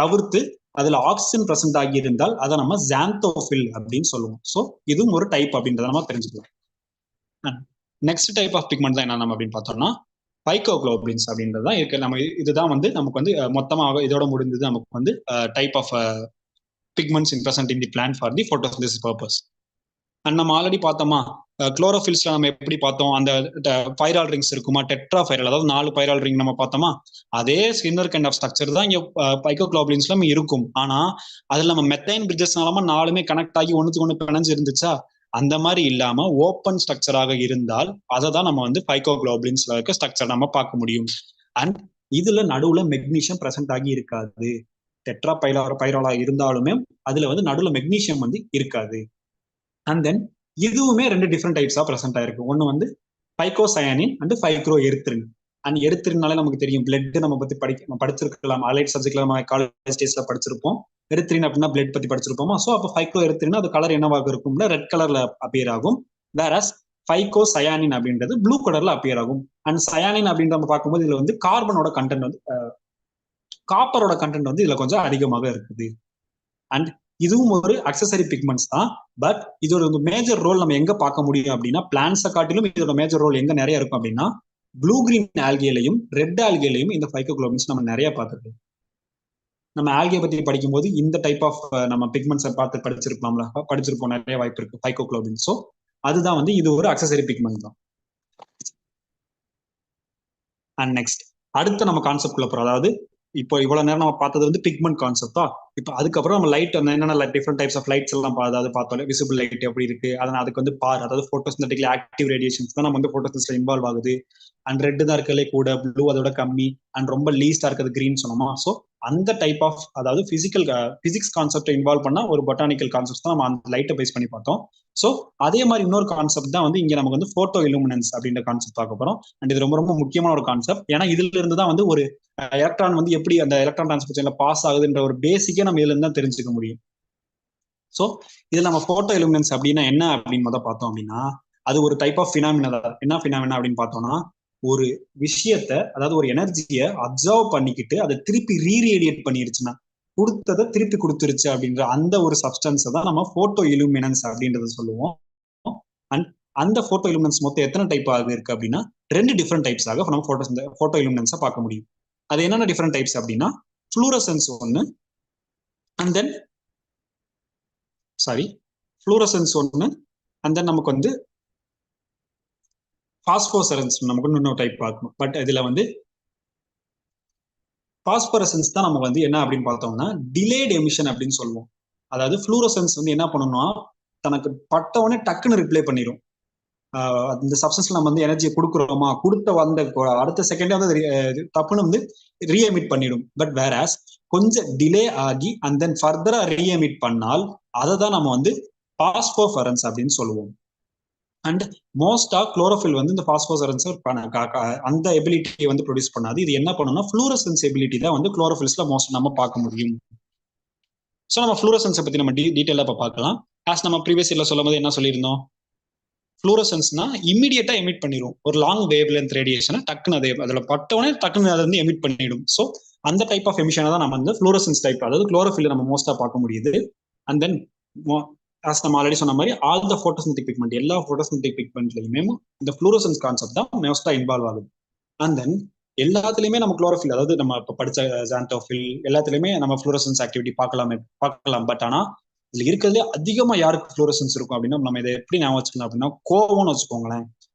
தவிர்த்து அதுல ஆக்சிஜன் பிரசன்ட் ஆகி இருந்தால் அதை நம்ம ஜாந்தோஃபில் அப்படின்னு சொல்லுவோம். ஸோ இதுவும் ஒரு டைப் அப்படின்றத நம்ம தெரிஞ்சுக்கலாம். நெக்ஸ்ட் டைப் ஆஃப் பிக்மெண்ட் தான் என்ன அப்படின்னு பார்த்தோம்னா பைக்கோகுளோபின்ஸ் அப்படின்றது தான் இருக்கு. நம்ம இதுதான் வந்து நமக்கு வந்து மொத்தமாக இதோட முடிந்தது நமக்கு வந்து type of pigments in present in the plant for the photosynthesis purpose. And நம்ம ஆல்ரெடி பார்த்தோமா குளோரோஃபில்ஸ்ல நம்ம எப்படி பார்த்தோம், அந்த பைரால் ரிங்ஸ் இருக்குமா, டெட்ரா பைரல், அதாவது 4 பைரால் ரிங் நம்ம பார்த்தோமா, அதே சிமிலர் கைண்ட் ஆஃப் ஸ்ட்ரக்சர் தான் இங்க பைக்கோகுளோபின்ஸ்ல இருக்கும். ஆனா அதுல நம்ம மெத்தைன் பிரிட்ஜஸ்னாலமா 4மே கனெக்ட் ஆகி ஒண்ணுக்கு ஒண்ணு பிணைஞ்சு இருந்துச்சா, அந்த மாதிரி இல்லாம ஓப்பன் ஸ்ட்ரக்சராக இருந்தால் அதை தான் நம்ம வந்து பைக்கோகுளோபின்ஸ்ல இருக்க ஸ்ட்ரக்சர் நம்ம பார்க்க முடியும். அண்ட் இதுல நடுவுல மெக்னீஷியம் பிரசன்ட் ஆகி இருக்காது. டெட்ரா பைராலா இருந்தாலுமே அதுல வந்து நடுவுல மெக்னீஷியம் வந்து இருக்காது. அண்ட் தென் இதுவுமே 2 டிஃப்ரெண்ட் டைப்ஸா பிரசன்ட் ஆயிருக்கு. ஒன்னு வந்து பைக்கோசயானின் அண்ட் பைக்ரோ எரித்ரின். அண்ட் எரித்ரினாலே நமக்கு தெரியும், பிளட் நம்ம பத்தி படிச்சிருக்கலாம், அலைட் சப்ஜெக்ட்ல நம்ம காலேஜ் டேஸ்ல படிச்சிருப்போம். எரித்ரின் அப்படின்னா பிளட் பத்தி படிச்சிருப்போமா. ஸோ அப்போ ஃபைக்ரோ எரித்ரின் அது கலர் என்னவாக இருக்கும்ல, ரெட் கலர்ல அப்பியர் ஆகும். வேறஸ் ஃபைக்கோ சயானின் அப்படின்றது ப்ளூ கலர்ல அப்பியர் ஆகும். அண்ட் சயானின் அப்படின்னு நம்ம பார்க்கும்போது இதுல வந்து கார்பனோட கண்டென்ட் வந்து காப்பரோட கண்டென்ட் வந்து இதுல கொஞ்சம் அதிகமாக இருக்குது. அண்ட் இதுவும் ஒரு அக்சசரி பிக்மெண்ட்ஸ் தான். பட் இதோட மேஜர் ரோல் நம்ம எங்க பார்க்க முடியும் அப்படின்னா பிளான்ட்ஸை காட்டிலும் இதோட மேஜர் ரோல் எங்க நிறைய இருக்கும் அப்படின்னா ப்ளூ கிரீன் ஆல்கேலையும் ரெட் ஆல்கேலையும் இந்த பைக்கோகுளோபின்ஸ் நம்ம நிறைய பார்த்துருக்கோம். நம்ம ஆல்கே பத்தி படிக்கும்போது இந்த டைப் ஆஃப் நம்ம பிக்மெண்ட்ஸை பார்த்து படிச்சிருப்போம், நிறைய வாய்ப்பு இருக்கு பைக்கோகுளோபின். ஸோ அதுதான் வந்து இது ஒரு அக்சசரி பிக்மெண்ட் தான். அண்ட் நெக்ஸ்ட் அடுத்த நம்ம கான்செப்ட் குள்ள போறோம். அதாவது இப்போ இவ்வளவு நேரம் நம்ம பார்த்தது வந்து பிக்மெண்ட் கான்செப்டா. இப்போ அதுக்கப்புறம் நம்ம லைட் வந்து என்னென்ன டிஃப்ரெண்ட் டைப்ஸ் ஆஃப் லைட்ஸ் எல்லாம் அதாவது பார்த்தோம், விசிபிள் லைட் எப்படி இருக்கு, அதனால அதுக்கு வந்து அதாவது போட்டோசிந்தட்டிக்லி ஆக்டிவ் ரேடியேஷன்ஸ் தான் நம்ம வந்து போட்டோசிந்தசிஸ்ல இன்வால்வ் ஆகுது. அண்ட் ரெட் தான் இருக்கலே கூட, ப்ளூ அதோட கம்மி, அண்ட் ரொம்ப லீஸ்டா இருக்கிறது கிரீன் சொன்னோமா. ஸோ அந்த டைப் ஆஃப் அதாவது பிசிக்ஸ் கான்செப்ட் இன்வால்வ் பண்ண ஒரு பொட்டானிக்கல் கான்செப்ட் தான் நம்ம அந்த லைட்டை பேஸ் பண்ணி பார்த்தோம். ஸோ அதே மாதிரி இன்னொரு கான்செப்ட் தான் வந்து இங்க நமக்கு வந்து போட்டோ இலுமினன்ஸ் அப்படின்ற கான்செப்ட் பார்க்க போறோம். அண்ட் இது ரொம்ப ரொம்ப முக்கியமான ஒரு கான்செப்ட். ஏன்னா இதுல இருந்து தான் வந்து ஒரு எலக்ட்ரான் வந்து எப்படி அந்த எலக்ட்ரான் டிரான்ஸ்மிஷன்ல பாஸ் ஆகுதுன்ற ஒரு பேசிக்கே நம்ம இதுல இருந்து தான் தெரிஞ்சுக்க முடியும். ஸோ இதுல நம்ம போட்டோ இலுமினன்ஸ் அப்படின்னா என்ன அப்படின்னு முதல் பார்த்தோம் அப்படின்னா அது ஒரு டைப் ஆஃப் பினாமினா. என்ன பினாமினா அப்படின்னு பார்த்தோம்னா ஒரு விஷயத்த, அதாவது ஒரு எனர்ஜியை அப்சர்வ் பண்ணிக்கிட்டு அதை திருப்பி ரீரேடியேட் பண்ணிருச்சுன்னா, கொடுத்ததை திருப்பி கொடுத்துருச்சு அப்படின்ற அந்த ஒரு சப்ஸ்டன்ஸை தான் நம்ம போட்டோ இலுமினன்ஸ் அப்படின்றத சொல்லுவோம். அண்ட் அந்த போட்டோ இலுமினன்ஸ் மொத்தம் எத்தனை டைப் ஆக இருக்கு அப்படின்னா 2 டிஃப்ரெண்ட் டைப்ஸ் ஆக நம்ம போட்டோ இலுமினன்ஸை பார்க்க முடியும். அது என்னென்ன டிஃப்ரெண்ட் டைப்ஸ் அப்படின்னா ஃப்ளூரசன்ஸ் ஒன்று, அண்ட் தென் ஃப்ளூரசன்ஸ் ஒன்று, அண்ட் தென் நமக்கு வந்து பாஸ்போசரன்ஸ் நமக்கு இன்னொரு டைப் பார்க்கணும். பட் இதுல வந்து பாஸ்பரசன்ஸ் தான் நம்ம வந்து என்ன அப்படின்னு பார்த்தோம்னா டிலேட் எமிஷன் அப்படின்னு சொல்லுவோம். அதாவது ஃப்ளூரசன்ஸ் வந்து என்ன பண்ணணும்னா தனக்கு பட்டவனே டக்குன்னு ரிப்ளை பண்ணிடும். இந்த சப்ஸ்டன்ஸ்ல நம்ம வந்து எனர்ஜியை கொடுக்குறோமா, கொடுத்த வந்த அடுத்த செகண்டே வந்து தப்புன்னு வந்து ரீஎமிட் பண்ணிடும். பட் வேராஸ் கொஞ்சம் டிலே ஆகி அண்ட் தென் ஃபர்தரா ரீஎமிட் பண்ணால் அதை தான் நம்ம வந்து பாஸ்போஃபரன்ஸ் அப்படின்னு சொல்லுவோம். அண்ட் மோஸ்டா குளோரோஃபில் வந்து இந்த பாஸ்போசரன்ஸ் அந்த எபிலிட்டியை வந்து ப்ரொடியூஸ் பண்ணாது. இது என்ன பண்ணும்னா ஃப்ளூரசன்ஸ் எபிலிட்டி தான் வந்து குளோரோஃபில்ஸ்ல மோஸ்ட் நம்ம பார்க்க முடியும். ஸோ நம்ம ஃப்ளூரசன்ஸை பத்தி நம்ம டீட்டெயிலாக இப்போ பார்க்கலாம். ஆஸ் நம்ம ப்ரீவியஸ் இயர்ல சொல்லும் போது என்ன சொல்லியிருந்தோம், ஃப்ளூரசன்ஸ்னா இமீடியட்டா எமிட் பண்ணிடும். ஒரு லாங் வேவ் லென்த் ரேடியேஷனை டக்குன்னு அதை அதில் பட்டவனே டக்குன்னு அதை வந்து எமிட் பண்ணிடும். ஸோ அந்த டைப் ஆஃப் எமிஷனை தான் நம்ம வந்து ஃப்ளூரசன்ஸ் டைப், அதாவது குளோரோஃபில் நம்ம மோஸ்டா பார்க்க முடியுது. அண்ட் தென் ஆஸ் நம்ம ஆல்ரெடி சொன்ன மாதிரி ஆல் த போட்டோசிந்தட்டிக் பிக்மெண்ட், எல்லா போட்டோசிந்தட்டிக் பிக்மெண்ட்லயுமே இந்த ஃப்ளூரசன்ஸ் கான்செப்ட் தான் மோஸ்டா இன்வால்வ் ஆகுது. அண்ட் தென் எல்லாத்துலயுமே நம்ம குளோரோஃபில், அதாவது நம்ம இப்போ படிச்ச ஜான்டோஃபில் எல்லாத்துலயுமே நம்ம ஃப்ளூரசன்ஸ் ஆக்டிவிட்டி பார்க்கலாம். பட் ஆனா இதுல இருக்கிறதுலே அதிகமா யாருக்கு ஃப்ளூரசன்ஸ் இருக்கும் அப்படின்னா, நம்ம இதை எப்படி ஞாபகம் வச்சுக்கணும் அப்படின்னா, கோவம்னு வச்சுக்கோங்களேன்.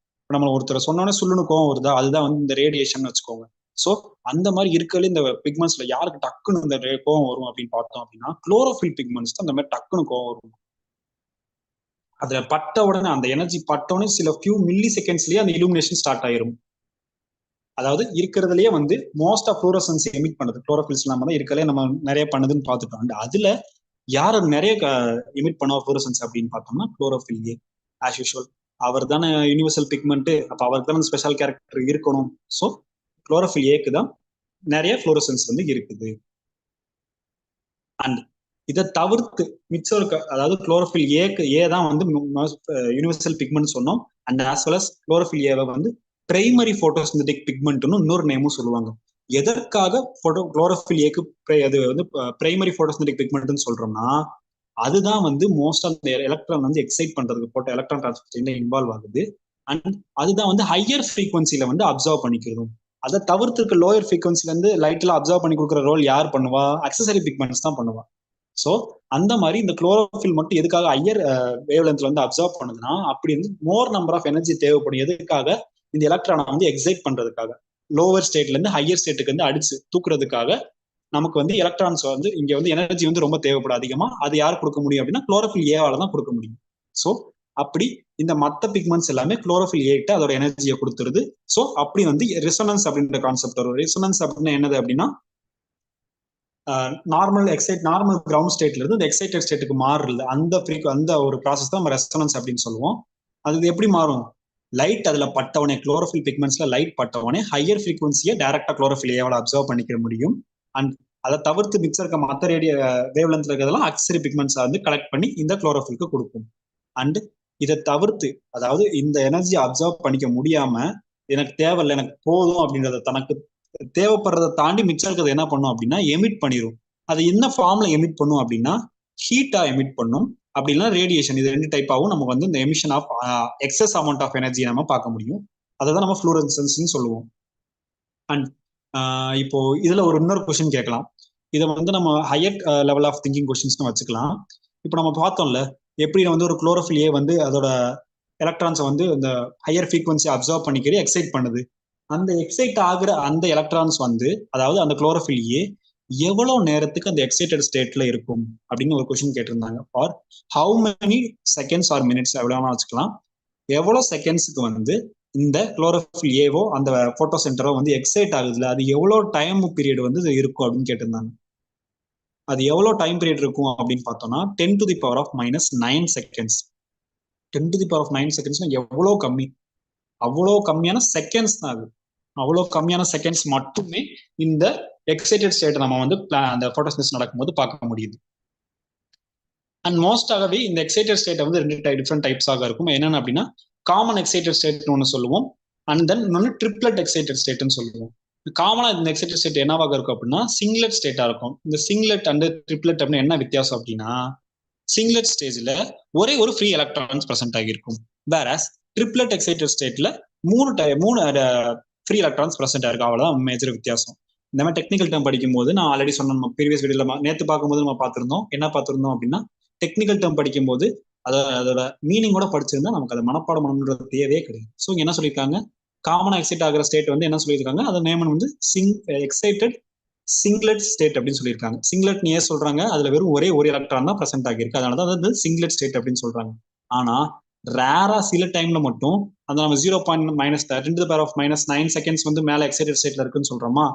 நம்ம ஒருத்தர் சொன்னோன்னே சொல்லுன்னு கோவம் வருதா, அதுதான் வந்து இந்த ரேடியேஷன் வச்சுக்கோங்க. ஸோ அந்த மாதிரி இருக்கிறது இந்த பிக்மெண்ட்ஸ்ல யாருக்கு டக்குன்னு இந்த கோவம் வரும் அப்படின்னு பார்த்தோம் அப்படின்னா, குளோரோஃபில் பிக்மெண்ட்ஸ் தான் இந்த மாதிரி டக்குன்னு கோவம் வரும். அதுல பட்ட உடனே அந்த எனர்ஜி பட்ட உடனே சில ஃபியூ மில்லி செகண்ட்ஸ்லயே அந்த இலுமினேஷன் ஸ்டார்ட் ஆயிரும். அதாவது இருக்கிறதுலயே வந்து மோஸ்ட் ஆஃப் ஃப்ளூரசன்ஸ் எமிட் பண்ணுது குளோரோஃபில்ஸ் நம்ம தான் இருக்கிறதே நம்ம நிறைய பண்ணுதுன்னு பார்த்துட்டோம். அண்ட் அதுல யார் நிறைய எமிட் பண்ண ஃப்ளூரசன்ஸ் அப்படின்னு பார்த்தோம்னா குளோரோஃபில் ஏ. ஆஸ் யூஷுவல் அவர் தானே யூனிவர்சல் பிக்மெண்ட், அப்ப அவருக்கு தானே ஸ்பெஷல் கேரக்டர் இருக்கணும். ஸோ குளோரோஃபில் ஏக்கு தான் நிறைய ஃப்ளூரசன்ஸ் வந்து இருக்குது. அண்ட் இதை தவிர்த்து மிச்சம் இருக்க, அதாவது குளோரோஃபில் ஏ தான் வந்து யூனிவர்சல் பிக்மெண்ட் சொன்னோம். And as well as chlorophyll ஏவை வந்து பிரைமரி போட்டோசிந்தட்டிக் பிக்மெண்ட்னு இன்னொரு நேமும் சொல்லுவாங்க. எதற்காக குளோரோஃபில் ஏக்கு அது வந்து பிரைமரி போட்டோசிந்தட்டிக் பிக்மெண்ட்னு சொல்றோம்னா, அதுதான் வந்து மோஸ்ட் ஆஃப் எலக்ட்ரான் வந்து எக்ஸைட் பண்றதுக்கு போட்ட எலக்ட்ரான் டிரான்ஸ்போர்ட் இன்வால்வ் ஆகுது. அண்ட் அதுதான் வந்து ஹையர் ஃப்ரீக்வன்சில வந்து அப்சர்வ் பண்ணிக்கிறதும். அதை தவிர்த்து இருக்க லோயர் ஃப்ரீக்வன்சில இருந்து லைட்ல அப்சர்வ் பண்ணி கொடுக்குற ரோல் யார் பண்ணுவா, அக்சசரி பிக்மெண்ட்ஸ் தான் பண்ணுவா. ஸோ அந்த மாதிரி இந்த குளோரோஃபில் மட்டும் எதுக்காக ஹையர் வேவ் லென்த்ல வந்து அப்சர்வ் பண்ணுதுன்னா, அப்படி வந்து மோர் நம்பர் ஆஃப் எனர்ஜி தேவைப்படும். எதுக்காக, இந்த எலக்ட்ரானை வந்து எக்ஸைட் பண்றதுக்காக, லோவர் ஸ்டேட்ல இருந்து ஹையர் ஸ்டேட்டுக்கு வந்து அடிச்சு தூக்குறதுக்காக நமக்கு வந்து எலக்ட்ரான்ஸ் வந்து இங்க வந்து எனர்ஜி வந்து ரொம்ப தேவைப்படும் அதிகமா. அது யார் கொடுக்க முடியும் அப்படின்னா குளோரோஃபில் ஏவால தான் கொடுக்க முடியும். ஸோ அப்படி இந்த மற்ற பிக்மெண்ட்ஸ் எல்லாமே குளோரோஃபில் ஏட்டு அதோட எனர்ஜியை கொடுத்துருது. ஸோ அப்படி வந்து ரெசோனன்ஸ் அப்படின்ற கான்செப்ட் வரும். ரெசோனன்ஸ் அப்படின்னா என்னது அப்படின்னா, நார்மல் கிரவுண்ட் ஸ்டேட்ல இருந்து இந்த எக்ஸைட்டட் ஸ்டேட்டுக்கு மாறுறது, அந்த ஒரு ப்ராசஸ் தான் நம்ம ரெசோனன்ஸ் அப்படின்னு சொல்லுவோம். அது எப்படி மாறும், லைட் அதுல பட்டவனே, குளோரோஃபில் பிக்மெண்ட்ஸ்ல லைட் பட்டவனே ஹையர் ஃப்ரீக்வன்சியை டைரக்டா குளோரோஃபில் ஏவால அப்சர்வ் பண்ணிக்க முடியும். அண்ட் அதை தவிர்த்து மிக்சர் இருக்க மற்ற வேவ் லென்த்ல இருக்கிறதெல்லாம் ஆக்சிலரி பிக்மெண்ட்ஸ் வந்து கலெக்ட் பண்ணி இந்த குளோரோஃபில்க்கு கொடுக்கும். அண்ட் இதை தவிர்த்து, அதாவது இந்த எனர்ஜியை அப்சர்வ் பண்ணிக்க முடியாம எனக்கு தேவையில்லை எனக்கு போதும் அப்படின்றத, தனக்கு தேவைப்படுறதை தாண்டி மிச்சம் இருக்கிறது என்ன பண்ணும் அப்படின்னா எமிட் பண்ணிடும். அது என்ன ஃபார்ம்ல எமிட் பண்ணும் அப்படின்னா ஹீட்டா எமிட் பண்ணும், அப்படின்னா ரேடியேஷன். இது ரெண்டு டைப் ஆகும். நமக்கு வந்து இந்த emission of excess amount of energy நம்ம பார்க்க முடியும். அதை தான் நம்ம ஃப்ளூரசன்ஸ் சொல்லுவோம். அண்ட் இப்போ இதுல ஒரு இன்னொரு கொஸ்டின் கேட்கலாம். இதை வந்து நம்ம ஹையர் லெவல் ஆஃப் திங்கிங் கொஸ்டின்ஸ்னு வச்சுக்கலாம். இப்போ நம்ம பார்த்தோம்ல எப்படி வந்து ஒரு குளோரோஃபில் ஏ வந்து அதோட எலக்ட்ரான்ஸை வந்து இந்த ஹையர் ஃப்ரீக்வன்சி அப்சர்வ் பண்ணிக்கிறது, எக்ஸைட் பண்ணுது. அந்த எக்ஸைட் ஆகுற அந்த எலக்ட்ரான்ஸ் வந்து, அதாவது அந்த குளோரோஃபில் ஏ எவ்வளவு நேரத்துக்கு அந்த எக்ஸைட்டட் ஸ்டேட்ல இருக்கும் அப்படின்னு ஒரு கொஸ்டின் கேட்டிருந்தாங்க. For how many seconds R minutes எவ்வளவு வச்சுக்கலாம், எவ்வளவு செகண்ட்ஸுக்கு வந்து இந்த குளோரோஃபில் ஏவோ அந்த போட்டோ சென்டரோ வந்து எக்ஸைட் ஆகுதுல, அது எவ்வளவு டைம் பீரியட் வந்து இருக்கும் அப்படின்னு கேட்டிருந்தாங்க. அது எவ்வளவு டைம் பீரியட் இருக்கும் அப்படின்னு பார்த்தோம்னா 10⁻⁻⁹ செகண்ட்ஸ். 10⁻⁹ செகண்ட்ஸ்னா எவ்வளவு கம்மி, அவ்வளவு கம்மியான செகண்ட்ஸ் தான் அது. அவ்வளவு கம்மியான செகண்ட்ஸ் மட்டுமே இந்த எக்ஸைட்டட் ஸ்டேட் நம்ம வந்து அந்த போட்டோசிந்தசிஸ் நடக்கும்போது பார்க்க முடியுது. அண்ட் மோஸ்டாகவே இந்த எக்ஸைட்டட் ஸ்டேட்டை வந்து ரெண்டு டிஃப்ரெண்ட் டைப்ஸாக இருக்கும். என்னென்ன அப்படின்னா, காமன் எக்ஸைட்டட் ஸ்டேட்னு ஒன்று சொல்லுவோம். அண்ட் தென் இன்னொன்று ட்ரிப்ளெட் எக்ஸைட்டட் ஸ்டேட்னு சொல்லுவோம். காமனா இந்த எக்ஸைட்டட் ஸ்டேட் என்னவாக இருக்கும் அப்படின்னா சிங்லெட் ஸ்டேட்டா இருக்கும். இந்த சிங்லெட் அண்ட் ட்ரிப்ளெட் அப்படின்னு என்ன வித்தியாசம் அப்படின்னா, சிங்லெட் ஸ்டேஜ்ல ஒரே ஒரு ஃப்ரீ எலக்ட்ரான்ஸ் பிரசன்ட் ஆகியிருக்கும். வேறஸ் ட்ரிப்ளெட் எக்ஸைட்டட் ஸ்டேட்ல மூணு ஃப்ரீ எலக்ட்ரான்ஸ் பிரசன்ட் ஆயிருக்கு. அவ்வளவுதான் மேஜர் வித்தியாசம். இந்த மாதிரி டெக்னிக்கல் டேர்ம் படிக்கும்போது நான் ஆல்ரெடி சொன்ன நம்ம ப்ரீவியஸ் வீடியோல நேற்று பார்க்கும்போது நம்ம பார்த்திருந்தோம். என்ன பார்த்திருந்தோம் அப்படின்னா, டெக்னிக்கல் டேர்ம் படிக்கும்போது அதோட மீனிங்கோட படிச்சிருந்தா நமக்கு அதை மனப்பாடம் பண்ணணுன்ற தேவையே கிடையாது. ஸோ என்ன சொல்லியிருக்காங்க, காமனா எக்ஸைட் ஆகிற ஸ்டேட் வந்து என்ன சொல்லியிருக்காங்க, அதை நேம் வந்து எக்ஸைட்டட் சிங்லெட் ஸ்டேட் அப்படின்னு சொல்லியிருக்காங்க. சிங்லெட் ஏன் சொல்றாங்க, அதுல வெறும் ஒரே ஒரு எலக்ட்ரான் தான் பிரசன்ட் ஆகியிருக்கு, அதனாலதான் அது சிங்லெட் ஸ்டேட் அப்படின்னு சொல்றாங்க. ஆனா ரேரா சில டைம்ல மட்டும் அந்த நம்ம 0.-10⁻⁻9 செகண்ட்ஸ் வந்து மேல எக்ஸைட்டட் ஸ்டேட்ல இருக்குன்னு சொல்றோமா,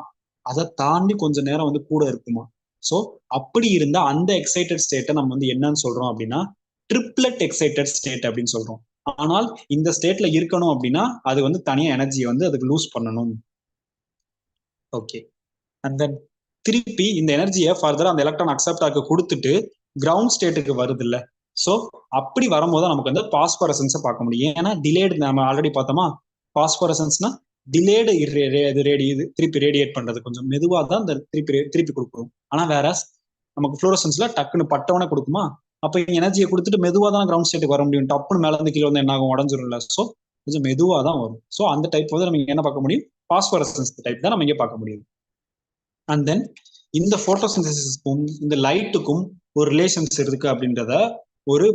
அதை தாண்டி கொஞ்ச நேரம் வந்து கூட இருக்குமா. ஸோ அப்படி இருந்தா அந்த எக்ஸைட்டட் ஸ்டேட்டை நம்ம வந்து என்னன்னு சொல்றோம் அப்படின்னா ட்ரிப்ளெட் எக்ஸைட்டட் ஸ்டேட் அப்படின்னு சொல்றோம். ஆனால் இந்த ஸ்டேட்ல இருக்கணும் அப்படின்னா அது வந்து தனியா எனர்ஜியை வந்து அதுக்கு லூஸ் பண்ணணும். ஓகே, அண்ட் தென் திருப்பி இந்த எனர்ஜியை ஃபர்தரா அந்த எலக்ட்ரான் அக்செப்ட் ஆக கொடுத்துட்டு கிரவுண்ட் ஸ்டேட்டுக்கு வருது இல்ல. ஸோ அப்படி வரும்போது நமக்கு வந்து பாஸ்பரசன்ஸை பார்க்க முடியும். ஏன்னா டிலேடு நம்ம ஆல்ரெடி பார்த்தோமா, பாஸ்பரசன்ஸ்னா டிலேடு இது திருப்பி ரேடியேட் பண்றது கொஞ்சம் மெதுவாக தான் இந்த திருப்பி கொடுக்கும். ஆனா வேற நமக்கு ஃப்ளோரசன்ஸ்ல டக்குன்னு பட்டவனே கொடுக்குமா, அப்ப எனர்ஜியை கொடுத்துட்டு மெதுவாக தான் கிரவுண்ட் ஸ்டேட்டுக்கு வர முடியும். டப்புன்னு மேல இருந்து கீழே வந்து என்ன ஆகும், உடஞ்சிரும்ல. ஸோ கொஞ்சம் மெதுவாக தான் வரும். ஸோ அந்த டைப் வந்து நம்ம என்ன பார்க்க முடியும், பாஸ்பரசன்ஸ் டைப் தான் நம்ம இங்கே பார்க்க முடியும். அண்ட் தென் இந்த போட்டோசிந்தசிஸ்க்கும் இந்த லைட்டுக்கும் ஒரு ரிலேஷன்ஸ் இருக்கு அப்படின்றத ஒரு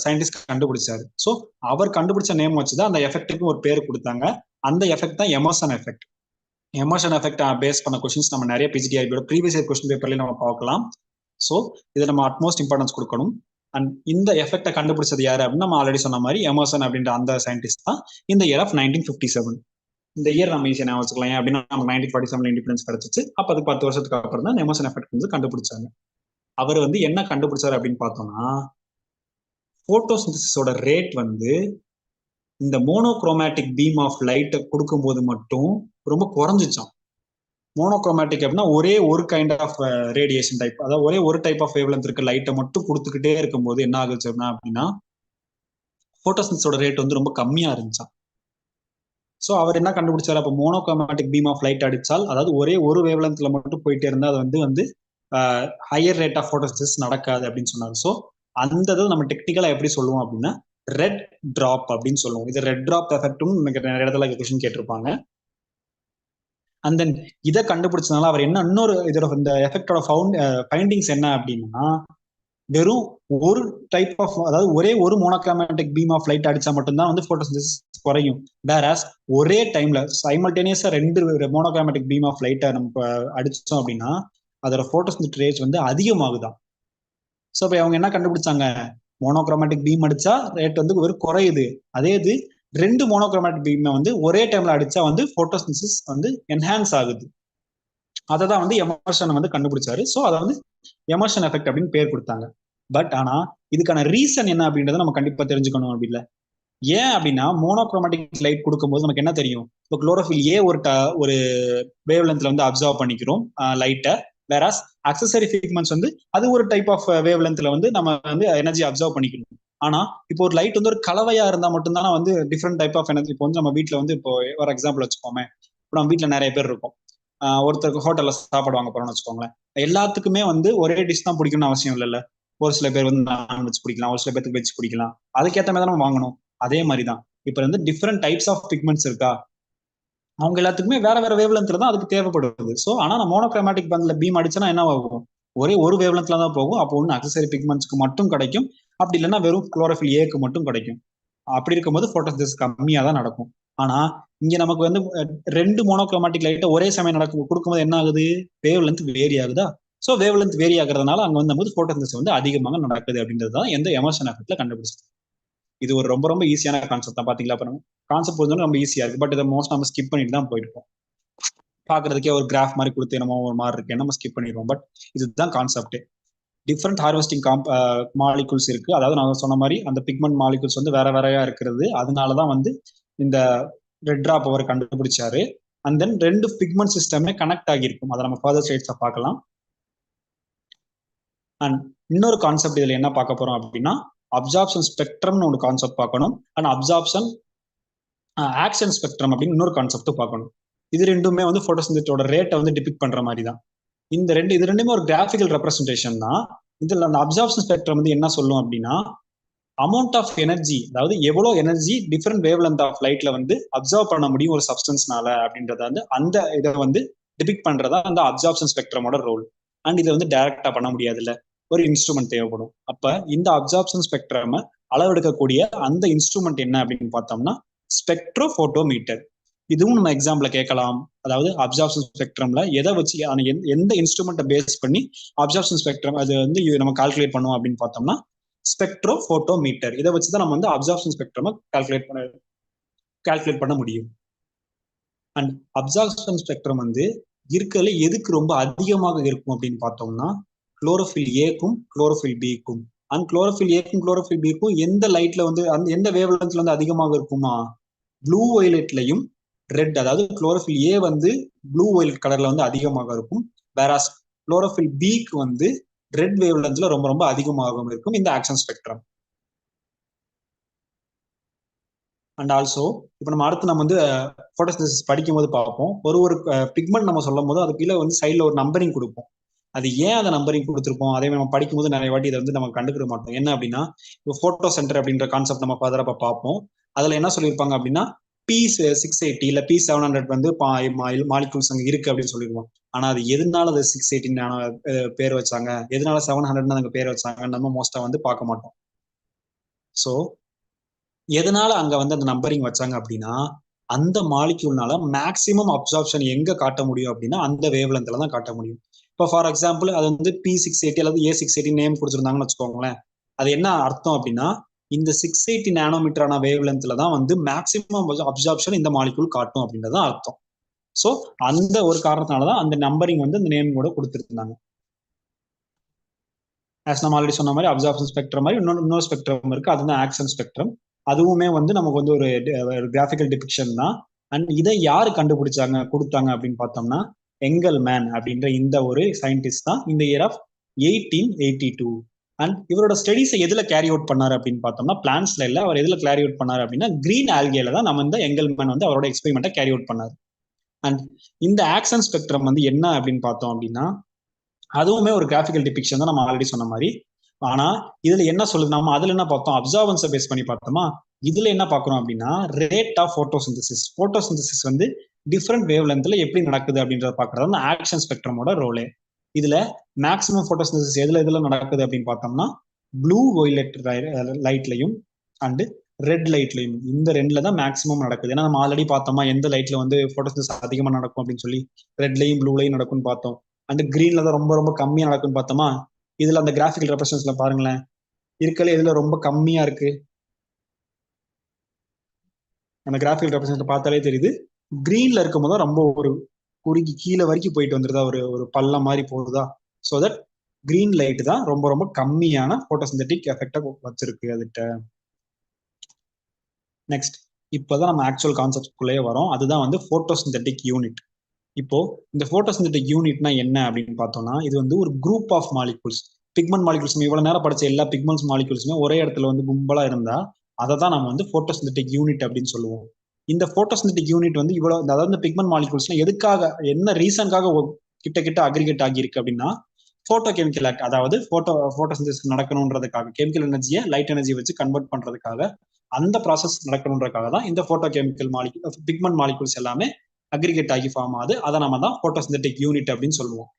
சயின்டிஸ்ட் கண்டுபிடிச்சாரு. ஸோ அவர் கண்டுபிடிச்ச நேம் வச்சுதான் அந்த எஃபெக்ட்டுக்கும் ஒரு பேர் கொடுத்தாங்க. அந்த எஃபெக்ட் தான் Emerson effect. Emerson effect base பண்ண கொஸ்டின்ஸ் நம்ம நிறைய பிஜிடிஆர்பியோட ப்ரீவியஸ் இயர் கொஸ்டின் பேப்பர்லயும் நம்ம பார்க்கலாம். ஸோ இதை நம்ம அட்மோஸ்ட் இம்பார்ட்டன்ஸ் கொடுக்கணும். அண்ட் இந்த எஃபெக்டை கண்டுபிடிச்சது யாரு அப்படின்னு நம்ம ஆல்ரெடி சொன்ன மாதிரி எமர்சன் அப்படின்ற அந்த சயின்டிஸ்ட் தான் இந்த இயர் ஆஃப் 1957. இந்த இயர் நம்ம ஈஸியா ஞாபகம் வச்சுக்கலாம். அப்படின்னா நம்ம 1947 இண்டிபெண்டன்ஸ் கிடைச்சிச்சு. அப்ப அது 10 வருஷத்துக்கு அப்புறம் தான் எமர்சன் எஃபெக்ட் வந்து கண்டுபிடிச்சாங்க. அவர் வந்து என்ன கண்டுபிடிச்சாரு அப்படின்னு பார்த்தோம்னா, போட்டோசிந்தசிஸோட ரேட் வந்து இந்த மோனோக்ரோமேட்டிக் பீம் ஆஃப் லைட்டை கொடுக்கும்போது மட்டும் ரொம்ப குறைஞ்சிச்சான். மோனோக்ரோமேட்டிக் அப்படின்னா ஒரே ஒரு கைண்ட் ஆஃப் ரேடியேஷன் டைப், அதாவது ஒரே ஒரு டைப் ஆஃப் வேவ்லென்த் இருக்க லைட்டை மட்டும் கொடுத்துக்கிட்டே இருக்கும்போது என்ன ஆகுச்சு அப்படின்னா போட்டோசிந்தசிஸோட ரேட் வந்து ரொம்ப கம்மியா இருந்துச்சான். ஸோ அவர் என்ன கண்டுபிடிச்சாரு, அப்போ மோனோக்ரோமேட்டிக் பீம் ஆஃப் லைட் அடிச்சால், அதாவது ஒரே ஒரு வேவ்லென்த்ல மட்டும் போயிட்டே இருந்தா அது வந்து ஹையர் ரேட் ஆஃப் போட்டோசிந்தசிஸ் நடக்காது அப்படின்னு சொன்னாரு. ஸோ அந்த இது நம்ம டெக்னிக்கலா எப்படி சொல்லுவோம் அப்படின்னா ரெட் டிராப் அப்படின்னு சொல்லுவோம். இது ரெட் டிராப் எஃபெக்ட்டும் நிறைய இடத்துல கொஸ்டின் கேட்டிருப்பாங்க. அண்ட் தென் இதை கண்டுபிடிச்சதுனால அவர் என்ன இன்னொரு இதோட இந்த எஃபெக்டோட ஃபைண்டிங்ஸ் என்ன அப்படின்னா, வெறும் ஒரு டைப் ஆஃப், அதாவது ஒரே ஒரு மோனோக்ரோமேட்டிக் பீம் ஆஃப் லைட் அடிச்சா மட்டும்தான் வந்து போட்டோசிந்தசிஸ் குறையும். வேறாஸ் ஒரே டைம்ல சைமல்டேனியஸா ரெண்டு மோனோக்ரோமேட்டிக் பீம் ஆஃப் லைட்டை நம்ம அடிச்சோம் அப்படின்னா அதோட போட்டோசிந்தசிஸ் ரேட் வந்து அதிகமாகுதான். ஸோ இப்போ அவங்க என்ன கண்டுபிடிச்சாங்க, மோனோக்ரோமேட்டிக் பீம் அடிச்சா ரேட் வந்து வெறும் குறையுது, அதே இது ரெண்டு மோனோக்ரோமேட்டிக் பீமை வந்து ஒரே டைம்ல அடிச்சா வந்து போட்டோசிந்தசிஸ் வந்து என்ஹான்ஸ் ஆகுது. அதை தான் வந்து எமர்சன் வந்து கண்டுபிடிச்சாரு. ஸோ அதை வந்து எமர்சன் எஃபெக்ட் அப்படின்னு பேர் கொடுத்தாங்க. பட் ஆனா இதுக்கான ரீசன் என்ன அப்படின்றத நம்ம கண்டிப்பா தெரிஞ்சுக்கணும். அப்படி இல்லை ஏன் அப்படின்னா மோனோக்ரோமேட்டிக் லைட் கொடுக்கும்போது நமக்கு என்ன தெரியும், இப்போ குளோரோஃபில் ஏ ஒரு வேவ் லென்த்ல வந்து அப்சர்வ் பண்ணிக்கிறோம் லைட்டை. வேறாஸ் அக்சசரி பிக்மெண்ட்ஸ் வந்து அது ஒரு டைப் ஆஃப் வேவ் லென்த்ல வந்து நம்ம வந்து எனர்ஜி அப்சர்வ் பண்ணிக்கணும். ஆனா இப்போ ஒரு லைட் வந்து ஒரு கலவையா இருந்தா மட்டும்தான் வந்து டிஃப்ரெண்ட் டைப் ஆஃப் எனர்ஜி. இப்போ வந்து நம்ம வீட்டுல வந்து இப்போ ஒரு எக்ஸாம்பிள் வச்சுக்கோமே, இப்போ நம்ம வீட்டுல நிறைய பேர் இருக்கும். ஒருத்தருக்கு ஹோட்டல்ல சாப்பாடு வாங்க போறோம்னு வச்சுக்கோங்களேன். எல்லாத்துக்குமே வந்து ஒரே டிஷ் தான் பிடிக்கணும்னு அவசியம் இல்லைல்ல. ஒரு சில பேர் வந்து நான்வெஜ் பிடிக்கலாம், ஒரு சில பேருக்கு வெஜ் பிடிக்கலாம். அதுக்கேற்ற மாதிரி தான் நம்ம வாங்கணும். அதே மாதிரிதான் இப்ப வந்து டிஃப்ரெண்ட் டைப்ஸ் ஆஃப் பிக்மெண்ட்ஸ் இருக்கா, அவங்க எல்லாத்துக்குமே வேற வேற வேவ் லென்த்ல தான் அதுக்கு தேவைப்படுது. ஸோ ஆனா நான் மோனோக்ரோமேட்டிக் பண்ட்ல பீம் அடிச்சுன்னா என்ன ஆகும், ஒரே ஒரு வேவ் லென்த்ல தான் போகும். அப்போ ஒன்று அக்சசரி பிக்மெண்ட்ஸ்க்கு மட்டும் கிடைக்கும், அப்படி இல்லைன்னா வெறும் குளோரோஃபில் ஏக்கு மட்டும் கிடைக்கும். அப்படி இருக்கும்போது போட்டோசிந்தசிஸ் கம்மியா தான் நடக்கும். ஆனா இங்க நமக்கு வந்து ரெண்டு மோனோக்ரோமேட்டிக் லைட்டை ஒரே சமயம் கொடுக்கும்போது என்ன ஆகுது, வேவ் லென்த் வேரி ஆகுதா. ஸோ வேவ் லென்த் வேரி ஆகுறதுனால அங்க வந்து போட்டோசிந்தசிஸ் வந்து அதிகமாக நடக்குது அப்படின்றது தான் எந்த எமர்சன் எஃபெக்ட்ல கண்டுபிடிச்சது. இது ஒரு ரொம்ப ரொம்ப ஈஸியான கான்செப்ட் தான். பாத்தீங்களா, அப்புறம் கான்செப்ட் வந்து ரொம்ப ஈஸியா இருக்கு. பட் இதை மோஸ்ட் நம்ம ஸ்கிப் பண்ணிட்டு தான் போயிருக்கோம். பாக்குறதுக்கே ஒரு கிராஃப் மாதிரி கொடுத்து என்னமோ ஒரு மாதிரி இருக்கு, நம்ம ஸ்கிப் பண்ணிடுவோம். பட் இதுதான் கான்செப்ட். டிஃப்ரெண்ட் ஹார்வெஸ்டிங் மாலிகூல்ஸ் இருக்கு. அதாவது நான் சொன்ன மாதிரி அந்த பிக்மெண்ட் மாலிகூல்ஸ் வந்து வேற வேறையா இருக்கிறது. அதனாலதான் வந்து இந்த ரெட் டிராப் அவர் கண்டுபிடிச்சாரு. அண்ட் தென் ரெண்டு பிக்மெண்ட் சிஸ்டமே கனெக்ட் ஆகியிருக்கும். அதை நம்ம ஃபர்தர் ஸ்லைட்ஸ்ல பார்க்கலாம். அண்ட் இன்னொரு கான்செப்ட் இதுல என்ன பார்க்க போறோம் அப்படின்னா அப்சார்ப்ஷன் ஸ்பெக்ட்ரம்னு ஒரு கான்செப்ட் பார்க்கணும். அண்ட் அப்சார்ப்ஷன் ஆக்ஷன் ஸ்பெக்ட்ரம் அப்படின்னு இன்னொரு கான்செப்ட் பார்க்கணும். இது ரெண்டுமே வந்து போட்டோசிந்தசிஸோட ரேட்டை வந்து டிபிக்ட் பண்ற மாதிரி தான். இது ரெண்டுமே ஒரு கிராஃபிக்கல் ரெப்ரஸன்டேஷன் தான். இதுல அந்த அப்சார்ப்ஷன் ஸ்பெக்ட்ரம் வந்து என்ன சொல்லும் அப்படின்னா அமௌண்ட் ஆஃப் எனர்ஜி, அதாவது எவ்வளவு energy different wavelength of லைட்ல வந்து அப்சர்வ் பண்ண முடியும் ஒரு சப்ஸ்டன்ஸ்னால அப்படின்றத வந்து அந்த இதை வந்து டிபிக்ட் பண்றதா அந்த அப்சார்ப்ஷன் ஸ்பெக்ட்ரமோட ரோல். அண்ட் இதை வந்து டைரக்டா பண்ண முடியாது, இல்ல ஒரு இன்ஸ்ட்ருமெண்ட் தேவைப்படும். அப்ப இந்த அப்சார்ப்ஷன் ஸ்பெக்ட்ரம் அளவெடுக்கக்கூடிய அந்த இன்ஸ்ட்ருமெண்ட் என்ன அப்படின்னு பார்த்தோம்னா ஸ்பெக்ட்ரோபோட்டோமீட்டர். இதுவும் நம்ம எக்ஸாம்பிள் கேட்கலாம். அதாவது அப்சார்ப்ஷன் ஸ்பெக்ட்ரம்ல எதை வச்சு எந்த இன்ஸ்ட்ருமெண்ட்டை பேஸ் பண்ணி அப்சார்ப்ஷன் ஸ்பெக்ட்ரம் அது வந்து நம்ம கால்குலேட் பண்ணுவோம் அப்படின்னு பார்த்தோம்னா ஸ்பெக்ட்ரோஃபோட்டோமீட்டர். இதை வச்சுதான் நம்ம வந்து அப்சார்ப்ஷன் ஸ்பெக்ட்ரம் கால்குலேட் பண்ண முடியும். அண்ட் அப்சார்ப்ஷன் ஸ்பெக்ட்ரம் வந்து இருக்கிறதுல எதுக்கு ரொம்ப அதிகமாக இருக்கும் அப்படின்னு பார்த்தோம்னா குளோரோஃபில் ஏக்கும் குளோரோஃபில் பிக்கும். அண்ட் குளோரோஃபில் ஏக்கும் குளோரோஃபில் பிக்கும் எந்த லைட்ல வந்து அந்த எந்த வேவ்லென்த்ல வந்து அதிகமாக இருக்குமா, ப்ளூ வயலட்லையும் ரெட், அதாவது குளோரோஃபில் ஏ வந்து ப்ளூ வயலட் கலர்ல வந்து அதிகமாக இருக்கும். வேறாஸ் குளோரோஃபில் பிக்கு வந்து ரெட் வேவ்லென்த்ல ரொம்ப ரொம்ப அதிகமாக இருக்கும் இந்த ஆக்ஷன் ஸ்பெக்ட்ரம். அண்ட் ஆல்சோ இப்போ நம்ம அடுத்து நம்ம வந்து போட்டோசிந்தசிஸ் படிக்கும் போது பார்ப்போம், ஒரு பிக்மெண்ட் நம்ம சொல்லும் போது அது கீழே வந்து சைடில் ஒரு நம்பரிங் கொடுப்போம். அது ஏன் அந்த நம்பரிங் கொடுத்துருப்போம், அதே நம்ம படிக்கும்போது நிறைய வாட்டி இதை வந்து நம்ம கண்டுக்கிற மாட்டோம். என்ன அப்படின்னா இப்போ போட்டோ சென்டர் அப்படின்ற கான்செப்ட் நம்ம ஃபர்தரா பார்ப்போம். அதுல என்ன சொல்லியிருப்பாங்க அப்படின்னா P680 இல்ல P700 வந்து மாலிகூல்ஸ் அங்க இருக்கு அப்படின்னு சொல்லிடுவோம். ஆனா அது எதனால அது 680 பேர் வச்சாங்க, எதனால 700 அங்க பேர் வச்சாங்க நம்ம மோஸ்டா வந்து பார்க்க மாட்டோம். ஸோ எதனால அங்க வந்து அந்த நம்பரிங் வச்சாங்க அப்படின்னா அந்த மாலிக்யூல்னால மேக்சிமம் அப்சார்ப்ஷன் எங்க காட்ட முடியும் அப்படின்னா அந்த வேவ்லென்த்ல தான் காட்ட முடியும். இப்போ ஃபார் எக்ஸாம்பிள் அது வந்து P680 அல்லது A680 நேம் கொடுத்துருந்தாங்கன்னு வச்சுக்கோங்களேன். அது என்ன அர்த்தம் அப்படின்னா இந்த 680 நானோமீட்டரான வேவ்லென்த்ல தான் வந்து மேக்சிமம் அப்சார்ப்ஷன் இந்த மாலிக்யூல் காட்டும் அப்படின்றதான் அர்த்தம். ஸோ அந்த ஒரு காரணத்தினாலதான் அந்த நம்பரிங் வந்து அந்த நேம் கூட கொடுத்துருந்தாங்க. நம்ம ஆல்ரெடி சொன்ன மாதிரி அப்சார்ப்ஷன் ஸ்பெக்ட்ரம் மாதிரி இன்னொரு ஸ்பெக்ட்ரம் இருக்கு, அதுதான் ஆக்ஷன் ஸ்பெக்ட்ரம். அதுவுமே வந்து நமக்கு வந்து ஒரு கிராஃபிக்கல் டிபிக்ஷன் தான். அண்ட் இதை யாரு கொடுத்தாங்க அப்படின்னு பார்த்தோம்னா எங்கல்மேன் அப்படின்ற இந்த ஒரு சயின்டிஸ்ட் தான் இந்த இயர் ஆஃப் 1882. அண்ட் இவரோட ஸ்டடிஸை எதுல கேரி அவுட் பண்ணாரு அப்படின்னு பார்த்தோம்னா பிளான்ஸ்ல இல்ல, அவர் எதுல கேரி அவுட் பண்ணாரு அப்படின்னா கிரீன் ஆல்கேல தான் நம்ம இந்த எங்கல்மேன் வந்து அவரோட எக்ஸ்பெரிமெண்ட்டை கேரி அவுட் பண்ணாரு. அண்ட் இந்த ஆக்ஷன் ஸ்பெக்ட்ரம் வந்து என்ன அப்படின்னு பார்த்தோம் அப்படின்னா அதுவுமே ஒரு கிராஃபிக்கல் டிபிக்ஷன் தான், நம்ம ஆல்ரெடி சொன்ன மாதிரி. ஆனா இதுல என்ன சொல்லுது, நம்ம அதுல என்ன பார்த்தோம், அப்சர்வன்ஸை பேஸ் பண்ணி பார்த்தோமா. இதுல என்ன பார்க்கறோம் அப்படின்னா ரேட் ஆஃப் போட்டோசிந்தசிஸ் வந்து டிஃப்ரெண்ட் வேவ் லென்த்ல எப்படி நடக்குது அப்படின்றத பாக்குறது ஆக்ஷன் ஸ்பெக்ட்ரமோட ரோலே. இதுல மேக்ஸிமம் போட்டோசிந்தசிஸ் எதுல நடக்குது அப்படின்னு பார்த்தோம்னா ப்ளூ வயலட் லைட்லையும் அண்ட் ரெட் லைட்லையும், இந்த ரெண்டுல தான் மேக்ஸிமம் நடக்குது. ஏன்னா நம்ம ஆல்ரெடி பார்த்தோமா எந்த லைட்ல வந்து போட்டோசிந்தசிஸ் அதிகமா நடக்கும் அப்படின்னு சொல்லி ரெட்லையும் ப்ளூலையும் நடக்கும்னு பார்த்தோம். அண்ட் கிரீன்ல தான் ரொம்ப ரொம்ப கம்மியா நடக்கும்னு பார்த்தோமா. இதுல அந்த கிராஃபிக்கல் ரெப்ரசன்ஸ்ல பாருங்களேன், இருக்கல இதுல ரொம்ப கம்மியா இருக்கு. அந்த கிராஃபிக்கல் ரெப்ரசன்ஸ் பார்த்தாலே தெரியுது, கிரீன்ல இருக்கும் போது ரொம்ப ஒரு குறுகி கீழே வரைக்கும் போயிட்டு வந்துருதா, ஒரு ஒரு பள்ளம் மாதிரி போகுதா. ஸோ தட் கிரீன் லைட் தான் ரொம்ப ரொம்ப கம்மியான போட்டோசிந்தட்டிக் எஃபெக்டா வச்சிருக்கு அதுகிட்ட. நெக்ஸ்ட் இப்போதான் நம்ம ஆக்சுவல் கான்செப்ட்குள்ளேயே வரோம், அதுதான் வந்து போட்டோசிந்தட்டிக் யூனிட். இப்போ இந்த போட்டோசிந்தட்டிக் யூனிட்னா என்ன அப்படின்னு பார்த்தோம்னா இது வந்து ஒரு group of molecules, pigment molecules. இவ்வளவு நேரம் படிச்ச எல்லா பிக்மெண்ட்ஸ் மாலிகூல்ஸுமே ஒரே இடத்துல வந்து கும்பலா இருந்தா அதை தான் நம்ம வந்து போட்டோசிந்தட்டிக் யூனிட் அப்படின்னு சொல்லுவோம். இந்த போட்டோசிந்தட்டிக் யூனிட் வந்து இவ்வளவு, அதாவது இந்த பிக்மெண்ட் மாலிகூல்ஸ்லாம் எதுக்காக என்ன ரீசனுக்காக கிட்ட அக்ரிகேட் ஆகியிருக்கு அப்படின்னா போட்டோ கெமிக்கல் ஆக்ட், அதாவது போட்டோசிந்தசிஸ் நடக்கணுன்றதுக்காக, கெமிக்கல் எனர்ஜியை லைட் எனர்ஜி வச்சு கன்வெர்ட் பண்றதுக்காக, அந்த ப்ராசஸ் நடக்கணுன்றதுக்காக தான் இந்த photo chemical molecule pigment molecules எல்லாமே அக்ரிகேட் ஆகி ஃபார்ம் ஆகுது. அதை நம்ம தான் போட்டோசிந்தட்டிக் யூனிட் அப்படின்னு சொல்லுவோம்.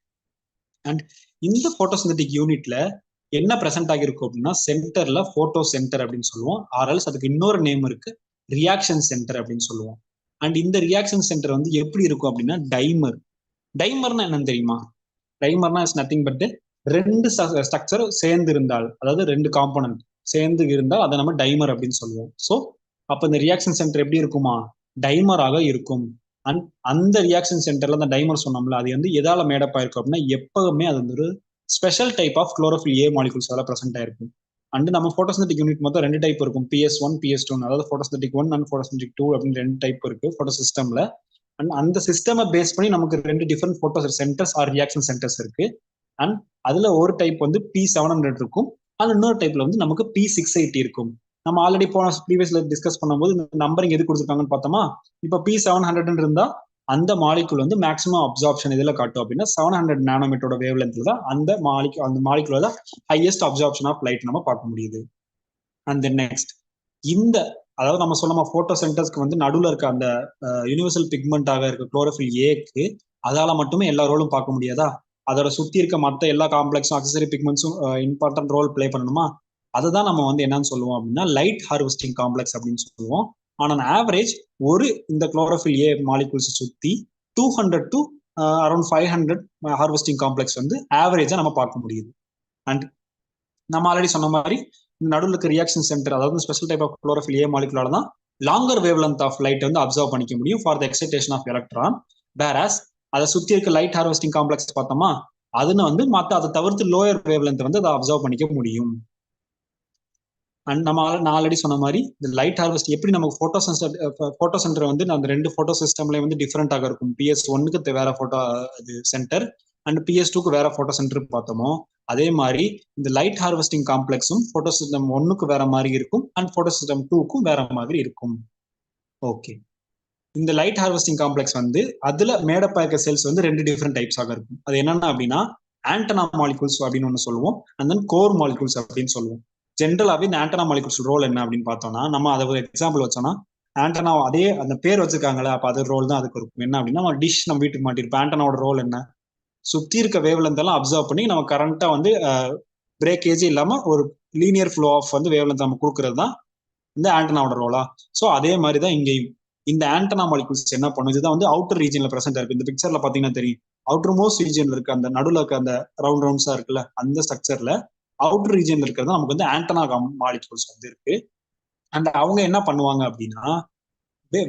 அண்ட் இந்த போட்டோசிந்தட்டிக் யூனிட்ல என்ன பிரசன்ட் ஆகிருக்கும் அப்படின்னா சென்டர்ல போட்டோ சென்டர் அப்படின்னு சொல்லுவோம், ஆர்எல்ஸ் அதுக்கு இன்னொரு நேம் இருக்கு ரியாக்ஷன் சென்டர் அப்படின்னு சொல்லுவோம். அண்ட் இந்த ரியாக்ஷன் சென்டர் வந்து எப்படி இருக்கும் அப்படின்னா டைமர்னா என்னன்னு தெரியுமா? டைமர்னா இஸ் நத்திங் பட் ரெண்டு ஸ்ட்ரக்சர் சேர்ந்து இருந்தால், அதாவது ரெண்டு காம்போனன்ட் சேர்ந்து இருந்தால் அதை நம்ம டைமர் அப்படின்னு சொல்லுவோம். ஸோ அப்ப இந்த ரியாக்ஷன் சென்டர் எப்படி இருக்குமா, டைமராக இருக்கும். அண்ட் அந்த ரியாக்ஷன் சென்டர்ல அந்த டைமர் சொன்னோம்ல அது வந்து எதால மேடப் ஆயிருக்கும் அப்படின்னா எப்பவுமே அது வந்து ஒரு special type of chlorophyll A molecules அதெல்லாம் பிரசென்ட் ஆயிருக்கும். அண்ட் நம்ம போட்டோசிந்தட்டிக் யூனிட் மொத்தம் ரெண்டு டைப் இருக்கும், PS1 PS2, அதாவது போட்டோசிந்தட்டிக் 1 அண்ட் போட்டோசிந்தட்டிக் 2 அப்படின்னு ரெண்டு டைப் இருக்கு போட்டோ சிஸ்டம்ல. அண்ட் அந்த சிஸ்டமை பேஸ் பண்ணி நமக்கு ரெண்டு different photo centres or reaction centres இருக்கு. அண்ட் அதுல ஒரு டைப் வந்து P700 இருக்கும், அண்ட் இன்னொரு டைப்ல வந்து நமக்கு P680 இருக்கும். நம்ம ஆல்ரெடி போன ப்ரீவியஸ்ல டிஸ்கஸ் பண்ணும்போது இந்த நம்பரிங் எது கொடுத்துருக்காங்கன்னு பார்த்தோமா. இப்போ P700 இருந்தா அந்த மாலிகுல் வந்து மேக்ஸிமம் அப்சார்ப்ஷன் இதுல காட்டும் அப்படின்னா 700 நானோமீட்டரோட வேவ் லென்த்ல தான் அந்த மாலிகுல தான் ஹையஸ்ட் அப்சார்ப்ஷன் ஆஃப் லைட் நம்ம பார்க்க முடியுது. அண்ட் தென் நெக்ஸ்ட் இந்த, அதாவது நம்ம சொல்லமா போட்டோ சென்டர்ஸ்க்கு வந்து நடுவில் இருக்க அந்த யூனிவர்சல் பிக்மெண்டாக இருக்க குளோரோஃபில் ஏக்கு அதால மட்டுமே எல்லா ரோலும் பார்க்க முடியாதா, அதோட சுத்தி இருக்க மற்ற எல்லா காம்ப்ளெக்ஸும் அக்சசரி பிக்மெண்ட்ஸும் இம்பார்ட்டன்ட் ரோல் பிளே பண்ணணுமா. அதை தான் நம்ம வந்து என்னன்னு சொல்லுவோம் அப்படின்னா லைட் ஹார்வெஸ்டிங் காம்ப்ளெக்ஸ் அப்படின்னு சொல்லுவோம். ஆன் ஆவரேஜ் ஒரு இந்த குளோரோஃபில் ஏ மாலிகூல்ஸ் சுத்தி 200 to அரௌண்ட் 500 ஹார்வெஸ்டிங் காம்ப்ளெக்ஸ் வந்து ஆவரேஜா நம்ம பார்க்க முடியுது. அண்ட் நம்ம ஆல்ரெடி சொன்ன மாதிரி நடுவில் இருக்க ரியாக்ஷன் சென்டர், அதாவது special type of chlorophyll A மாலிகுலால தான் longer wavelength of light வந்து அப்சர்வ் பண்ணிக்க முடியும் for the excitation of electron. Whereas அதை சுத்தி இருக்க லைட் ஹார்வெஸ்டிங் காம்ப்ளெக்ஸ் பார்த்தோமா, அதுன்னு வந்து மற்ற அதை தவிர்த்து லோயர் வேவ் லென்த் வந்து அதை அப்சர்வ் பண்ணிக்க முடியும். அண்ட் நான் ஆல்ரெடி சொன்ன மாதிரி இந்த லைட் ஹார்வெஸ்ட் எப்படி நமக்கு போட்டோ சென்டர் வந்து அந்த ரெண்டு போட்டோ சிஸ்டம்ல வந்து டிஃப்ரெண்டாக இருக்கும். PS1க்கு வேற போட்டோ சென்டர் அண்ட் PS2க்கு வேற போட்டோ சென்டர் பார்த்தோமோ, அதே மாதிரி இந்த லைட் ஹார்வெஸ்டிங் காம்ப்ளெக்ஸும் போட்டோ சிஸ்டம் 1க்கு வேற மாதிரி இருக்கும் அண்ட் போட்டோ சிஸ்டம் 2க்கும் வேற மாதிரி இருக்கும். ஓகே, இந்த லைட் ஹார்வெஸ்டிங் காம்ப்ளெக்ஸ் வந்து அதுல மேடப் இருக்க செல்ஸ் வந்து ரெண்டு டிஃப்ரெண்ட் டைப்ஸாக இருக்கும். அது என்னன்னா அப்படின்னா ஆண்டனா மாலிகூல்ஸ் அப்படின்னு ஒன்று சொல்லுவோம் அண்ட் தென் கோர் மாலிகூல்ஸ் அப்படின்னு சொல்லுவோம். ஜென்ரலாவே இந்த ஆண்டனா மாலிகூல்ஸ் ரோல் என்ன அப்படின்னு பார்த்தோம்னா, நம்ம அதை ஒரு எக்ஸாம்பிள் வச்சோம்னா ஆண்டனா அதே அந்த பேர் வச்சிருக்காங்களே, அப்ப அது ரோல் தான் அதுக்கு இருக்கும். என்ன அப்படின்னா நம்ம டிஷ் நம்ம வீட்டுக்கு மாட்டிருப்போம். ஆண்டனாவோட ரோல் என்ன, சுத்தி இருக்க வேவ் லென்த் எல்லாம் அப்சர்வ் பண்ணி நம்ம கரண்டா வந்து பிரேக்கேஜ் இல்லாம ஒரு லீனியர் ஃப்ளோ ஆஃப் வந்து வேவ் லென்த் நம்ம கொடுக்கறது தான் இந்த ஆண்டனாவோட ரோலா. ஸோ அதே மாதிரி தான் இங்கேயும் இந்த ஆண்டனா மாலிகூல்ஸ் என்ன பண்ணும், இதுதான் வந்து அவுட்டர் ரீஜன்ல பிரசென்ட் இருக்கு. இந்த பிக்சர்ல பாத்தீங்கன்னா தெரியும், அவுட்டர் மோஸ்ட் ரீஜன்ல இருக்கு அந்த நடுவில் இருக்க அந்த ரவுண்ட்ஸா இருக்குல்ல, அந்த ஸ்ட்ரக்சர்ல அவுட்டர் ரீஜன்ல இருக்கிறது நமக்கு வந்து ஆண்டனா மாலிகூல்ஸ் வந்து இருக்கு. அண்ட் அவங்க என்ன பண்ணுவாங்க அப்படின்னா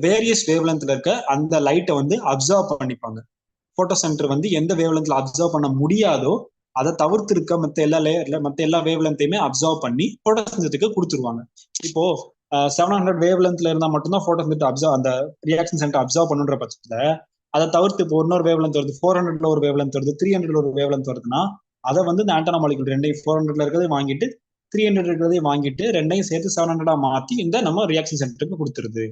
வேரியஸ் வேவ் லென்த்ல இருக்க அந்த லைட்டை வந்து அப்சர்வ் பண்ணிப்பாங்க. போட்டோ சென்டர் வந்து எந்த வேவ் லென்த்ல அப்சர்வ் பண்ண முடியாதோ அதை தவிர்த்து இருக்க மற்ற எல்லா வேவ் லென்த்தையுமே அப்சர்வ் பண்ணி போட்டோ சென்சருக்கு கொடுத்துருவாங்க. இப்போ 700 வேவ் லென்த்ல இருந்தா மட்டும்தான் போட்டோ சென்சர் அப்சர்வ் அந்த ரியாக்ஷன் சென்டர் அப்சர்வ் பண்ணுன்ற பட்சத்துல அதை தவிர்த்து இப்போ இன்னொரு வேவ் லென்த் வருது, 400ல ஒரு வேவ் லென்த் வருது, 300ல ஒரு வேவ் லென்த் வருதுன்னா அதை வந்து இந்த ஆண்டனா மாலிகூல் ரெண்டையும் 400ல இருக்கிறதையும் வாங்கிட்டு 300 இருக்கிறதையும் வாங்கிட்டு ரெண்டையும் சேர்த்து 700 மாத்தி இந்த நம்ம ரியாக்ஷன் சென்டருக்கு கொடுத்துருது.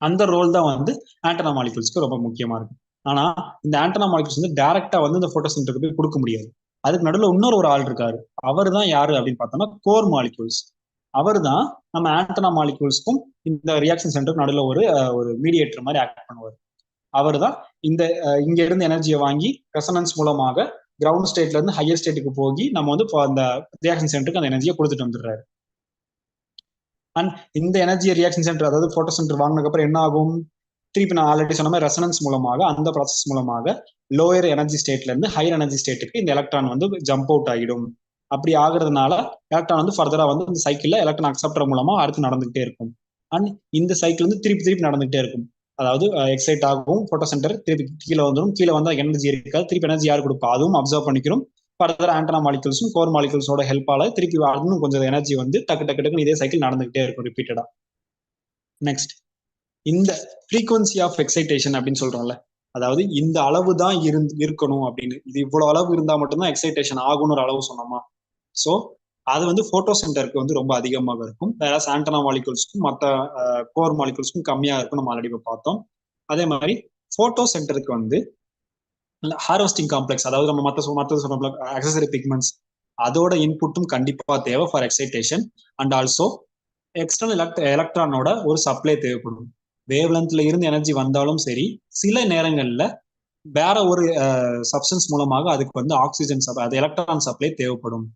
அந்த ரோல் தான் வந்து ஆண்டனா மாலிகூல்ஸ்க்கு ரொம்ப முக்கியமா இருக்கு. ஆனா இந்த ஆண்டனா மாலிகூல்ஸ் வந்து டைரக்டா வந்து இந்த போட்டோ சென்டருக்கு போய் கொடுக்க முடியாது. அதுக்கு நடுவில் இன்னொரு ஒரு ஆள் இருக்காரு. அவர் தான் யாரு அப்படின்னு பார்த்தோம்னா கோர் மாலிகூல்ஸ். அவர் தான் நம்ம ஆண்டனா மாலிகூல்ஸ்க்கும் இந்த ரியாக்ஷன் சென்டருக்கு நடுவில் ஒரு மீடியேட்டர் மாதிரி ஆக்ட் பண்ணுவார். அவர் தான் இந்த இங்க இருந்து எனர்ஜியை வாங்கி ரெசனன்ஸ் மூலமாக கிரவுண்ட் ஸ்டேட்ல இருந்து ஹையர் ஸ்டேட்டுக்கு போய் நம்ம வந்து அந்த ரியாக்ஷன் சென்டருக்கு அந்த எனர்ஜியை கொடுத்துட்டு வந்துடுறாரு. அண்ட் இந்த எனர்ஜி ரியாக்ஷன் சென்டர் அதாவது போட்டோ சென்டர் வாங்கினதுக்கு அப்புறம் என்ன ஆகும், திருப்பி நான் ஆல்ரெடி சொன்ன மாதிரி ரெசனன்ஸ் மூலமாக அந்த ப்ராசஸ் மூலமாக லோயர் எனர்ஜி ஸ்டேட்ல இருந்து ஹையர் எனர்ஜி ஸ்டேட்டுக்கு இந்த எலக்ட்ரான் வந்து ஜம்ப் அவுட் ஆகிடும். அப்படி ஆகுறதுனால எலக்ட்ரான் வந்து ஃபர்தரா வந்து இந்த சைக்கிள்ல எலக்ட்ரான் அக்செப்டர் மூலமா அடுத்து நடந்துகிட்டே இருக்கும். அண்ட் இந்த சைக்கிள் வந்து திருப்பி நடந்துகிட்டே இருக்கும். அதாவது எக்ஸைட் ஆகும் போட்டோ சென்டர், திருப்பி கீழே வந்துடும், கீழே வந்தா எனர்ஜி இருக்காது, திருப்பி எனர்ஜி யார் கொடுப்பா அதுவும் அப்சர்வ் பண்ணிக்கிறோம். ஃபர்தர் ஆண்டனா மாலிகூல்ஸும் கோர் மாலிகூல்ஸோட ஹெல்ப்பால திருப்பி இன்னும் கொஞ்சம் எனர்ஜி வந்து டக்கு இதே சைக்கிள் நடந்துகிட்டே இருக்கும் ரிப்பீட்டடா. நெக்ஸ்ட், இந்த ஃப்ரீக்வன்சி ஆஃப் எக்ஸைட்டேஷன் அப்படின்னு சொல்றோம்ல, அதாவது இந்த அளவு தான் இருக்கணும் அப்படின்னு, இது இவ்வளவு அளவு இருந்தா மட்டும்தான் எக்ஸைட்டேஷன் ஆகும்னு ஒரு அளவு சொன்னோமா. ஸோ அது வந்து போட்டோ சென்டருக்கு வந்து ரொம்ப அதிகமாக இருக்கும், வேற ஆண்டனா மாலிகூல்ஸ்க்கும் மற்ற கோர் மாலிகூல்ஸ்க்கும் கம்மியா இருக்கும். நம்ம ஆல்ரெடி பார்த்தோம். அதே மாதிரி போட்டோ சென்டருக்கு வந்து ஹார்வெஸ்டிங் காம்ப்ளெக்ஸ், அதாவது நம்ம மற்ற சொன்ன அக்சசரி பிக்மெண்ட்ஸ் அதோட இன்புட்டும் கண்டிப்பா தேவை for excitation. And also external எலக்ட்ரானோட ஒரு சப்ளை தேவைப்படும். வேவ் லென்த்ல இருந்து எனர்ஜி வந்தாலும் சரி, சில நேரங்கள்ல வேற ஒரு சப்ஸ்டன்ஸ் மூலமாக அதுக்கு வந்து ஆக்சிஜன் அது எலக்ட்ரான் சப்ளை தேவைப்படும்.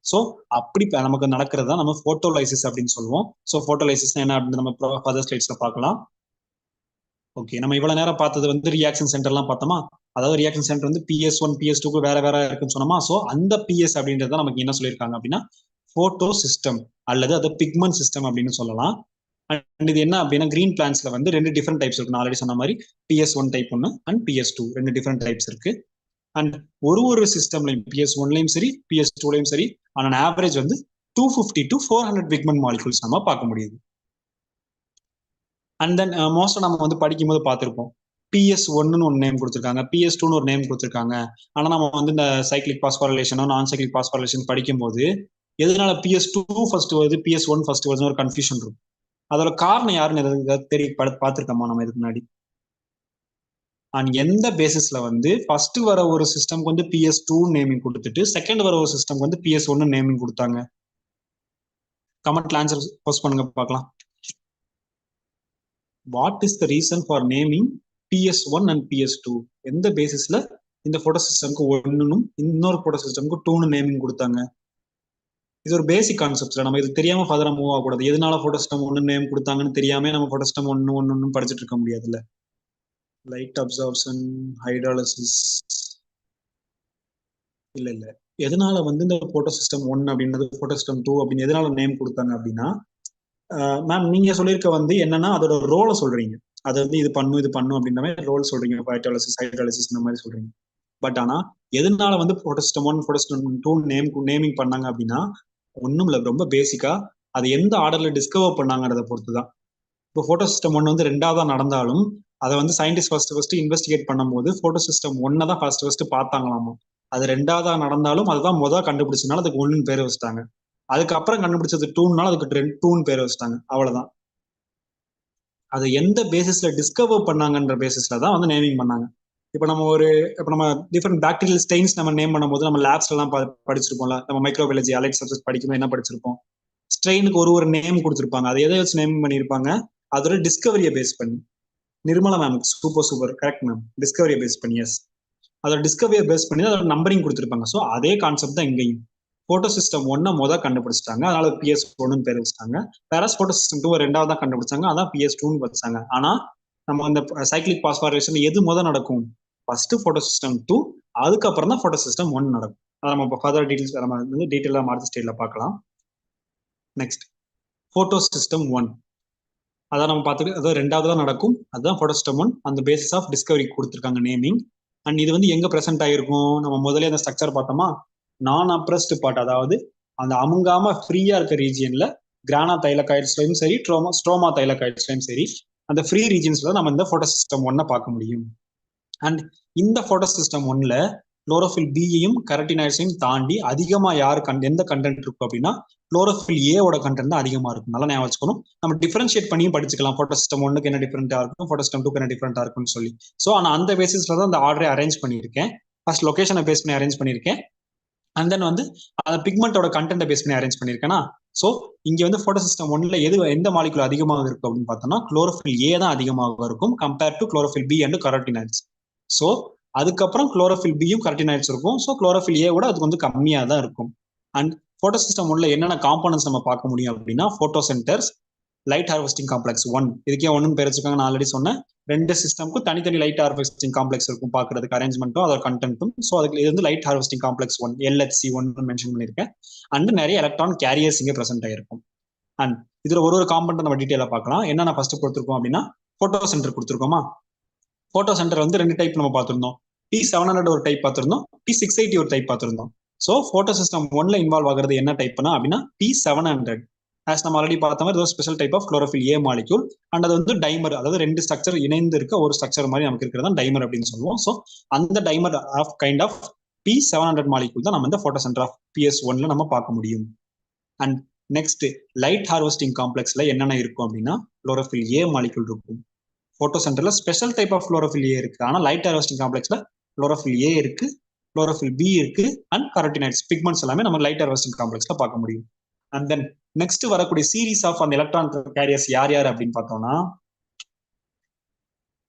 ஸோ அப்படி நமக்கு நடக்கிறது தான் நம்ம போட்டோலைசிஸ் அப்படின்னு சொல்லுவோம். ஸோ போட்டோலைசிஸ் என்ன அப்படின்னு நம்ம ஃபர்தர் ஸ்லைட்ஸ்ல பார்க்கலாம். ஓகே, நம்ம இவ்வளவு நேரம் பார்த்தது வந்து ரியாக்ஷன் சென்டர்லாம் பார்த்தோமா, அதாவது ரியாக்ஷன் சென்டர் வந்து PS1 PS2க்கு வேற இருக்குன்னு சொன்னோமா. ஸோ அந்த PS அப்படின்றத நமக்கு என்ன சொல்லியிருக்காங்க அப்படின்னா போட்டோ சிஸ்டம் அல்லது அது பிக்மெண்ட் சிஸ்டம் அப்படின்னு சொல்லலாம். அண்ட் இது என்ன அப்படின்னா கிரீன் பிளான்ஸ்ல வந்து ரெண்டு டிஃப்ரெண்ட் டைப்ஸ் இருக்கு. நான் ஆல்ரெடி சொன்ன மாதிரி PS1 டைப் ஒன்று அண்ட் PS2 ரெண்டு டிஃப்ரெண்ட் டைப்ஸ் இருக்கு. அண்ட் ஒரு சிஸ்டம்லையும் PS1லையும் சரி PS2லையும் சரி ஆன் ஆவரேஜ் வந்து 250 to 400 பிக்மெண்ட் மாலிகூல்ஸ் நம்ம பார்க்க முடியுது. அண்ட் தென் மோஸ்டா நம்ம வந்து படிக்கும் போது பார்த்திருப்போம், PS1ன்னு ஒரு நேம் கொடுத்துருக்காங்க, PS2ன்னு ஒரு நேம் கொடுத்துருக்காங்க. ஆனா நம்ம வந்து இந்த சைக்ளிக் பாஸ்போரிலேஷனோ நான் சைக்ளிக் பாஸ்போரிலேஷன் படிக்கும் போது எதனால PS2 ஃபர்ஸ்ட் வருது PS1 ஃபர்ஸ்ட் வருதுன்னு ஒரு கன்ஃபியூஷன் இருக்கும். அதோட காரணம் யாருன்னு தெரிய பார்த்திருக்கோமா நம்ம இதுக்கு முன்னாடி? அண்ட் எந்த பேசிஸ்ல வந்து ஃபர்ஸ்ட் வர ஒரு சிஸ்டம்க்கு வந்து PS2 நேமிங் கொடுத்துட்டு செகண்ட் வர ஒரு சிஸ்டம்க்கு வந்து PS1 நேமிங் கொடுத்தாங்க? கமெண்ட்ல ஆன்சர் போஸ்ட் பண்ணுங்க பார்க்கலாம். What is the reason for naming PS1 and PS2? எந்த பேசிஸ்ல இந்த போட்டோ சிஸ்டம்க்கு 1னும் இன்னொரு போட்டோ சிஸ்டம்க்கு 2னு நேமிங் கொடுத்தாங்க? இது ஒரு பேசிக் கான்செப்ட்ல நம்ம இது தெரியாம ஃபர்தரா மூவ் ஆகக்கூடாது. எதனால போட்டோ சிஸ்டம் 1 நேம் கொடுத்தாங்கன்னு தெரியாம நம்ம போட்டோ சிஸ்டம் 1 படிச்சுட்டு இருக்க முடியாதுல்ல. லைட் அப்சார்ப்ஷன், ஹைட்ராலிசிஸ், இல்ல எதனால வந்து இந்த போட்டோ சிஸ்டம் 1 அப்படின்றது போட்டோ சிஸ்டம் 2 அப்படின்னு எதனால நேம் கொடுத்தாங்க அப்படின்னா, மேம் நீங்க சொல்லியிருக்க வந்து என்னன்னா அதோட ரோலை சொல்றீங்க. அது வந்து இது பண்ணும் இது பண்ணும் அப்படின்ற மாதிரி ரோல் சொல்றீங்க, ஹைட்ராலிசிஸ் ஹைட்ராலிசிஸ் இந்த மாதிரி சொல்றீங்க. பட் ஆனா எதனால வந்து photo system 1 photo system 2 naming பண்ணாங்க அப்படின்னா, ஒண்ணும் இல்ல, ரொம்ப பேசிக்கா அது எந்த ஆர்டர்ல டிஸ்கவர் பண்ணாங்கன்றத பொறுத்து தான். இப்போ போட்டோ சிஸ்டம் 1 வந்து ரெண்டாவதா நடந்தாலும் அதை வந்து சயின்டிஸ்ட் ஃபர்ஸ்ட் இன்வெஸ்டிகேட் பண்ணும்போது போட்டோ சிஸ்டம் 1 தான் ஃபர்ஸ்ட் பார்த்தாங்களாமா. அது ரெண்டாவதா நடந்தாலும் அதுதான் கண்டுபிடிச்சதுனால அதுக்கு 1 பேர் வச்சுட்டாங்க. அதுக்கப்புறம் கண்டுபிடிச்சது 2னால அதுக்கு 2 பேர் வச்சுட்டாங்க. அவ்வளவுதான். அது எந்த பேசிஸ்ல டிஸ்கவர் பண்ணாங்கன்ற பேசிஸ்ல தான் வந்து நேமிங் பண்ணாங்க. இப்போ நம்ம டிஃப்ரெண்ட் பாக்டீரியல் ஸ்டெயின்ஸ் நம்ம நேம் பண்ணும்போது நம்ம லேப்ஸ்ல எல்லாம் படிச்சிருப்போம்ல, நம்ம மைக்ரோபயாலஜி அலைட் சப்ஜெக்ட் படிக்கும்போது என்ன படிச்சிருப்போம், ஸ்ட்ரெயினுக்கு ஒரு நேம் கொடுத்துருப்பாங்க. அதை எதை வச்சு நேம் பண்ணியிருப்பாங்க, அதோட டிஸ்கவரியை பேஸ் பண்ணி. Nirmala ma'am super correct ma'am, டிஸ்கவரியை பேஸ் பண்ணி. எஸ், அதோட டிஸ்கவரியை பேஸ் பண்ணி அதோட நம்பரிங் கொடுத்துருப்பாங்க. ஸோ அதே கான்செப்ட் தான் இங்கேயும். போட்டோ சிஸ்டம் 1 கண்டுபிடிச்சிட்டாங்க, அதனால PS 1 பேர் வச்சிட்டாங்க. வேற போட்டோ சிஸ்டம் 2 ரெண்டாவது தான் கண்டுபிடிச்சாங்க, அதான் PS 2 வச்சாங்க. ஆனா நம்ம அந்த சைக்கிளிக் பாஸ்போரேஷன் எது நடக்கும், ஃபர்ஸ்ட் போட்டோ சிஸ்டம் 2, அதுக்கப்புறம் தான் போட்டோ சிஸ்டம் 1 நடக்கும். அதை நம்ம இப்போ ஃபர்தர் டீடைல்ஸ் நம்ம வந்து டீடைலா மார்க் ஸ்டேட்ல பார்க்கலாம். நெக்ஸ்ட் போட்டோ சிஸ்டம் 1, அதான் நம்ம பார்த்துட்டு அதாவது ரெண்டாவது தான் நடக்கும், அதுதான் போட்டோ சிஸ்டம் 1. அந்த பேசிஸ் ஆஃப் டிஸ்கவரி கொடுத்துருக்காங்க நேமிங். அண்ட் இது வந்து எங்க பிரசன்ட் ஆயிருக்கும், நம்ம முதல்ல அந்த ஸ்ட்ரக்சர் பார்த்தோமா, நான் அப்ரஸ்ட் பார்ட், அதாவது அந்த அமுங்காம ஃப்ரீயா இருக்க ரீஜியன்ல கிரானா தைலகாய்ட்ஸ்லயும் சரி, ஸ்ட்ரோமா தைலகாய்ட்ஸ்லயும் சரி, அந்த ஃப்ரீ ரீஜன்ஸ்ல நம்ம இந்த போட்டோ சிஸ்டம் 1 பார்க்க முடியும். அண்ட் இந்த போட்டோ சிஸ்டம் 1ல குளோரோஃபில் பியையும் கரட்டினாய்ட்ஸையும் தாண்டி அதிகமா எந்த கண்டென்ட் இருக்கும் அப்படின்னா குளோரோஃபில் ஏவோட கண்டென்ட் தான் அதிகமா இருக்கும். நல்லா ஞாபகம் வச்சுக்கணும். நம்ம டிஃபரன்ஷியேட் பண்ணியும் படிச்சுக்கலாம், போட்டோ சிஸ்டம் 1க்கு என்ன டிஃபரெண்டா இருக்கும், போட்டோ சிஸ்டம் 2க்கு என்ன டிஃபரெண்டா இருக்கும்னு சொல்லி. ஸோ ஆனா அந்த பேசிஸ்ல தான் அந்த ஆர்டரை அரேஞ்ச் பண்ணியிருக்கேன். ஃபர்ஸ்ட் லொகேஷனை பேஸ் பண்ணி அரேஞ்ச் பண்ணியிருக்கேன், அண்ட் தென் வந்து அந்த பிக்மெண்டோட கண்டென்ட்டை பேஸ் பண்ணி அரேஞ்ச் பண்ணியிருக்கேன்னா. ஸோ இங்க வந்து போட்டோ சிஸ்டம் 1ல எந்த மாலிகுல் அதிகமாக இருக்கும் அப்படின்னு பார்த்தோம்னா குளோரோஃபில் ஏ தான் அதிகமாக இருக்கும் compared to chlorophyll B and carotenoids. So அதுக்கப்புறம் குளோரோஃபில் பியும் கரட்டினாய்ட்ஸ் இருக்கும். ஸோ குளோரோஃபில் ஏ கூட அதுக்கு வந்து கம்மியாக தான் இருக்கும். அண்ட் போட்டோ சிஸ்டம் 1ல என்னென்ன காம்பனன்ட்ஸ் நம்ம பார்க்க முடியும் அப்படின்னா photo centres, light harvesting complex 1, இதுக்கே 1 பேர் வச்சிருக்காங்க, நான் ஆல்ரெடி சொன்னேன். ரெண்டு சிஸ்டம்க்கும் தனித்தனி லைட் ஹார்வெஸ்டிங் காம்ப்ளெக்ஸ் இருக்கும் பார்க்கறதுக்கு, அரேஞ்ச்மெண்ட்டும் அதோட கண்டென்ட்டும். ஸோ அதுக்கு இது வந்து light harvesting complex 1, LHC 1 mention பண்ணியிருக்கேன். அண்ட் நிறைய எலக்ட்ரான் கேரியர்ஸ் இங்கே பிரசென்ட் ஆயிருக்கும். அண்ட் இதுல ஒரு காம்பனண்ட் நம்ம டீட்டெயிலாக பார்க்கலாம். என்னென்ன ஃபர்ஸ்ட் கொடுத்துருக்கோம் அப்படின்னா போட்டோ சென்டர் கொடுத்துருக்கோமா. போட்டோ சென்டர் வந்து 2 டைப் நம்ம பார்த்திருந்தோம். P700 ஒரு டைப் பார்த்திருந்தோம், P680 ஒரு டைப் பார்த்திருந்தோம். ஸோ போட்டோ சிஸ்டம் 1ல இன்வால்வ் ஆகிறது என்ன டைப்னா அப்படின்னா P700. ஆஸ் நம்ம ஆல்ரெடி பார்த்த மாதிரி ஒரு special type of chlorophyll A molecule. And அது வந்து டைமர், அதாவது 2 ஸ்ட்ரக்சர் இணைந்து இருக்க ஒரு ஸ்ட்ரக்சர் மாதிரி நமக்கு இருக்கிறது தான் டைமர் அப்படின்னு சொல்லுவோம். ஸோ அந்த dimer of kind of P700 molecule தான் நம்ம இந்த போட்டோ சென்டர் ஆஃப் PS1ல நம்ம பார்க்க முடியும். அண்ட் நெக்ஸ்ட் லைட் ஹார்வெஸ்டிங் காம்ப்ளெக்ஸ்ல என்னென்ன இருக்கும் அப்படின்னா குளோரோஃபில் ஏ மாலிக்யூல் இருக்கும். போட்டோ சென்டர்ல special type of chlorophyll A இருக்கு, ஆனா லைட் ஹார்வெஸ்டிங் காம்ப்ளெக்ஸ்ல குளோரோஃபில் ஏ இருக்கு, குளோரோஃபில் பி இருக்கு, அண்ட் கரோட்டினாய்ட்ஸ் பிக்மெண்ட்ஸ் எல்லாமே நம்ம லைட் ஹார்வெஸ்டிங் காம்ப்ளெக்ஸ்ல பார்க்க முடியும். அண்ட் தென் நெக்ஸ்ட் வரக்கூடிய சீரீஸ் ஆஃப் அந்த எலக்ட்ரான் கேரியர்ஸ் யார் யார் அப்படின்னு பார்த்தோம்னா,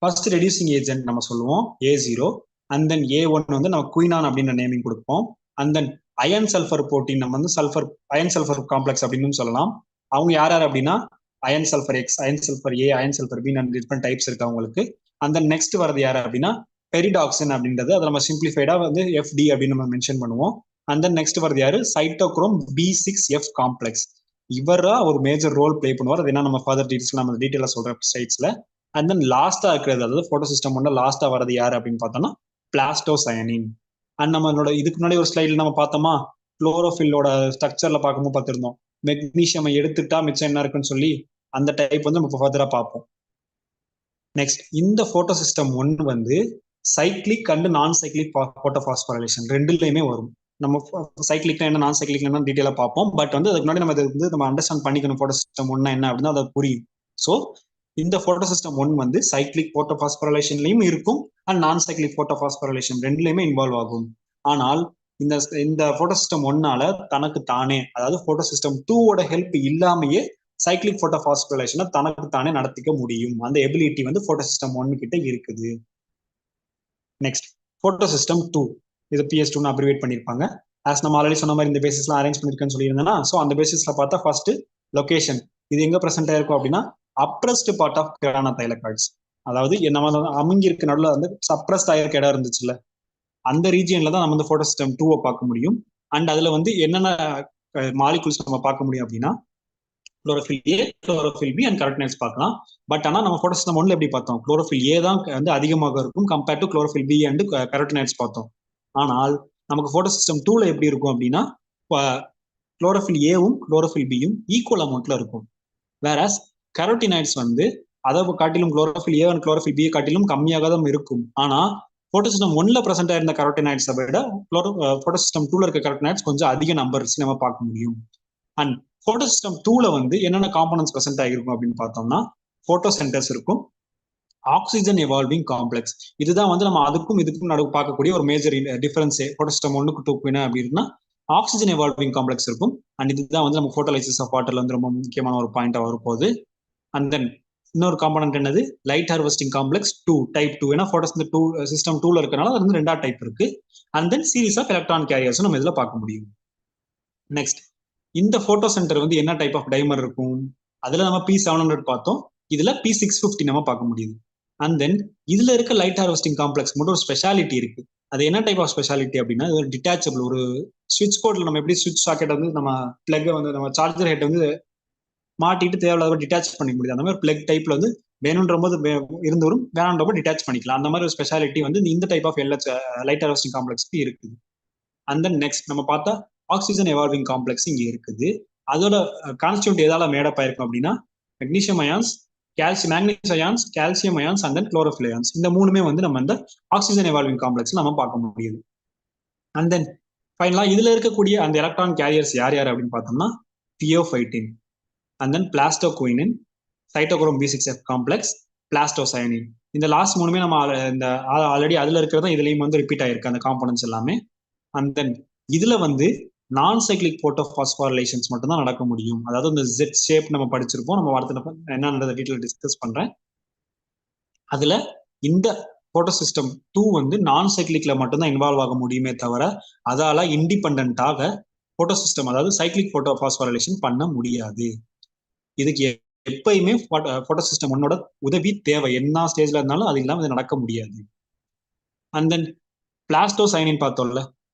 ஃபர்ஸ்ட் ரெடியூசிங் ஏஜென்ட் நம்ம சொல்லுவோம் A0, அண்ட் தென் A1 வந்து நம்ம குயினான் அப்படின்ற நேமிங் கொடுப்போம். And then iron sulphur protein நம்ம வந்து அயன் சல்ஃபர் காம்ப்ளெக்ஸ் அப்படின்னு சொல்லலாம். அவங்க யார் யார் அப்படின்னா iron sulphur X, iron sulphur A, iron sulphur B, different types இருக்கு அவங்களுக்கு. அந்த நெக்ஸ்ட் வரது யாரு அப்படின்னா பெரிடாக்சின் அப்படின்றது, அதை நம்ம சிம்பிளிஃபைடா வந்து FD அப்படின்னு நம்ம மென்ஷன் பண்ணுவோம். அண்ட் தென் நெக்ஸ்ட் வரது யாரு சைட்டோக்ரோம் B6F காம்ப்ளெக்ஸ். இவரா ஒரு மேஜர் ரோல் பிளே பண்ணுவார். அது என்ன நம்ம ஃபர்தர் டீடைல்ஸ் நம்ம டீடைலா சொல்ற சைட்ஸ்ல. அண்ட் தென் லாஸ்டா இருக்கிறது, அதாவது போட்டோ சிஸ்டம் ஒன்ல லாஸ்டா வரது யாரு அப்படின்னு பார்த்தோம்னா பிளாஸ்டோசயனின். அண்ட் நம்மளோட இதுக்கு முன்னாடி ஒரு ஸ்லைட்ல நம்ம பார்த்தோமா, குளோரோஃபில்லோட ஸ்ட்ரக்சர்ல பார்க்கும்போது பார்த்திருந்தோம், மெக்னீஷியம் எடுத்துட்டா மிச்சம் என்ன இருக்குன்னு சொல்லி. அந்த டைப் வந்து நம்ம ஃபர்தரா பார்ப்போம். நெக்ஸ்ட் இந்த போட்டோ சிஸ்டம் 1 வந்து சைக்ளிக் அண்ட் நான் சைக்ளிக் போட்டோ பாஸ்போரைலேஷன் ரெண்டுலயுமே வரும். நம்ம சைக்ளிக் என்ன நான் சைக்ளிக் என்ன டீடைலா பார்ப்போம். பட் வந்து அதுக்கு முன்னாடி நம்ம அண்டர்ஸ்டாண்ட் பண்ணிக்கணும் போட்டோ சிஸ்டம் 1 என்ன அப்படின்னா அதை புரியும். ஸோ இந்த போட்டோ சிஸ்டம் 1 வந்து சைக்ளிக் போட்டோ பாஸ்போரைலேஷன்லயும் இருக்கும் அண்ட் நான் சைக்ளிக் போட்டோ பாஸ்போரைலேஷன் ரெண்டுலயுமே இன்வால்வ் ஆகும். ஆனால் இந்த போட்டோ சிஸ்டம் 1னால தனக்கு தானே, அதாவது போட்டோ சிஸ்டம் 2வோட ஹெல்ப் இல்லாமையே சைக்ளிக் போட்டோ பாஸ்போரைலேஷனை தனக்கு தானே நடத்திக்க முடியும். அந்த எபிலிட்டி வந்து போட்டோ சிஸ்டம் 1 கிட்ட இருக்குது. நெக்ஸ்ட் போட்டோ சிஸ்டம் 2, இது PS2 அப்ரிவேட் பண்ணிருப்பாங்க. ஆஸ் நம்ம ஆல்ரெடி சொன்ன மாதிரி இந்த பேசிஸ்லாம் அரேஞ்ச் பண்ணிருக்கேன்னு சொல்லியிருந்தேன்னா, ஸோ அந்த பேசிஸ்ல பார்த்தா ஃபர்ஸ்ட் லொகேஷன் இது எங்க பிரசன்ட் ஆயிருக்கும் அப்படின்னா appressed part of grana thylakoids. அதாவது நம்ம அமுங்கி இருக்க நடுவில் வந்து சப்ரஸ்ட் ஆயிருக்க இடம் இருந்துச்சுல்ல, அந்த ரீஜியன்ல தான் நம்ம இந்த போட்டோ சிஸ்டம் 2 பார்க்க முடியும். அண்ட் அதுல வந்து என்னென்ன மாலிகுல்ஸ் நம்ம பார்க்க முடியும் அப்படின்னா chlorophyll A, chlorophyll B and carotenoids பார்க்கலாம். பட் ஆனால் நம்ம ஃபோட்டோசிஸ்டம் ஒன்ல எப்படி பார்த்தோம், குளோரோஃபில் ஏ தான் வந்து அதிகமாக இருக்கும் compared to chlorophyll B and carotenoids பார்த்தோம். ஆனால் நமக்கு ஃபோட்டோசிஸ்டம் டூல எப்படி இருக்கும் அப்படின்னா குளோரோஃபில் ஏவும் குளோரோஃபில் பியும் ஈக்குவல் அமௌண்ட்ல இருக்கும். வேறஸ் கரோட்டினாய்ட்ஸ் வந்து அதை காட்டிலும் குளோரோஃபில் ஏ அண்ட் குளோரோஃபில் பியை காட்டிலும் கம்மியாக தான் இருக்கும். ஆனா ஃபோட்டோசிஸ்டம் ஒன்ல பிரசென்ட் ஆயிருந்த கரோட்டினாய்ட்ஸை விட ஃபோட்டோசிஸ்டம் டூல இருக்க கரோட்டினாய்ட்ஸ் கொஞ்சம் அதிக நம்பர்ஸ் நம்ம பார்க்க முடியும். அண்ட் ஃபோட்டோசிஸ்டம் டூல வந்து என்னென்ன காம்பனன்ட்ஸ் பிரசென்ட் ஆகிருக்கும் அப்படின்னு பார்த்தோம்னா போட்டோ சென்டர்ஸ் இருக்கும், ஆக்சிஜன் எவால்விங் காம்ப்ளெக்ஸ். இதுதான் வந்து நம்ம அதுக்கும் இதுக்கும் நடுவு பார்க்கக்கூடிய ஒரு மேஜர் டிஃபரன்ஸ். ஃபோட்டோசிஸ்டம் 1க்கு 2க்கு என்ன அப்படின்னா ஆக்சிஜன் எவால்விங் காம்ப்ளெக்ஸ் இருக்கும். அண்ட் இதுதான் வந்து நம்ம போட்டோலைசிஸ் ஆஃப் வாட்டர்ல வந்து ரொம்ப முக்கியமான ஒரு பாயிண்டா வரப்போகுது. அண்ட் தென் இன்னொரு காம்பனன்ட் என்னது, லைட் ஹார்வெஸ்டிங் காம்ப்ளெக்ஸ் 2 டைப் 2. ஏன்னா ஃபோட்டோசிஸ்டம் 2 சிஸ்டம் 2ல இருக்கனால அது வந்து 2 டைப் இருக்கு. And then series of electron carriers நம்ம இதுல பார்க்க முடியும். நெக்ஸ்ட், இந்த போட்டோ சென்டர் வந்து என்ன டைப் ஆஃப் டைமர் இருக்கும், அதுல நம்ம P700 பார்த்தோம், இதுல P650 நம்ம பார்க்க முடியுது. அண்ட் தென் இதுல இருக்க லைட் ஹார்வெஸ்டிங் காம்ப்ளெக்ஸ் மட்டும் ஒரு ஸ்பெஷாலிட்டி இருக்கு. அது என்ன டைப் ஆஃப் ஸ்பெஷாலிட்டி அப்படின்னா ஒரு டிட்டாச்சபிள். ஒரு சுவிட்ச் போர்ட்ல நம்ம எப்படி சுவிட்ச் சாக்கெட் வந்து நம்ம பிளக் வந்து நம்ம சார்ஜர் ஹெட் வந்து மாட்டிட்டு தேவையில்லாத டிட்டாச் பண்ணிக்க முடியுது. அந்த மாதிரி பிளக் டைப்ல வந்து வேணுன்ற போது இருந்து வரும், வேணுன்ற போது டிட்டாச் பண்ணிக்கலாம். அந்த மாதிரி ஒரு ஸ்பெஷாலிட்டி வந்து இந்த டைப் ஆஃப் லைட் ஹார்வெஸ்டிங் காம்ப்ளெக்ஸ்க்கு இருக்குது. அண்ட் தென் நெக்ஸ்ட் நம்ம பார்த்தா ஆக்சிஜன் எவால்விங் காம்ப்ளெக்ஸ் இங்க இருக்குது. அதோட கான்ஸ்டியூட் எதால மேடப் ஆயிருக்கும் அப்படின்னா magnesium ions, magnesium ions, calcium ions and then chlorophyll ions. இந்த மூணுமே வந்து நம்ம இந்த ஆக்சிஜன் எவால்விங் காம்ப்ளெக்ஸ் நம்ம பார்க்க முடியுது. அண்ட் தென் ஃபைனலா இதுல இருக்கக்கூடிய அந்த எலக்ட்ரான் கேரியர்ஸ் யார் யார் அப்படின்னு பார்த்தோம்னா pheophytin, and then plastoquinone, cytochrome B6F complex, plastocyanin. இந்த லாஸ்ட் மூணுமே நம்ம இந்த ஆல்ரெடி அதுல இருக்கிறதா இதுலயும் வந்து ரிப்பீட் ஆயிருக்கு அந்த காம்பனன்ட்ஸ் எல்லாமே. அண்ட் தென் இதுல வந்து நான் சைக்ளிக் போட்டோ பாஸ்போரிலேஷன்ஸ் மட்டும் தான் நடக்க முடியும். அதாவது இந்த ஜெட் ஷேப் நம்ம படிச்சிருப்போம், நம்ம வாரத்துல என்னன்றத டீட்டெயில் டிஸ்கஸ் பண்றேன். அதுல இந்த போட்டோ சிஸ்டம் 2 வந்து நான் சைக்ளிக்ல மட்டும்தான் இன்வால்வ் ஆக முடியுமே தவிர அதால இண்டிபெண்டாக போட்டோ சிஸ்டம் அதாவது சைக்ளிக் போட்டோ பாஸ்போரிலேஷன் பண்ண முடியாது. இதுக்கு எப்பயுமே போட்டோ சிஸ்டம் 1ஓட உதவி தேவை. என்ன ஸ்டேஜ்ல இருந்தாலும் அது இல்லாம இது நடக்க முடியாது. அண்ட் தென் பிளாஸ்டோசைனின் பார்த்தோம்ல,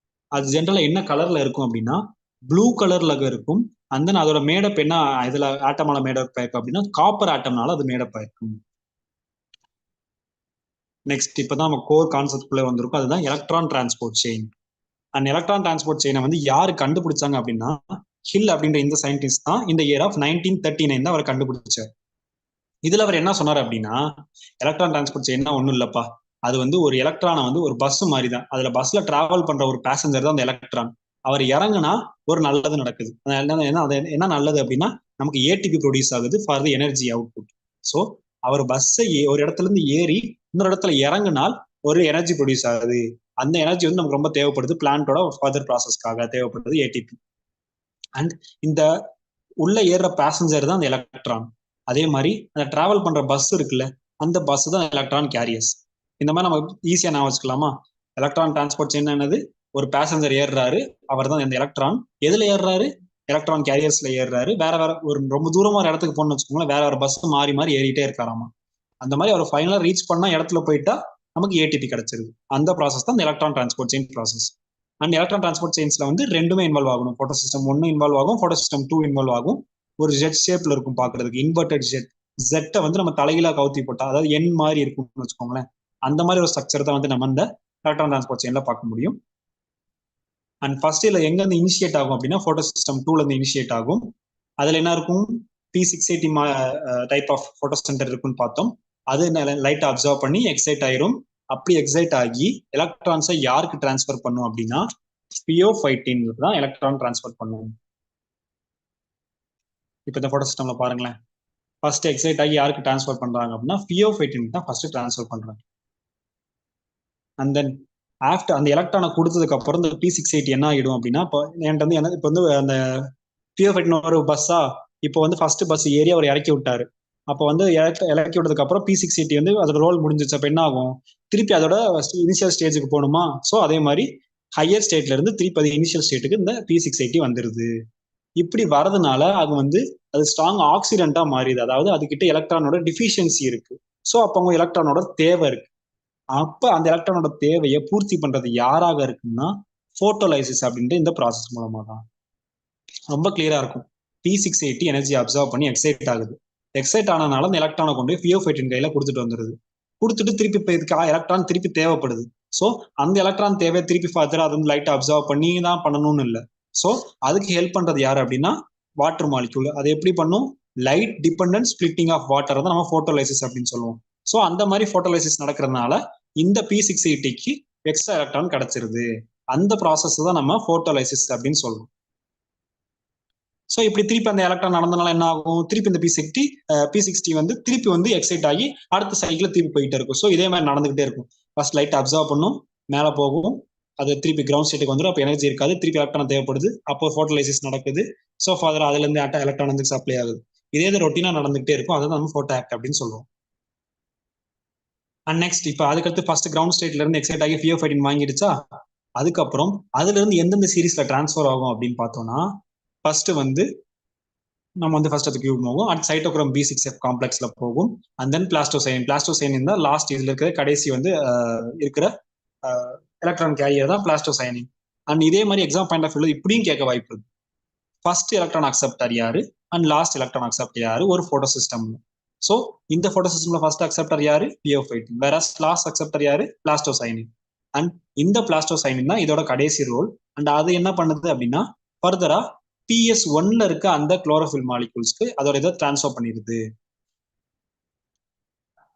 அது ஜென்ரலா என்ன கலர்ல இருக்கும் அப்படின்னா ப்ளூ கலர்ல இருக்கும். அண்ட் தென் அதோட மேடப் என்ன இதுல ஆட்டமால மேடப் ஆயிருக்கும் அப்படின்னா காப்பர் ஆட்டம்னால அது மேடப் ஆயிருக்கும். நெக்ஸ்ட் இப்பதான் நம்ம கோர் கான்செப்ட் குள்ள வந்திருக்கும், அதுதான் electron transport chain. And electron transport செயினை வந்து யாரு கண்டுபிடிச்சாங்க அப்படின்னா ஹில் அப்படின்ற இந்த சயின்டிஸ்ட் தான் இந்த இயர் ஆஃப் 1939 தான் அவர் கண்டுபிடிச்சார். இதுல அவர் என்ன சொன்னார் அப்படின்னா எலக்ட்ரான் டிரான்ஸ்போர்ட் செயின்னா ஒன்றும் இல்லப்பா, அது வந்து ஒரு எலக்ட்ரானை வந்து ஒரு பஸ் மாதிரி தான், அதுல பஸ்ல டிராவல் பண்ற ஒரு பேசஞ்சர் தான் அந்த எலக்ட்ரான். அவர் இறங்குனா ஒரு நல்லது நடக்குது. என்ன நல்லது அப்படின்னா நமக்கு ஏடிபி ப்ரொடியூஸ் ஆகுது for the energy output. So அவர் பஸ்ஸை ஒரு இடத்துல இருந்து ஏறி இன்னொரு இடத்துல இறங்கினால் ஒரு எனர்ஜி ப்ரொடியூஸ் ஆகுது. அந்த எனர்ஜி வந்து நமக்கு ரொம்ப தேவைப்படுது, பிளான்ட்டோட ஃபர்தர் ப்ராசஸ்க்காக தேவைப்படுது ஏடிபி. அண்ட் இந்த உள்ள ஏறுற பேசஞ்சர் தான் அந்த எலக்ட்ரான். அதே மாதிரி அந்த டிராவல் பண்ற பஸ் இருக்குல்ல, அந்த பஸ் தான் எலக்ட்ரான் கேரியர்ஸ். இந்த மாதிரி நம்ம ஈஸியா நான் வச்சுக்கலாமா, எலக்ட்ரான் டிரான்ஸ்போர்ட் என்னது, ஒரு பேசஞ்சர் ஏறுறாரு, அவர் தான் இந்த எலக்ட்ரான். எதுல ஏறுறாரு, எலக்ட்ரான் கேரியர்ஸ்ல ஏறுறாரு. வேற வேற ஒரு ரொம்ப தூரமா ஒரு இடத்துக்கு போகணும்னு வச்சுக்கோங்களேன், வேற வேற பஸ் மாறி மாறி ஏறிட்டே இருக்காராமா. அந்த மாதிரி அவர் ஃபைனலா ரீச் பண்ணா இடத்துல போயிட்டா நமக்கு ஏடிபி கிடைச்சிருது. அந்த ப்ராசஸ் தான் electron transport chain process. And electron transport செயின்ஸ்ல வந்து ரெண்டுமே இன்வால்வ் ஆகணும். போட்டோ சிஸ்டம் 1 இன்வால்வ் ஆகும், போட்டோ சிஸ்டம் 2 இன்வால்வ் ஆகும். ஒரு ஜெட் ஷேப்ல இருக்கும் பாக்குறதுக்கு, இன்வெர்டட் ஜெட். ஜெட்டை வந்து நம்ம தலைகீழா கவுத்தி போட்டா அதாவது என் மாதிரி இருக்கும்னு வச்சுக்கோங்களேன், அந்த மாதிரி ஒரு ஸ்ட்ரக்சர் தான் வந்து நம்ம இந்த எலக்ட்ரான் டிரான்ஸ்போர்ட் செயின்ல பார்க்க முடியும். அண்ட் ஃபர்ஸ்ட் இதுல எங்க இருந்து இனிஷியேட் ஆகும் அப்படின்னா போட்டோ சிஸ்டம் 2ல இருந்து இனிஷியேட் ஆகும். அதுல என்ன இருக்கும், P680 type of photo centre இருக்குன்னு பார்த்தோம். அது லைட் அப்சர்வ் பண்ணி எக்ஸைட் ஆயிரும். அப்படி எக்ஸைட் ஆகி எலக்ட்ரான்ஸை யாருக்கு டிரான்ஸ்ஃபர் பண்ணும் அப்படின்னா தியோஃபைட்டின் தான் எலக்ட்ரான் டிரான்ஸ்ஃபர் பண்ணும். இப்போ இந்த போட்டோ சிஸ்டம்ல பாருங்களேன், ஃபர்ஸ்ட் எக்ஸைட் ஆகி யாருக்கு டிரான்ஸ்ஃபர் பண்றாங்க அப்படின்னா தியோஃபைட்டின் தான் ஃபர்ஸ்ட் டிரான்ஸ்ஃபர் பண்றாங்க. அண்ட் தென் ஆஃப்டர் அந்த எலக்ட்ரானை கொடுத்ததுக்கு அப்புறம் இந்த P680 என்ன ஆகிடும் அப்படின்னா, இப்போ என்கிட்ட வந்து இப்போ வந்து அந்த தியோஃபைட்டின் ஒரு பஸ்ஸா, இப்போ வந்து ஃபர்ஸ்ட் பஸ் ஏறி அவர் இறக்கி விட்டாரு. அப்போ வந்து இறக்கி விட்டதுக்கு அப்புறம் P680 வந்து அதோட ரோல் முடிஞ்சிச்சு. அப்ப என்ன ஆகும், திருப்பி அதோட இனிஷியல் ஸ்டேஜுக்கு போகணுமா. ஸோ அதே மாதிரி ஹையர் ஸ்டேட்ல இருந்து திருப்பி அது இனிஷியல் ஸ்டேட்டுக்கு இந்த P680 வந்துருது. இப்படி வரதுனால அது வந்து அது ஸ்ட்ராங் ஆக்சிடென்டா மாறிடுது. அதாவது அதுகிட்ட எலக்ட்ரானோட டிஃபிஷியன்சி இருக்கு. ஸோ அப்போ அவங்க எலக்ட்ரானோட தேவை இருக்கு. அப்ப அந்த எலக்ட்ரானோட தேவையை பூர்த்தி பண்றது யாராக இருக்குன்னா போட்டோலைசிஸ் அப்படின்ற இந்த ப்ராசஸ் மூலமா தான். ரொம்ப கிளியரா இருக்கும். P680 எனர்ஜி அப்சர்வ் பண்ணி எக்ஸைட் ஆகுது. எக்ஸைட் ஆனதுனால அந்த எலக்ட்ரானை கொண்டு போய் பியோஃபைட்டின் கையில கொடுத்துட்டு வந்துருது. கொடுத்துட்டு திருப்பி இப்போ இதுக்கு எலக்ட்ரான் திருப்பி தேவைப்படுது. ஸோ அந்த எலக்ட்ரான் தேவை திருப்பி ஃபர்தரா அது வந்து லைட்டை அப்சர்வ் பண்ணி தான் பண்ணணும்னு இல்லை. ஸோ அதுக்கு ஹெல்ப் பண்றது யாரு அப்படின்னா வாட்டர் மாலிக்யூல். அது எப்படி பண்ணும்? Light dependent splitting of water தான் நம்ம போட்டோலைசிஸ் அப்படின்னு சொல்லுவோம். ஸோ அந்த மாதிரி போட்டோலைசிஸ் நடக்கிறதுனால இந்த P680க்கு எக்ஸ்ட்ரா எலக்ட்ரான் கிடைச்சிருது. அந்த ப்ராசஸ் தான் நம்ம போட்டோலைசிஸ் அப்படின்னு சொல்றோம். ஸோ இப்படி திருப்பி அந்த எலக்ட்ரான் நடந்தனால என்ன ஆகும்? திருப்பி இந்த P60 வந்து திருப்பி வந்து எக்ஸைட் ஆகி அடுத்த சைக்கிள் திருப்பி போயிட்டே இருக்கும். ஸோ இதே மாதிரி நடந்துகிட்டே இருக்கும். ஃபர்ஸ்ட் லைட் அப்சர்வ் பண்ணும், மேலே போகும், அது திருப்பி கிரவுண்ட் ஸ்டேட்டுக்கு வந்துடும். அப்போ எனர்ஜி இருக்காது, திருப்பி எலக்ட்ரான் தேவைப்படுது, அப்போ போட்டோலைசிஸ் நடக்குது. ஸோ ஃபர்தர் அதுல இருந்து எலக்ட்ரான் வந்து சப்ளை ஆகுது. இதே இது ரொட்டீனா நடந்துகிட்டே இருக்கும். அதை நம்ம போட்டோ ஆக்ட் அப்படின்னு சொல்லுவோம். அண்ட் நெக்ஸ்ட் இப்போ அதுக்கடுத்து ஃபர்ஸ்ட் கிரவுண்ட் ஸ்டேட்ல இருந்து எக்ஸைட் ஆகி பியோஃபைட்டின் வாங்கிடுச்சா, அதுக்கப்புறம் அதுல இருந்து எந்தெந்த சீரீஸ்ல டிரான்ஸ்ஃபர் ஆகும் அப்படின்னு பார்த்தோம்னா, ஃபர்ஸ்ட் வந்து நம்ம வந்து ஃபர்ஸ்ட் அது கியூப் போகும், அடுத்து சைட்டோக்ரோம் B6F காம்ப்ளெக்ஸ்ல போகும், அண்ட் தென் பிளாஸ்டோசைனின் தான் லாஸ்ட் இதுல இருக்கிற கடைசி வந்து இருக்கிற எலக்ட்ரான் கேரியர் தான் பிளாஸ்டோசைனின். அண்ட் இதே மாதிரி எக்ஸாம் பாயிண்ட் ஆஃப் வியூல இப்படியும் கேட்க வாய்ப்பு இருக்கு. ஃபர்ஸ்ட் எலக்ட்ரான் அக்செப்டர் யாரு அண்ட் லாஸ்ட் எலக்ட்ரான் அக்செப்ட் யாரு ஒரு போட்டோ சிஸ்டம்ல. ஸோ இந்த போட்டோ சிஸ்டம்ல ஃபர்ஸ்ட் அக்செப்டர் யாரு? பியோஃபைட்டின். வேற லாஸ்ட் அக்செப்டர் யாரு? பிளாஸ்டோசைனின். அண்ட் இந்த பிளாஸ்டோசைனின் தான் இதோட கடைசி ரோல். அண்ட் அது என்ன பண்ணுது அப்படின்னா ஃபர்தரா PS1ல இருக்க அந்த குளோரோஃபில் மாலிகூல்ஸ்க்கு அதோட இதை டிரான்ஸ்ஃபர் பண்ணிடுது.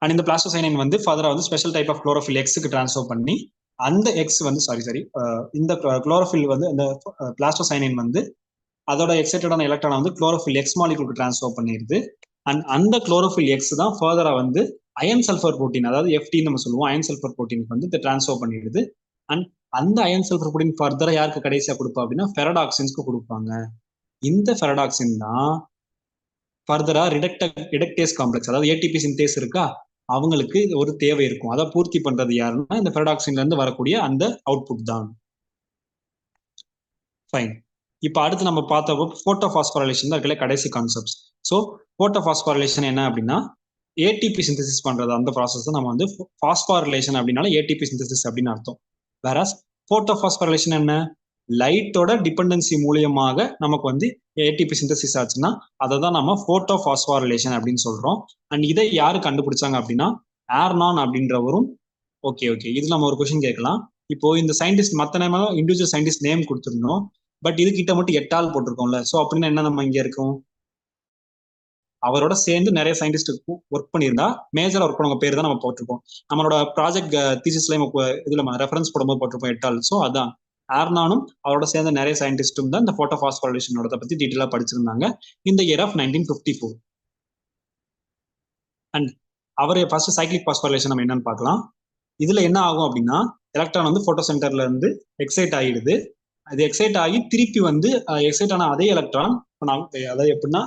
அண்ட் இந்த பிளாஸ்டோசைனின் வந்து ஃபர்தரா வந்து ஸ்பெஷல் டைப் ஆஃப் குளோரோஃபில் எக்ஸுக்கு டிரான்ஸ்ஃபர் பண்ணி அந்த எக்ஸ் வந்து இந்த குளோரோஃபில் வந்து இந்த பிளாஸ்டோசைனின் வந்து அதோட எக்ஸைட்டடான எலக்ட்ரானை வந்து குளோரோஃபில் எக்ஸ் மாலிகூலுக்கு டிரான்ஸ்ஃபர் பண்ணிடுது. அண்ட் அந்த குளோரோஃபில் எக்ஸ் தான் ஃபர்தரா வந்து அயன் சல்ஃபர் புரோட்டீன், அதாவது FT நம்ம சொல்லுவோம், அயன் சல்ஃபர் புரோட்டீனுக்கு வந்து இதை டிரான்ஸ்ஃபர் பண்ணிடுது. அண்ட் அந்த அயன் சல்ஃபர் புரோட்டீன் ஃபர்தரா யாருக்கு கடைசியா கொடுப்பா அப்படின்னா ஃபெரடாக்சின்ஸ்க்கு கொடுப்பாங்க. இந்த ஃபெரடாக்சின் தான் ஃபர்தரா ரிடக்டேஸ் காம்ப்ளெக்ஸ், அதாவது ATP சிந்தேஸ் இருக்கா, அவங்களுக்கு ஒரு தேவை இருக்கும். அதை பூர்த்தி பண்றது யாருன்னா இந்த ஃபெரடாக்சின்ல இருந்து வரக்கூடிய அந்த அவுட்புட் தான். ஃபைன். இப்போ அடுத்து நம்ம பார்த்தப்போ போட்டோபாஸ்போரைலேஷன் தான் இருக்கல கடைசி கான்செப்ட்ஸ். ஸோ போட்டோபாஸ்போரைலேஷன் என்ன அப்படின்னா ATP சிந்தசிஸ் பண்றது அந்த ப்ராசஸ் தான் நம்ம வந்து பாஸ்போரிலேஷன் அப்படின்னால ATP சிந்தசிஸ் அப்படின்னு அர்த்தம். வேற போட்டோபாஸ்போரைலேஷன் என்ன? லைட்டோட டிபெண்டன்சி மூலியமாக நமக்கு வந்து ATP சிந்தசிஸ் ஆச்சுன்னா அதை தான் நம்ம போட்டோபாஸ்போரைலேஷன் அப்படின்னு சொல்றோம். அண்ட் இதை யாரு கண்டுபிடிச்சாங்க அப்படின்னா ஏர்னான் அப்படின்றவரும். ஓகே, இது நம்ம ஒரு கொஸ்டின் கேட்கலாம். இப்போ இந்த சயின்டிஸ்ட் மற்ற நேம் இண்டிவிஜுவல் சயின்டிஸ்ட் நேம் கொடுத்துருந்தோம், பட் இது கிட்ட மட்டும் 8 ஆள் போட்டிருக்கோம்ல. ஸோ அப்படின்னா என்ன நம்ம இங்க இருக்கோம்? அவரோட சேர்ந்து நிறைய சயின்டிஸ்ட் ஒர்க் பண்ணியிருந்தா மேஜரா ஒர்க் பண்ணவங்க பேர் தான் நம்ம போட்டிருப்போம். நம்மளோட ப்ராஜெக்ட் தீசிஸ்ல இதுல ரெஃபரன்ஸ் போடும்போது போட்டிருப்போம் 8 ஆள். ஸோ அதான் ஏர்னானும் அவரோட சேர்ந்த நிறைய சயின்டிஸ்டும் தான் இந்த போட்டோபாஸ்போரைலேஷனோட பத்தி டீட்டெயிலா படிச்சிருந்தாங்க இந்த year of 1954. And our first cyclic phosphorylation நம்ம என்னன்னு பார்க்கலாம். இதுல என்ன ஆகும் அப்படின்னா எலக்ட்ரான் வந்து போட்டோ சென்டர்ல இருந்து எக்ஸைட் ஆகிடுது. அது எக்ஸைட் ஆகி திருப்பி வந்து எக்ஸைட் ஆன அதே எலக்ட்ரான், அதாவது எப்படின்னா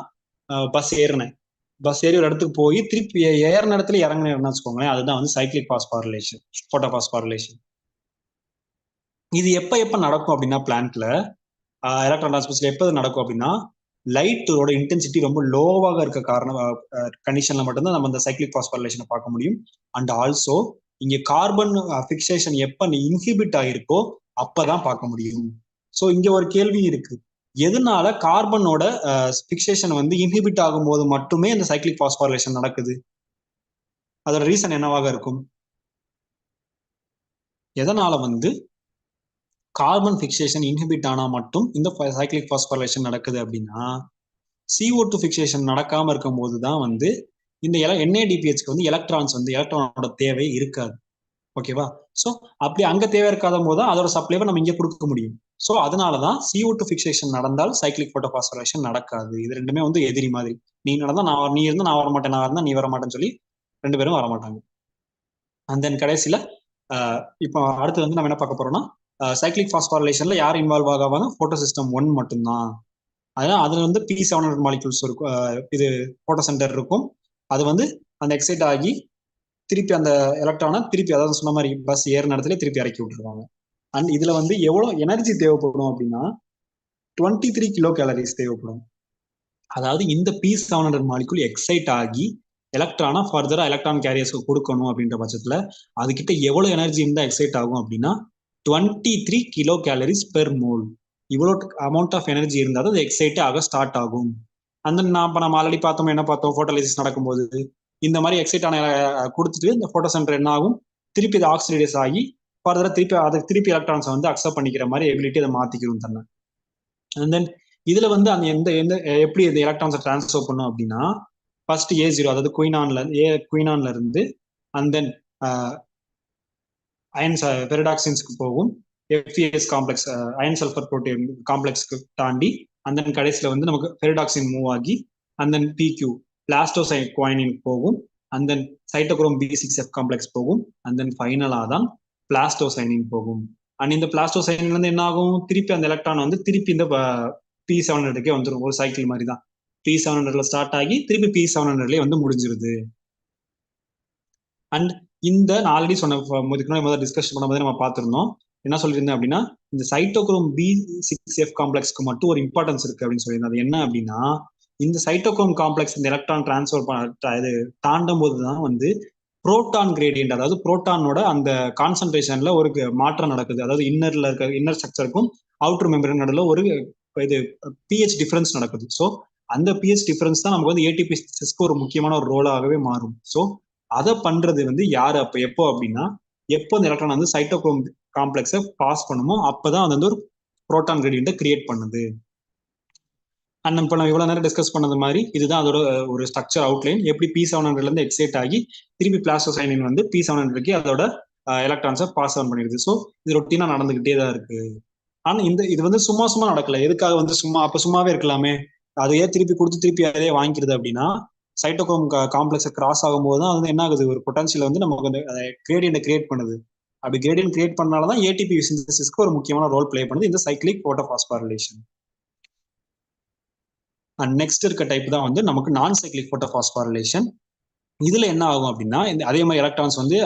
பஸ் ஏறி ஒரு இடத்துக்கு போய் திருப்பி ஏறின இடத்துல இறங்கினு வச்சுக்கோங்களேன், அதுதான் வந்து சைக்ளிக் பாஸ்போரைலேஷன், போட்டோபாஸ்போரைலேஷன். இது எப்ப நடக்கும் அப்படின்னா பிளான்ட்ல எலக்ட்ரான் டிரான்ஸ்மிஷன் எப்போ நடக்கும் அப்படின்னா லைட்டோட இன்டென்சிட்டி ரொம்ப லோவாக இருக்க கண்டிஷன்ல மட்டும்தான் நம்ம இந்த சைக்ளிக் பாஸ்போரைலேஷனை பார்க்க முடியும். அண்ட் ஆல்சோ இங்க கார்பன் ஃபிக்சேஷன் எப்ப இன்ஹிபிட் ஆயிருக்கோ அப்பதான் பார்க்க முடியும். ஸோ இங்க ஒரு கேள்வி இருக்கு, எதனால கார்பனோட ஃபிக்சேஷன் வந்து இன்ஹிபிட் ஆகும்போது மட்டுமே இந்த சைக்ளிக் பாஸ்போரைலேஷன் நடக்குது? அதோட ரீசன் என்னவாக இருக்கும்? எதனால வந்து கார்பன் ஃபிக்சேஷன் இன்ஹிபிட் ஆனா மட்டும் இந்த சைக்ளிக் பாஸ்போரைலேஷன் நடக்குது அப்படின்னா CO2 ஃபிக்சேஷன் நடக்காம இருக்கும் போதுதான் வந்து இந்த NADPHக்கு வந்து எலக்ட்ரானோட தேவை இருக்காது. ஓகேவா? ஸோ அப்படி அங்க தேவை இருக்காத போது அதோட சப்ளைவை நம்ம இங்க கொடுக்க முடியும். ஸோ அதனாலதான் CO2 ஃபிக்சேஷன் நடந்தால் சைக்ளிக் போட்டோபாஸ்போரைலேஷன் நடக்காது. இது ரெண்டுமே வந்து எதிரி மாதிரி. நீ நடந்தா நீ இருந்தா நான் வரமாட்டேன், நான் இருந்தா நீ வரமாட்டேன்னு சொல்லி ரெண்டு பேரும் வரமாட்டாங்க. அண்ட் தென் கடைசியில இப்போ அடுத்து வந்து நம்ம என்ன பார்க்க போறோம்னா சைக்ளிக் பாஸ்போரைலேஷன்ல யார் இன்வால்வ் ஆகாம போட்டோ சிஸ்டம் 1 மட்டும்தான். அதனால அதுல வந்து P700 மாலிகூல்ஸ் இருக்கும், இது போட்டோ சென்டர் இருக்கும். அது வந்து அந்த எக்ஸைட் ஆகி திருப்பி அந்த எலக்ட்ரானை திருப்பி அதாவது சொன்ன மாதிரி பஸ் ஏறின இடத்துல திருப்பி இறக்கி விட்டுருவாங்க. அண்ட் இதுல வந்து எவ்வளவு எனர்ஜி தேவைப்படும் அப்படின்னா 23 கிலோ கேலரிஸ் தேவைப்படும். அதாவது இந்த P700 மாலிகூல் எக்ஸைட் ஆகி எலக்ட்ரானா ஃபர்தரா எலக்ட்ரான் கேரியர்ஸ்க்கு கொடுக்கணும் அப்படின்ற பட்சத்துல அதுகிட்ட எவ்வளவு எனர்ஜி இருந்தா எக்ஸைட் ஆகும் அப்படின்னா 23 கிலோ கேலரிஸ் பெர் மோல். இவ்வளோ அமௌண்ட் ஆஃப் எனர்ஜி இருந்தால் அது எக்ஸைட் ஆக ஸ்டார்ட் ஆகும். அந்த நம்ம ஆல்ரெடி பார்த்தோம், என்ன பார்த்தோம், போட்டோலைசிஸ் நடக்கும்போது இந்த மாதிரி எக்ஸைட் ஆன கொடுத்துட்டு இந்த போட்டோ சென்டர் என்ன ஆகும், திருப்பி இது ஆக்சிடைஸ் ஆகி ஃபர்தரா திருப்பி எலக்ட்ரான்ஸை வந்து அக்செப்ட் பண்ணிக்கிற மாதிரி எபிலிட்டி அதை மாத்திக்கிறோம் தன்னை. அண்ட் தென் இதுல வந்து அந்த எந்த எப்படி இந்த எலக்ட்ரான்ஸை டிரான்ஸ்ஃபர் பண்ணும் அப்படின்னா, ஃபர்ஸ்ட் A0 அதாவது குயினான்ல இருந்து அண்ட் தென் அயன்ஸ் பெரிடாக்சின்ஸ்க்கு போகும். FeS complex iron sulphur protein காம்ப்ளெக்ஸ்க்கு தாண்டி அண்ட் தென் கடைசியில் வந்து நமக்கு பெரிடாக்சின் மூவ் ஆகி அண்ட் தென் PQ பிளாஸ்டோசைன் போகும். And then cytochrome B6F complex போகும். அண்ட் தென் ஃபைனலாக தான் பிளாஸ்டோசைனின் போகும். அண்ட் இந்த பிளாஸ்டோசைனில் வந்து என்ன ஆகும், திருப்பி அந்த எலக்ட்ரான் வந்து திருப்பி இந்த P700க்கே வந்துடும். ஒரு சைக்கிள் மாதிரி தான். P700ல ஸ்டார்ட் ஆகி திருப்பி P700லேயே வந்து முடிஞ்சிருது. அண்ட் இந்த நான் ஆல்ரெடி சொன்ன முதல்ல டிஸ்கஷன் பண்ணும்போது நம்ம பார்த்துருந்தோம், என்ன சொல்லியிருந்தேன் அப்படின்னா, இந்த சைட்டோக்ரோம் B6F காம்ப்ளெக்ஸ்க்கு மட்டும் ஒரு இம்பார்ட்டன்ஸ் இருக்கு அப்படின்னு சொல்லியிருந்தேன். அது என்ன அப்படின்னா, இந்த சைட்டோக்ரோம் காம்ப்ளெக்ஸ் இந்த எலக்ட்ரான் டிரான்ஸ்ஃபர் இது தாண்டும் போதுதான் வந்து புரோட்டான் கிரேடியன்ட், அதாவது புரோட்டானோட அந்த கான்சன்ட்ரேஷன்ல ஒரு மாற்றம் நடக்குது. அதாவது இன்னர் ஸ்ட்ரக்சருக்கும் அவுட்டர் மெம்பரேன் நடுவில் ஒரு இது pH டிஃபரன்ஸ் நடக்குது. ஸோ அந்த pH டிஃபரன்ஸ் தான் நமக்கு வந்து ATP சின்தசிஸ்க்கு ஒரு முக்கியமான ஒரு ரோலாகவே மாறும். ஸோ அதை பண்றது வந்து யாரு எப்போ அப்படின்னா, எப்போ இந்த எலக்ட்ரான் வந்து சைட்டோக்ரோம் காம்ப்ளெக்ஸை பாஸ் பண்ணுமோ அப்பதான் அது வந்து ஒரு புரோட்டான் கிரேடியன்ட்டை கிரியேட் பண்ணுது. அண்ட் இப்போ நம்ம இவ்வளவு நேரம் டிஸ்கஸ் பண்ணது மாதிரி இதுதான் அதோட ஒரு ஸ்ட்ரக்சர் அவுட்லைன். எப்படி P700ல இருந்து எக்ஸைட் ஆகி திருப்பி பிளாஸ்டோசைனின் வந்து P700க்கு அதோட எலக்ட்ரான்ஸை பாஸ் ஆன் பண்ணிடுது. ஸோ இது ரொட்டீனா நடந்துகிட்டே தான் இருக்கு. ஆனா இது வந்து சும்மா நடக்கல. எதுக்காக வந்து சும்மாவே இருக்கலாமே, அதையே திருப்பி கொடுத்து திருப்பி அதையே வாங்கிக்கிறது அப்படின்னா, சைட்டோக்ரோம் காம்ப்ளெக்ஸை கிராஸ் ஆகும்போது தான் அது என்ன ஆகுது, ஒரு பொட்டன்ஷியல் வந்து நமக்கு வந்து கிரேடியன்ட் கிரியேட் பண்ணுது. அப்படி கிரேடியன்ட் கிரியேட் பண்ணாலதான் ATP சிந்தசிஸ்க்கு ஒரு முக்கியமான ரோல் பிளே பண்ணுது இந்த சைக்ளிக் போட்டோபாஸ்போரிலேஷன். அண்ட் நெக்ஸ்ட் இருக்க டைப் தான் வந்து நமக்கு நான் சைக்ளிக் போட்டோபாஸ்போரிலேஷன். இதுல என்ன ஆகும் அப்படின்னா, அதே மாதிரி எலக்ட்ரான்ஸ் வந்து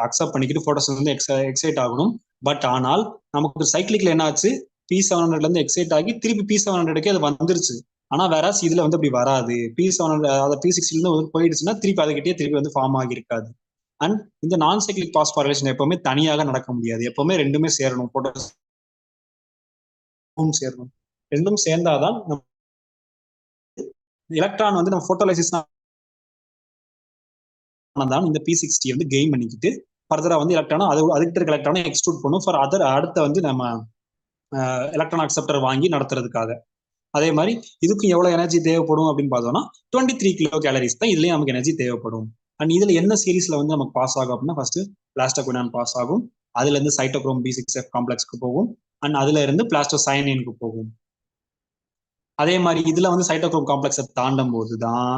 அக்செப்ட் பண்ணிக்கிட்டு போட்டோஸ் வந்து எக்ஸைட் ஆகணும். பட் ஆனால் நமக்கு சைக்ளிக்ல என்ன ஆச்சு, P700ல இருந்து எக்ஸைட் ஆகி திருப்பி P700க்கே அது வந்துருச்சு. ஆனா வேற இதுல வந்து அப்படி வராது. P700 அதாவது P60ல இருந்து போயிடுச்சுன்னா திருப்பி அதுக்கிட்டே திருப்பி வந்து ஃபார்ம் ஆகியிருக்காது. அண்ட் இந்த நான் சைக்ளிக் பாஸ்போரிலேஷன் எப்பவுமே தனியாக நடக்க முடியாது. எப்பவுமே ரெண்டுமே சேரணும், போட்டோஸ் சேரணும். ரெண்டும் சேர்ந்தாதான் எலக்ட்ரான் வந்து நம்ம போட்டோலைசிஸ் தான் இந்த P60 வந்து கெயின் பண்ணிக்கிட்டு ஃபர்தரா வந்து எலக்ட்ரானை அதுக்கிட்ட இருக்க எலக்ட்ரானை எக்ஸ்ட்ரூட் பண்ணும் ஃபார் அடுத்த வந்து நம்ம எலக்ட்ரான் அக்செப்டர் வாங்கி நடத்துறதுக்காக. அதே மாதிரி இதுக்கும் எவ்வளவு எனர்ஜி தேவைப்படும் அப்படின்னு பார்த்தோம்னா 23 கிலோ கேலரிஸ் தான் இதுலயும் நமக்கு எனர்ஜி தேவைப்படும். அண்ட் இதுல என்ன சீரீஸ்ல வந்து நமக்கு பாஸ் ஆகும் அப்படின்னா, ஃபர்ஸ்ட் பிளாஸ்டோகுயினான் பாஸ் ஆகும், அதுல இருந்து சைட்டோக்ரோம் B6F காம்ப்ளெக்ஸ்க்கு போகும், அண்ட் அதுல இருந்து பிளாஸ்டோசைனினுக்கு போகும். அதே மாதிரி இதுல வந்து சைட்டோக்ரோம் காம்ப்ளெக்ஸை தாண்டும் போதுதான்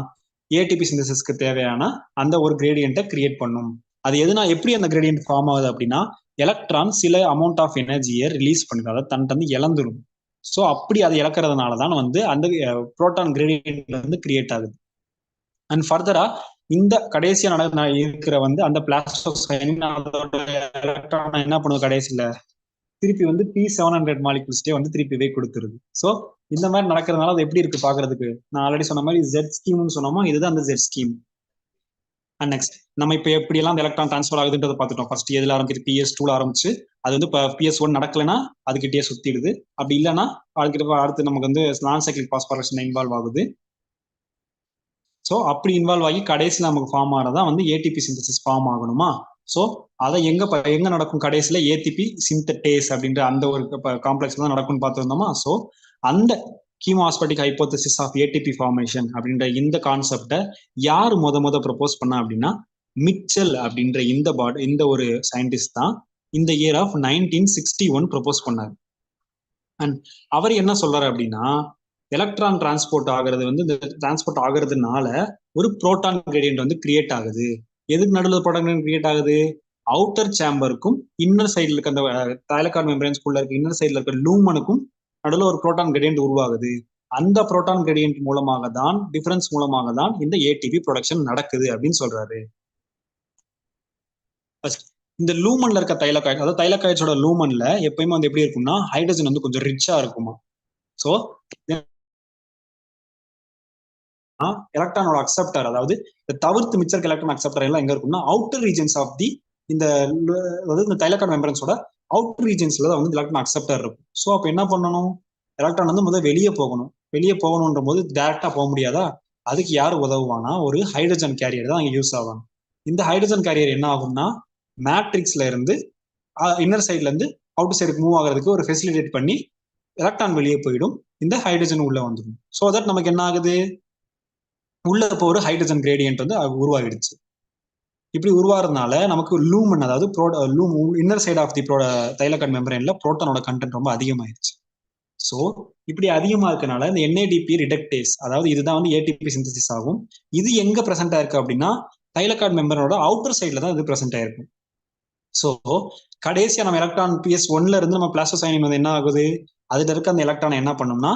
ATP சிந்தசிஸ்க்கு தேவையான அந்த ஒரு கிரேடியன்ட்டை கிரியேட் பண்ணும். அது எப்படி அந்த கிரேடியன்ட் ஃபார்ம் ஆகுது அப்படின்னா, எலக்ட்ரான் சில அமௌண்ட் ஆஃப் எனர்ஜியை ரிலீஸ் பண்ணுது, அதாவது தன் இழந்துரும். ஸோ அப்படி அதை இழக்கிறதுனால தான் வந்து அந்த புரோட்டான் கிரேடியன்ட் வந்து கிரியேட் ஆகுது. அண்ட் ஃபர்தரா இந்த கடைசியா இருக்கிற வந்து அந்த பிளாஸ்டோசைன் அதோட எலக்ட்ரான் என்ன பண்ணுது, கடைசியில திருப்பி வந்து P700 மாலிகுல்ஸ்டே வந்து திருப்பி கொடுத்துருது. ஸோ இந்த மாதிரி நடக்கிறதுனால அது எப்படி இருக்கு பாக்குறதுக்கு, நான் ஆல்ரெடி சொன்ன மாதிரி Z ஸ்கீம்னு சொன்னோமோ இதுதான் அந்த Z ஸ்கீம். அண்ட் நெக்ஸ்ட் நம்ம இப்ப எப்படி எல்லாம் அந்த எலக்ட்ரான் டிரான்ஸ்ஃபர் ஆகுதுன்றதை பார்த்துட்டோம். ஃபர்ஸ்ட் எதுல ஆரம்பிச்சு PS2ல ஆரம்பிச்சு அது வந்து PS1 நடக்கலைன்னா அதுக்கிட்டே சுத்திடுது. அப்படி இல்லைன்னா அடுத்து நமக்கு வந்து நான் சைக்ளிக் பாஸ்போரிலேஷன் இன்வால்வ் ஆகுது. ஸோ அப்படி இன்வால்வ் ஆகி கடைசியில் நமக்கு ஃபார்ம் ஆகிறதா வந்து ATP சிந்தசிஸ் ஃபார்ம் ஆகணுமா. ஸோ அதை எங்க நடக்கும், கடைசியில் ATP சிந்தடேஸ் அப்படின்ற அந்த ஒரு காம்ப்ளெக்ஸ் தான் நடக்கும்னு பார்த்துருந்தோமா. ஸோ அந்த கீமோஸ்பெட்டிக் ஹைப்போதசிஸ் ஆஃப் ATP ஃபார்மேஷன் அப்படின்ற இந்த கான்செப்டை யார் முத ப்ரப்போஸ் பண்ணா அப்படின்னா, மிச்சல் அப்படின்ற இந்த ஒரு சயின்டிஸ்ட் தான் இந்த இயர் ஆஃப் 1961 ப்ரப்போஸ் பண்ணார். அண்ட் அவர் என்ன சொல்றாரு அப்படின்னா, எலக்ட்ரான் டிரான்ஸ்போர்ட் ஆகிறது வந்து இந்த டிரான்ஸ்போர்ட் ஆகுறதுனால ஒரு புரோட்டான் கிரேடியன்ட் வந்து கிரியேட் ஆகுது. எதுக்கு நடுவில் புரோட்டான் கிரேடியன்ட் கிரியேட் ஆகுது, அவுட்டர் சேம்பருக்கும் இன்னர் சைட்ல இருக்க அந்த தைலகார்ட் மெம்பரேன்ஸ்குள்ள இருக்க இன்னர் சைட்ல இருக்க லூமனுக்கும் நடுவில் ஒரு புரோட்டான் கிரேடியன்ட் உருவாகுது. அந்த புரோட்டான் கிரேடியன்ட் மூலமாக தான் டிஃபரன்ஸ் மூலமாக தான் இந்த ATP ப்ரொடக்ஷன் நடக்குது அப்படின்னு சொல்றாரு. இந்த லூமன்ல இருக்க தைலகாய்டு, அதாவது தைலகாய்ட்ஸோட லூமன்ல எப்பயுமே வந்து எப்படி இருக்கும்னா ஹைட்ரஜன் வந்து கொஞ்சம் ரிச்சா இருக்குமா. ஸோ எலக்ட்ரானோட அக்செப்டர், அதாவது தவிர்த்து மிச்சர் எலக்ட்ரான் அக்செப்டர் எல்லாம் எங்க இருக்கும்னா அவுட்டர் ரீஜன்ஸ் ஆஃப் தி இந்த அதாவது இந்த தைலகார்ட் மெம்பரன்ஸோட அவுட் ரீஜன்ஸ்ல தான் வந்து எலக்ட்ரான் அக்செப்டர் இருக்கும். ஸோ அப்போ என்ன பண்ணணும், எலக்ட்ரான் வந்து முதல்ல வெளியே போகணும். வெளியே போகணுன்ற போது டைரக்டா போக முடியாதா, அதுக்கு யார் உதவுவானா, ஒரு ஹைட்ரஜன் கேரியர் தான் அங்கே யூஸ் ஆகும். இந்த ஹைட்ரஜன் கேரியர் என்ன ஆகும்னா மேட்ரிக்ஸ்ல இருந்து இன்னர் சைட்ல இருந்து அவுட் சைடுக்கு மூவ் ஆகிறதுக்கு ஒரு ஃபெசிலிட்டேட் பண்ணி எலக்ட்ரான் வெளியே போயிடும், இந்த ஹைட்ரஜன் உள்ள வந்துடும். ஸோ தட் நமக்கு என்ன ஆகுது, உள்ள இப்போ ஒரு ஹைட்ரஜன் கிரேடியன்ட் வந்து உருவாகிடுச்சு. இப்படி உருவாகிறதுனால நமக்கு லூமன், அதாவது lumen inner side of the thylakoid மெம்பரேன்ல புரோட்டானோட கண்டென்ட் ரொம்ப அதிகமாயிருச்சு. ஸோ இப்படி அதிகமா இருக்கனால இந்த NADP ரிடக்டேஸ், அதாவது இதுதான் வந்து ATP சிந்தசிஸ் ஆகும். இது எங்க பிரசன்ட் ஆயிருக்கு அப்படின்னா தைலகார்ட் மெம்பரோட அவுட்டர் சைட்ல தான் இது பிரசன்ட் ஆயிருக்கும். ஸோ கடைசியா நம்ம எலக்ட்ரான் PS1ல இருந்து நம்ம பிளாஸ்டோசைனியம் வந்து என்ன ஆகுது, அதுல இருக்க அந்த எலக்ட்ரானை என்ன பண்ணணும்னா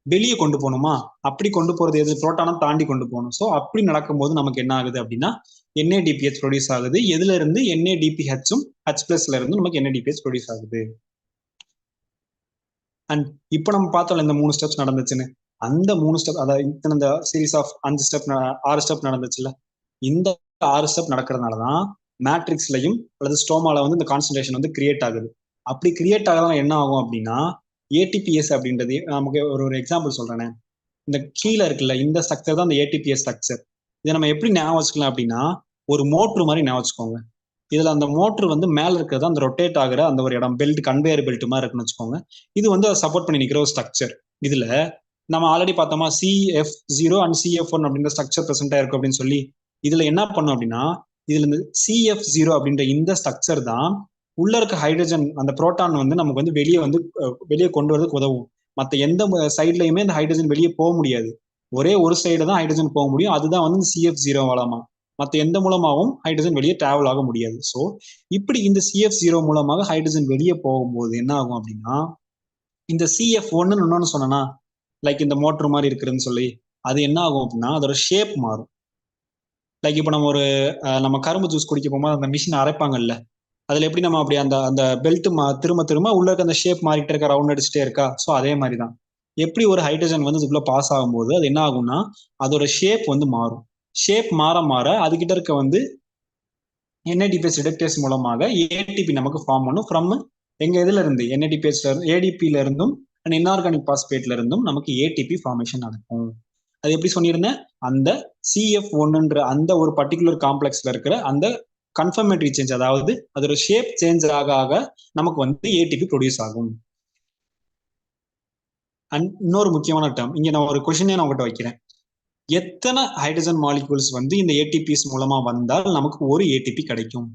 வெளியே கொண்டு போகணுமா, அப்படி கொண்டு போறது எது, புரோட்டானை தாண்டி கொண்டு போகணும். ஸோ அப்படி நடக்கும்போது நமக்கு என்ன ஆகுது அப்படின்னா NADPH ப்ரொடியூஸ் ஆகுது. எதுல இருந்து NADPHம் H+ல இருந்து நமக்கு NADPH ப்ரொடியூஸ் ஆகுது. அண்ட் இப்போ நம்ம பார்த்தோம் இந்த 3 ஸ்டெப்ஸ் நடந்துச்சுன்னு, அந்த 3 ஸ்டெப், அதாவது இந்த சீரீஸ் ஆஃப் 5 ஸ்டெப் 6 ஸ்டெப் நடந்துச்சுல்ல, இந்த 6 ஸ்டெப் நடக்கிறதுனாலதான் மேட்ரிக்ஸ்லையும் அல்லது ஸ்டோமால வந்து இந்த கான்சன்ட்ரேஷன் வந்து கிரியேட் ஆகுது. அப்படி கிரியேட் ஆகலாம் என்ன ஆகும் அப்படின்னா ATPS அப்படின்றது, நமக்கு ஒரு எக்ஸாம்பிள் சொல்றேனே, இந்த கீழே இருக்குல்ல இந்த ஸ்ட்ரக்சர் தான் இந்த ATPS ஸ்ட்ரக்சர். இதை நம்ம எப்படி ஞாபகம் வச்சுக்கலாம் அப்படின்னா ஒரு மோட்ரு மாதிரி ஞாபகம் வச்சுக்கோங்க. இதுல அந்த மோட்ரு வந்து மேல இருக்கிறது அந்த ரொட்டேட் ஆகிற அந்த ஒரு இடம், பெல்ட், கன்வேயர் பெல்ட் மாதிரி இருக்குன்னு வச்சுக்கோங்க. இது வந்து சப்போர்ட் பண்ணி நிக்கிற ஒரு ஸ்ட்ரக்சர். இதுல நம்ம ஆல்ரெடி பார்த்தோமா CF0 அண்ட் CF1 அப்படின்ற ஸ்ட்ரக்சர் பிரசன்ட் ஆயிருக்கு அப்படின்னு சொல்லி. இதுல என்ன பண்ணும் அப்படின்னா இதுல இருந்து CF0 அப்படின்ற இந்த ஸ்ட்ரக்சர் தான் உள்ள இருக்க ஹைட்ரஜன், அந்த புரோட்டான் வந்து நமக்கு வந்து வெளியே கொண்டு வரதுக்கு உதவும். மற்ற எந்த சைட்லயுமே இந்த ஹைட்ரஜன் வெளியே போக முடியாது. ஒரே ஒரு சைடு தான் ஹைட்ரஜன் போக முடியும், அதுதான் வந்து CF0 மூலமா. மற்ற எந்த மூலமாகவும் ஹைட்ரஜன் வெளியே டிராவல் ஆக முடியாது. ஸோ இப்படி இந்த CF0 மூலமாக ஹைட்ரஜன் வெளியே போகும்போது என்ன ஆகும் அப்படின்னா இந்த CF1 இன்னொன்னு சொன்னா லைக் இந்த மோட்டர் மாதிரி இருக்குதுன்னு சொல்லி, அது என்ன ஆகும் அப்படின்னா அதோட ஷேப் மாறும். லைக் இப்போ நம்ம கரும்பு ஜூஸ் குடிக்க போகும்போது அந்த மிஷின் அரைப்பாங்கல்ல, அதுல எப்படி நம்ம அப்படி அந்த அந்த பெல்ட் திரும்ப திரும்ப உள்ள இருக்க அந்த ஷேப் மாறிட்டே இருக்கா, ரவுண்ட் அடிச்சுட்டே இருக்கா. ஸோ அதே மாதிரி தான் எப்படி ஒரு ஹைட்ரஜன் வந்து இதுக்குள்ள பாஸ் ஆகும்போது அது என்ன ஆகும்னா அதோட ஷேப் வந்து மாறும். ஷேப் மாற மாற அதுகிட்ட இருக்க வந்து NADPH ரிடக்டேஸ் மூலமாக ATP நமக்கு ஃபார்ம் பண்ணும். ஃப்ரம் எங்க இதுல இருந்து NADPH ADPல இருந்தும் அண்ட் இன்ஆர்கானிக் பாஸ்பேட்ல இருந்தும் நமக்கு ATP ஃபார்மேஷன் நடக்கும். அது எப்படி சொல்லியிருந்தேன், அந்த CF1ன்ற அந்த ஒரு பர்டிகுலர் காம்ப்ளெக்ஸ்ல இருக்கிற அந்த கன்ஃபர்மேட்டரி சேஞ்ச், அதாவது அதோட ஷேப் சேஞ்ச் ஆக ஆக நமக்கு வந்து ATP ப்ரொடியூஸ் ஆகும். அண்ட் இன்னொரு முக்கியமான டேர்ம் இங்க நான் ஒரு கொஸ்டினே நான் உங்ககிட்ட வைக்கிறேன். எத்தனை ஹைட்ரஜன் மாலிகூல்ஸ் வந்து இந்த ATPs மூலமா வந்தால் நமக்கு ஒரு ATP கிடைக்கும்?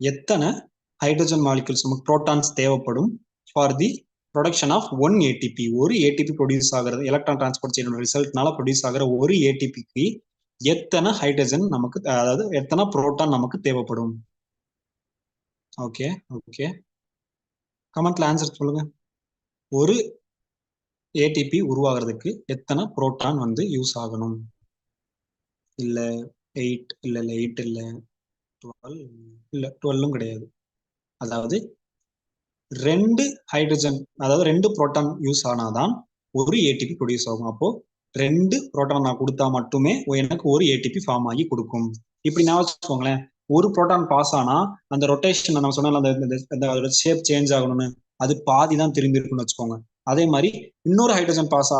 எத்தனை ஹைட்ரஜன் மாலிகூல்ஸ் நமக்கு புரோட்டான்ஸ் தேவைப்படும் for the production of 1 ATP? ஒரு ATP ப்ரொடியூஸ் ஆகிறது, எலக்ட்ரான் டிரான்ஸ்போர்ட் செயினோட ரிசல்ட்னால ப்ரொடியூஸ் ஆகிற ஒரு ATPக்கு எத்தனை ஹைட்ரஜன் நமக்கு, அதாவது எத்தனை புரோட்டான் நமக்கு தேவைப்படும்? ஓகே ஓகே, கமெண்ட்ல ஆன்சர் சொல்லுங்க. ஒரு ATP உருவாகிறதுக்கு எத்தனை புரோட்டான் வந்து யூஸ் ஆகணும்? இல்ல 8, இல்ல 8, இல்ல 12, இல்ல 12ம் கிடையாது. அதாவது 2 ஹைட்ரஜன், அதாவது 2 புரோட்டான் யூஸ் ஆனாதான் ஒரு ATP ப்ரொடியூஸ் ஆகும். அப்போ 2 புரோட்டான் நான் கொடுத்தா மட்டுமே எனக்கு ஒரு ATP ஃபார்ம் ஆகி கொடுக்கும். இப்படி நான் வச்சுக்கோங்களேன், ஒரு புரோட்டான் பாஸ் ஆனா அந்த ரொட்டேஷன் நம்ம சொன்னால அந்த ஷேப் சேஞ்ச் ஆகணும்னு, அது பாதி தான் திரும்பி இருக்குன்னு வச்சுக்கோங்க. அதே மாதிரி இன்னொரு ஹைட்ரஜன் பாஸ்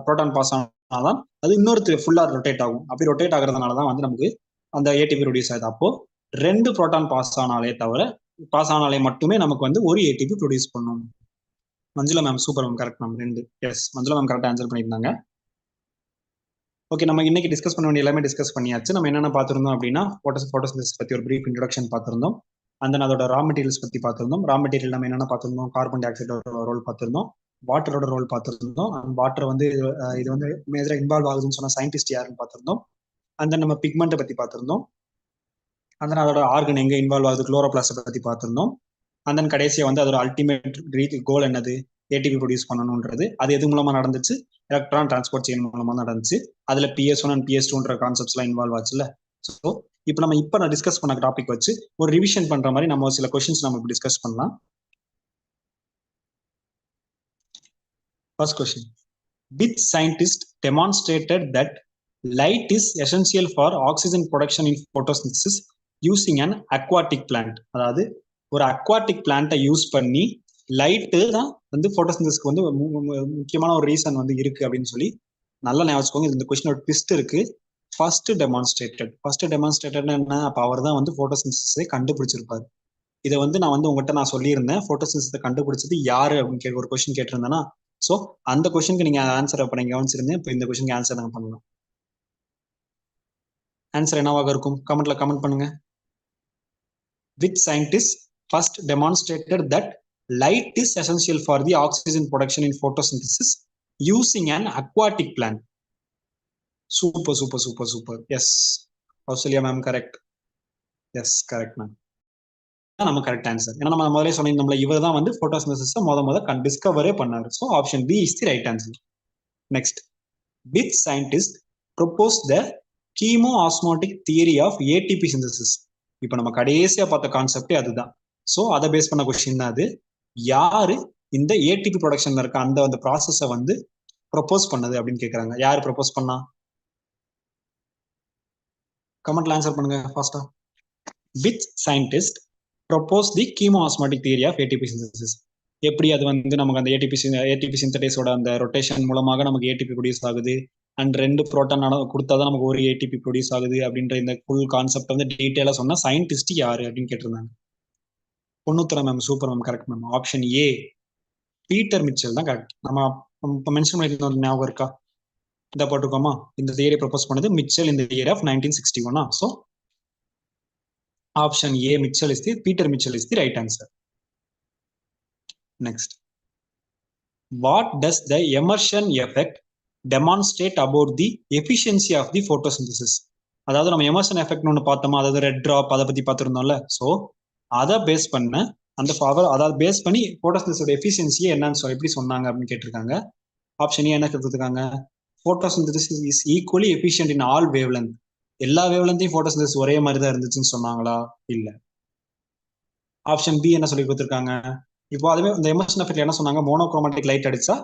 புரோட்டான் பாஸ் ஆனாதான் அது இன்னொரு ஃபுல்லா ரொட்டேட் ஆகும். அப்படி ரொட்டேட் ஆகுறதுனாலதான் வந்து நமக்கு அந்த ATP ப்ரொடியூஸ் ஆகுது. அப்போ 2 புரோட்டான் பாஸ் ஆனாலே மட்டுமே நமக்கு வந்து ஒரு ATP ப்ரொடியூஸ் பண்ணும். Manjula ma'am super ma'am, correct ma'am, 2. Yes, Manjula ma'am கரெக்டா ஆன்சர் பண்ணியிருந்தாங்க. ஓகே, நம்ம இன்னைக்கு டிஸ்கஸ் பண்ண வேண்டிய எல்லாமே டிஸ்கஸ் பண்ணியாச்சு. நம்ம என்னென்ன பார்த்திருந்தோம் அப்படின்னா போட்டோசிந்தசிஸ் பத்தி ஒரு பிரீஃப் இன்ட்ரோடக்ஷன் பார்த்திருந்தோம். அந்த அதோட ரா மெட்டீரியல்ஸ் பத்தி பார்த்திருந்தோம். ரா மெட்டீரியல் நம்ம என்னென்ன பார்த்திருந்தோம், கார்பன் டை ஆக்சைடோட ரோல் பார்த்திருந்தோம், வாட்டரோட ரோல் பார்த்திருந்தோம். வாட்டர் வந்து இது வந்து மேஜரா இன்வால்வ் ஆகுதுன்னு சொன்ன சயின்டிஸ்ட் யாருன்னு பார்த்திருந்தோம். அந்த நம்ம பிக்மெண்ட்டை பத்தி பார்த்திருந்தோம். அந்த அதோட ஆர்கன் எங்க இன்வால்வ் ஆகுது, குளோரோபிளாஸ்ட பத்தி பார்த்திருந்தோம். அந்த கடைசியா வந்து அதோட அல்டிமேட் கோல் என்னது, ATP ப்ரொடியூஸ் பண்ணணும்ன்றது. அது எது மூலமா நடந்துச்சு, எலக்ட்ரான் டிரான்ஸ்போர்ட் செயின் மூலமா நடந்துச்சு. அதுல PS1 அண்ட் PS2ன்ற கான்செப்ட்ஸ் எல்லாம் இன்வால்வ் ஆச்சுல. ஸோ இப்போ நான் டிஸ்கஸ் பண்ண டாபிக் வச்சு ஒரு ரிவிஷன் பண்ற மாதிரி நம்ம சில கொஸ்டின்ஸ் நம்ம இப்போ டிஸ்கஸ் பண்ணலாம். First question, which scientist demonstrated that light is essential for oxygen production in photosynthesis using an aquatic plant. அதாவது ஒரு அக்வாட்டிக் பிளான்ட்டை யூஸ் பண்ணி லைட்டு தான் வந்து போட்டோசிந்தசிஸ்க்கு வந்து முக்கியமான ஒரு ரீசன் வந்து இருக்கு அப்படின்னு சொல்லி நல்லா ஞாபகம் வச்சுக்கோங்க. இந்த கொஸ்டினோட ட்விஸ்ட் இருக்கு. ஃபர்ஸ்ட் டெமான்ஸ்ட்ரேட்டட் என்ன? அப்ப அவர் தான் வந்து போட்டோசிந்தசிஸை கண்டுபிடிச்சிருப்பாரு. இதை வந்து நான் வந்து உங்ககிட்ட நான் சொல்லியிருந்தேன், போட்டோசிந்தசிஸை கண்டுபிடிச்சது யாரு அப்படின்னு ஒரு கொஸ்டின் கேட்டிருந்தேன்னா, சோ அந்த கொஸ்டினுக்கு நீங்க ஆன்சர் அப்ப நீங்க கவனிச்சிருந்தேன். இப்போ இந்த கொஸ்டினுக்கு ஆன்சர் நாங்க பண்ணலாம். ஆன்சர் என்னவாக இருக்கும்? கமெண்ட்ல கமெண்ட் பண்ணுங்க. Which scientist first demonstrated that light is essential for the oxygen production in photosynthesis using an aquatic plant? Super. Yes. Kausalya ma'am, correct. Yes, correct ma'am. நம்ம கரெக்ட் ஆன்சர். ஏன்னா நம்ம முதலே சொன்னோம், இவர் தான் வந்து போட்டோசிந்தசிஸ் முத டிஸ்கவரே பண்ணாரு. So option B is the right answer. Next, which scientist proposed the chemoosmotic theory of ATP synthesis? இப்போ நம்ம கடைசியா பார்த்த கான்செப்டே அதுதான். ஸோ அதை பேஸ் பண்ண கொஸ்டின் தான் அது. யாரு இந்த ஏடிபி ப்ரொடக்ஷன்ல இருக்க அந்த ப்ராசஸை வந்து ப்ரொபோஸ் பண்ணது அப்படின்னு கேட்கறாங்க. யாரு ப்ரொபோஸ் பண்ணா? கமெண்ட்ல ஆன்சர் பண்ணுங்க ஃபாஸ்டா. Which scientist proposed the chemoosmotic theory of ATP synthesis? எப்படி அது வந்து நமக்கு அந்த ஏடிபி சிந்தடேஸோட அந்த ரொட்டேஷன் மூலமாக நமக்கு ஏடிபி ப்ரொடியூஸ் ஆகுது, அண்ட் 2 புரோட்டான் கொடுத்தாதான் நமக்கு ஒரு ஏடிபி ப்ரொடியூஸ் ஆகுது அப்படின்ற இந்த ஃபுல் கான்செப்ட் வந்து டீட்டெயிலா சொன்னா சயின்டிஸ்ட் யாரு அப்படின்னு கேட்டிருந்தாங்க. Ponnuthurai ma'am, super ma'am, correct ma'am. Option A Peter Mitchell தான் கரெக்ட். நம்ம இப்போ மென்ஷன் பண்ணியிருந்தோம், ஞாபகம் இருக்கா? இதை போட்டுக்கோமா, இந்த தியரி ப்ரொபோஸ் பண்ணது மிச்சல் இந்த year of 1961. So option A, Peter Mitchell is the right answer. Next, what does the immersion effect demonstrate about the efficiency of the photosynthesis? அதாவது நம்ம எமர்ஷன் எஃபெக்ட் ஒன்று பார்த்தோமா, அதாவது ரெட் ட்ராப், அதை பத்தி பார்த்துருந்தோம்ல. ஸோ அதை பேஸ் பண்ண அதாவது பேஸ் பண்ணி போட்டோசிந்தசிஸோட எஃபிஷியன்சியை என்னன்னு எப்படி சொன்னாங்க அப்படின்னு கேட்டிருக்காங்க. ஆப்ஷன் ஏ என்ன கொடுத்துருக்காங்க? Photosynthesis is equally efficient in all wave length. எல்லா வேவ்லெந்தையும் போட்டோசிந்தசிஸ் ஒரே மாதிரி தான் இருந்துச்சுன்னு சொன்னாங்களா? இல்ல. ஆப்ஷன் பி என்ன சொல்லி கொடுத்துருக்காங்க? இப்போ அதுவே இந்த எமர்ஷன் எஃபெக்ட்ல என்ன சொன்னாங்க? மோனோக்ரோமேட்டிக் லைட் அடிச்சா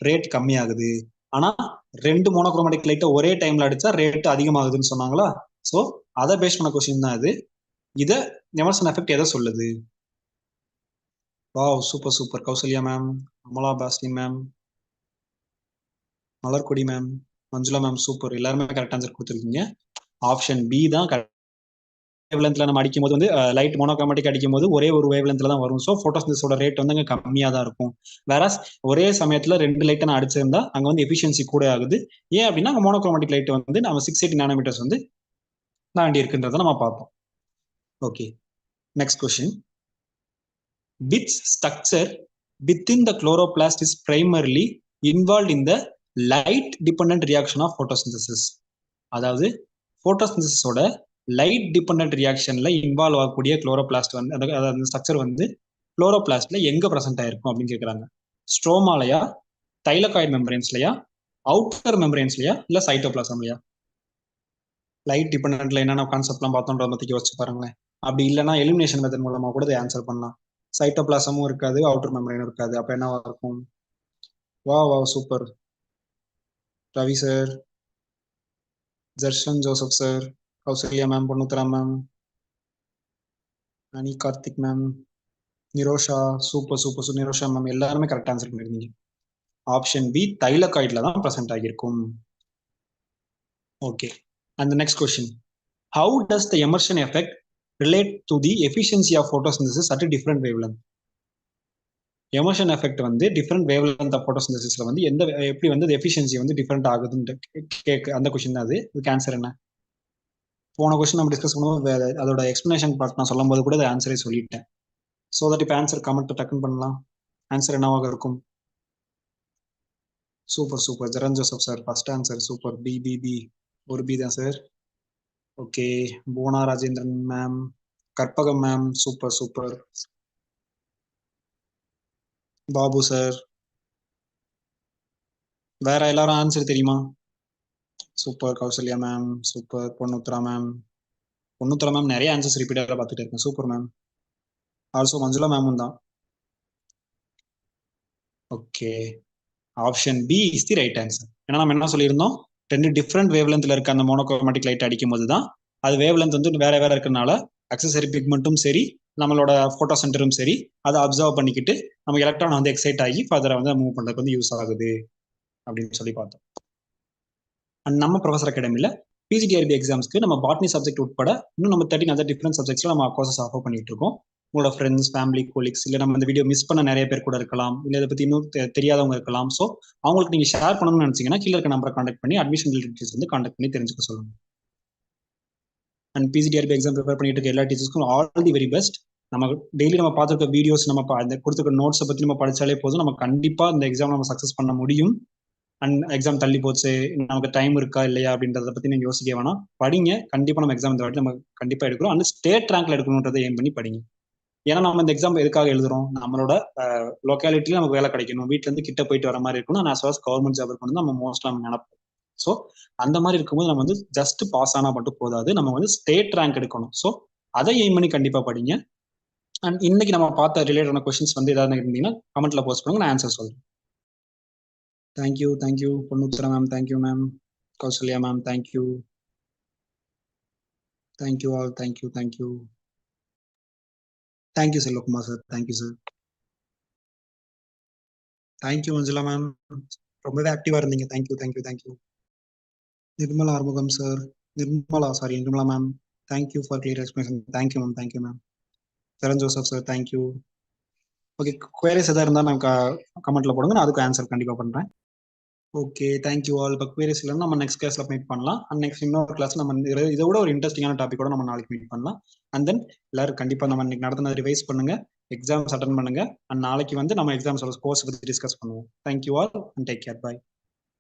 ரேட் கம்மியாகுது, ஆனா 2 மோனோக்ரோமேட்டிக் லைட்டை ஒரே டைம்ல அடிச்சா ரேட் அதிகமாகுதுன்னு சொன்னாங்களா? சோ அதை பேஸ் பண்ண கொஸ்டின் தான் இது. இத எமர்ஷன் எஃபெக்ட் எதை சொல்லுது? Wow, super. Kausalya ma'am, Amala Bastin ma'am, Malarkodi ma'am, Manjula ma'am, super. எல்லாருமே கரெக்ட் ஆன்சர் கொடுத்துருக்கீங்க. ஆப்ஷன் பி தான் கரெக்ட். வேவ்லென்த்ல நம்ம அடிக்கும் போது வந்து லைட் மோனோக்ரோமேட்டிக் அடிக்கும் போது ஒரே ஒரு வேவ்லென்த்ல தான் வரும். ஸோ போட்டோசிந்தசிஸோட ரேட் வந்து அங்கே கம்மியா தான் இருக்கும். வேற ஒரே சமயத்துல 2 லைட்டை நான் அடிச்சிருந்தா அங்க வந்து எஃபிஷியன்சி கூட ஆகுது. ஏன் அப்படின்னா அங்க மோனோக்ரோமேட்டிக் லைட் வந்து நம்ம 680 நானோமீட்டர்ஸ் வந்து தாண்டி இருக்குன்றத நம்ம பார்ப்போம். Okay, next question. Which structure within the chloroplast is primarily involved in the light dependent reaction of photosynthesis? அதாவது போட்டோசிந்தசிஸோட லைட் டிபெண்டன்ட் ரியாக்ஷன்ல இன்வால்வ் ஆகக்கூடிய குளோரோபிளாஸ்ட் வந்து அந்த ஸ்ட்ரக்சர் வந்து குளோரோபிளாஸ்ட்ல எங்க பிரசன்ட் ஆயிருக்கும் அப்படின்னு கேட்கறாங்க. ஸ்ட்ரோமாலயா, தைலகாய்டு மெம்பரேன்ஸ்லயா, அவுட்டர் மெம்பரேன்ஸ்லயா, இல்ல சைட்டோபிளாசம்லயா? லைட் டிபெண்டன்ட்ல என்னென்ன கான்செப்ட்லாம் பார்த்தோன்றத பத்தி யோசிச்சு பாருங்களேன். அப்படி இல்லைன்னா எலிமினேஷன் மெத்தட் மூலமா கூட ஆன்சர் பண்ணலாம். சைட்டோபிளாசமும் இருக்காது, அவுட்டர் மெம்பரேனும் இருக்காது. அப்ப என்னவா இருக்கும்? வா super. Ravi sir, Jershan Joseph sir, Kausalya ma'am, Ponnuthra ma'am, Ani Karthik ma'am, Nirosha, super. Nirosha ma'am, எல்லாருமே கரெக்ட் ஆன்சர் பண்ணிருந்தீங்க. ஆப்ஷன் பி தைலகாய்ட்ல தான் பிரசன்ட் ஆகியிருக்கும். Okay, and next question. How does the Emerson effect relate to the efficiency of photosynthesis at different wavelength? Emerson effect வந்து டிஃபரெண்ட் வேவ்லென்த் ஆஃப் போட்டோசிந்தசிஸ்ல வந்து எப்படி வந்து எஃபிஷியன்சி வந்து டிஃபரெண்ட் ஆகுதுன்னு அந்த கொஸ்டின் தான் அது. இதுக்கு ஆன்சர் என்ன? போன கொஸ்டின் நம்ம டிஸ்கஸ் பண்ணும்போது அதோட எக்ஸ்பிளனேஷன் பார்ட் நான் சொல்லும் போது கூட ஆன்சரே சொல்லிட்டேன். ஸோ தட் இப்போ ஆன்சர் கமெண்ட் டக்குன்னு பண்ணலாம். ஆன்சர் என்னவாக இருக்கும்? Super. Jeran Joseph sir first answer. Super. B ஒரு பி தான் சார். ஓகே, போனா Rajendran ma'am, Karpagam ma'am, super. Babu sir, வேற எல்லாரும் ஆன்சர் தெரியுமா? Super. Kausalya ma'am, super. Ponnuthra ma'am நிறைய ஆன்சர்ஸ் ரிப்பீட்டடா பார்த்துட்டு இருக்கேன். Super ma'am. ஆல்சோ மஞ்சுளா மேமும் தான். Okay, option B is the right answer. ஏன்னா நம்ம என்ன சொல்லியிருந்தோம், 2 டிஃப்ரெண்ட் வேவ் லென்த்ல இருக்க அந்த மோனோக்ரோமேட்டிக் லைட் அடிக்கும் போது தான் அது வேவ் லென்த் வந்து வேற இருக்கிறதுனால அக்சசரி பிக்மெண்ட்டும் சரி, நம்மளோட போட்டோ சென்டரும் சரி, அதை அப்சர்வ் பண்ணிக்கிட்டு நம்ம எலக்ட்ரான் வந்து எக்ஸைட் ஆகி ஃபர்தரா வந்து மூவ் பண்றதுக்கு வந்து யூஸ் ஆகுது அப்படின்னு சொல்லி பார்த்தோம். அண்ட் நம்ம ப்ரொஃபசர் அகாடமியில் பிஜிடிஆர்பி எக்ஸாம்ஸ்க்கு நம்ம பாட்னி சப்ஜெக்ட் உட்பட இன்னும் நம்ம 13 அதர் டிஃப்ரெண்ட் சப்ஜெக்ட்ஸ்ல நம்ம கோர்சஸ் ஆஃபர் பண்ணிட்டு இருக்கோம். உங்களோட ஃப்ரெண்ட்ஸ், ஃபேமிலி, கோலிக்ஸ், இல்லை நம்ம இந்த வீடியோ மிஸ் பண்ண நிறைய பேர் கூட இருக்கலாம், இல்லை இதை பத்தி இன்னும் தெரியாதவங்க இருக்கலாம். ஸோ அவங்களுக்கு நீங்க ஷேர் பண்ணணும்னு நினைச்சீங்கன்னா கீழே இருக்க நம்பரை கான்டாக்ட் பண்ணி அட்மிஷன் டீடைல்ஸ் வந்து கான்டாக்ட் பண்ணி தெரிஞ்சுக்க சொல்லுங்க. அண்ட் பிஜிடிஆர்பி எக்ஸாம் ப்ரிப்பேர் பண்ணிட்டு இருக்க எல்லா டீச்சர்ஸ்க்கும் ஆல் தி வெரி பெஸ்ட். நம்ம டெய்லி நம்ம பார்த்துருக்க வீடியோஸ், நம்ம அந்த கொடுத்துருக்க நோட்ஸை பத்தி நம்ம படிச்சாலே போதும், நம்ம கண்டிப்பா இந்த எக்ஸாம் நம்ம சக்ஸஸ் பண்ண முடியும். அண்ட் எக்ஸாம் தள்ளி போச்சு, நமக்கு டைம் இருக்கா இல்லையா அப்படின்றத பத்தி நீங்க யோசிக்க வேணாம். படிங்க, கண்டிப்பா நம்ம எக்ஸாம் இந்த வாட்டி நம்ம கண்டிப்பா எடுக்கிறோம். அண்ட் ஸ்டேட் ரேங்க்ல எடுக்கணுன்றதை எய்ம் பண்ணி படிங்க. ஏன்னா நம்ம இந்த எக்ஸாம் எதுக்காக எழுதுறோம், நம்மளோட லொக்காலிட்டியில நமக்கு வேலை கிடைக்கணும், வீட்டுல இருந்து கிட்ட போயிட்டு வர மாதிரி இருக்கணும், as well as government job இருக்கணும் நம்ம மோஸ்ட்லி நம்ம நினைப்போம். ஸோ அந்த மாதிரி இருக்கும்போது நம்ம வந்து ஜஸ்ட் பாஸ் ஆனா மட்டும் போதாது, நம்ம வந்து ஸ்டேட் ரேங்க் எடுக்கணும். ஸோ அதை எய்ம் பண்ணி கண்டிப்பா படிங்க. அண்ட் இன்னைக்கு நம்ம பார்த்த ரிலேட்டடான கொஸ்டின்ஸ் வந்து ஏதாவது இருந்தீங்கன்னா கமெண்ட்ல போஸ்ட் பண்ணுங்க, நான் ஆன்சர் சொல்றேன். Thank you Ponnuthra ma'am, thank you ma'am. Kausalya ma'am, thank you all, thank you Selvakumar sir, thank you sir. Thank you Manjula ma'am, ரொம்பவே ஆக்டிவா இருந்தீங்க. Thank you. Nirmala Arumugam sir, Nirmala ma'am, thank you for clear explanation. Thank you ma'am. Charan Joseph sir, thank you. Okay, queries எதாவது இருந்தால் மேம் கமெண்ட்ல போடுங்க, நான் அதுக்கு ஆன்சர் கண்டிப்பா பண்றேன். Okay, thank you all. இப்போ குவேரிஸ் இல்லைன்னா நம்ம நெக்ஸ்ட் கிளாஸ்ல மீட் பண்ணலாம். அண்ட் நெக்ஸ்ட் இன்னொரு கிளாஸ் நம்ம இதை விட ஒரு இன்ட்ரெஸ்டிங்கான டாபிக்கோட நம்ம நாளைக்கு மீட் பண்ணலாம். அண்ட் தென் எல்லாரும் கண்டிப்பா நம்ம இன்னைக்கு நடத்தின ரிவைஸ் பண்ணுங்க, எக்ஸாம்ஸ் அட்டன் பண்ணுங்க. அண்ட் நாளைக்கு வந்து நம்ம எக்ஸாம்ஸோட கோர்ஸ் பத்தி டிஸ்கஸ் பண்ணுவோம். Thank you all and take care. By.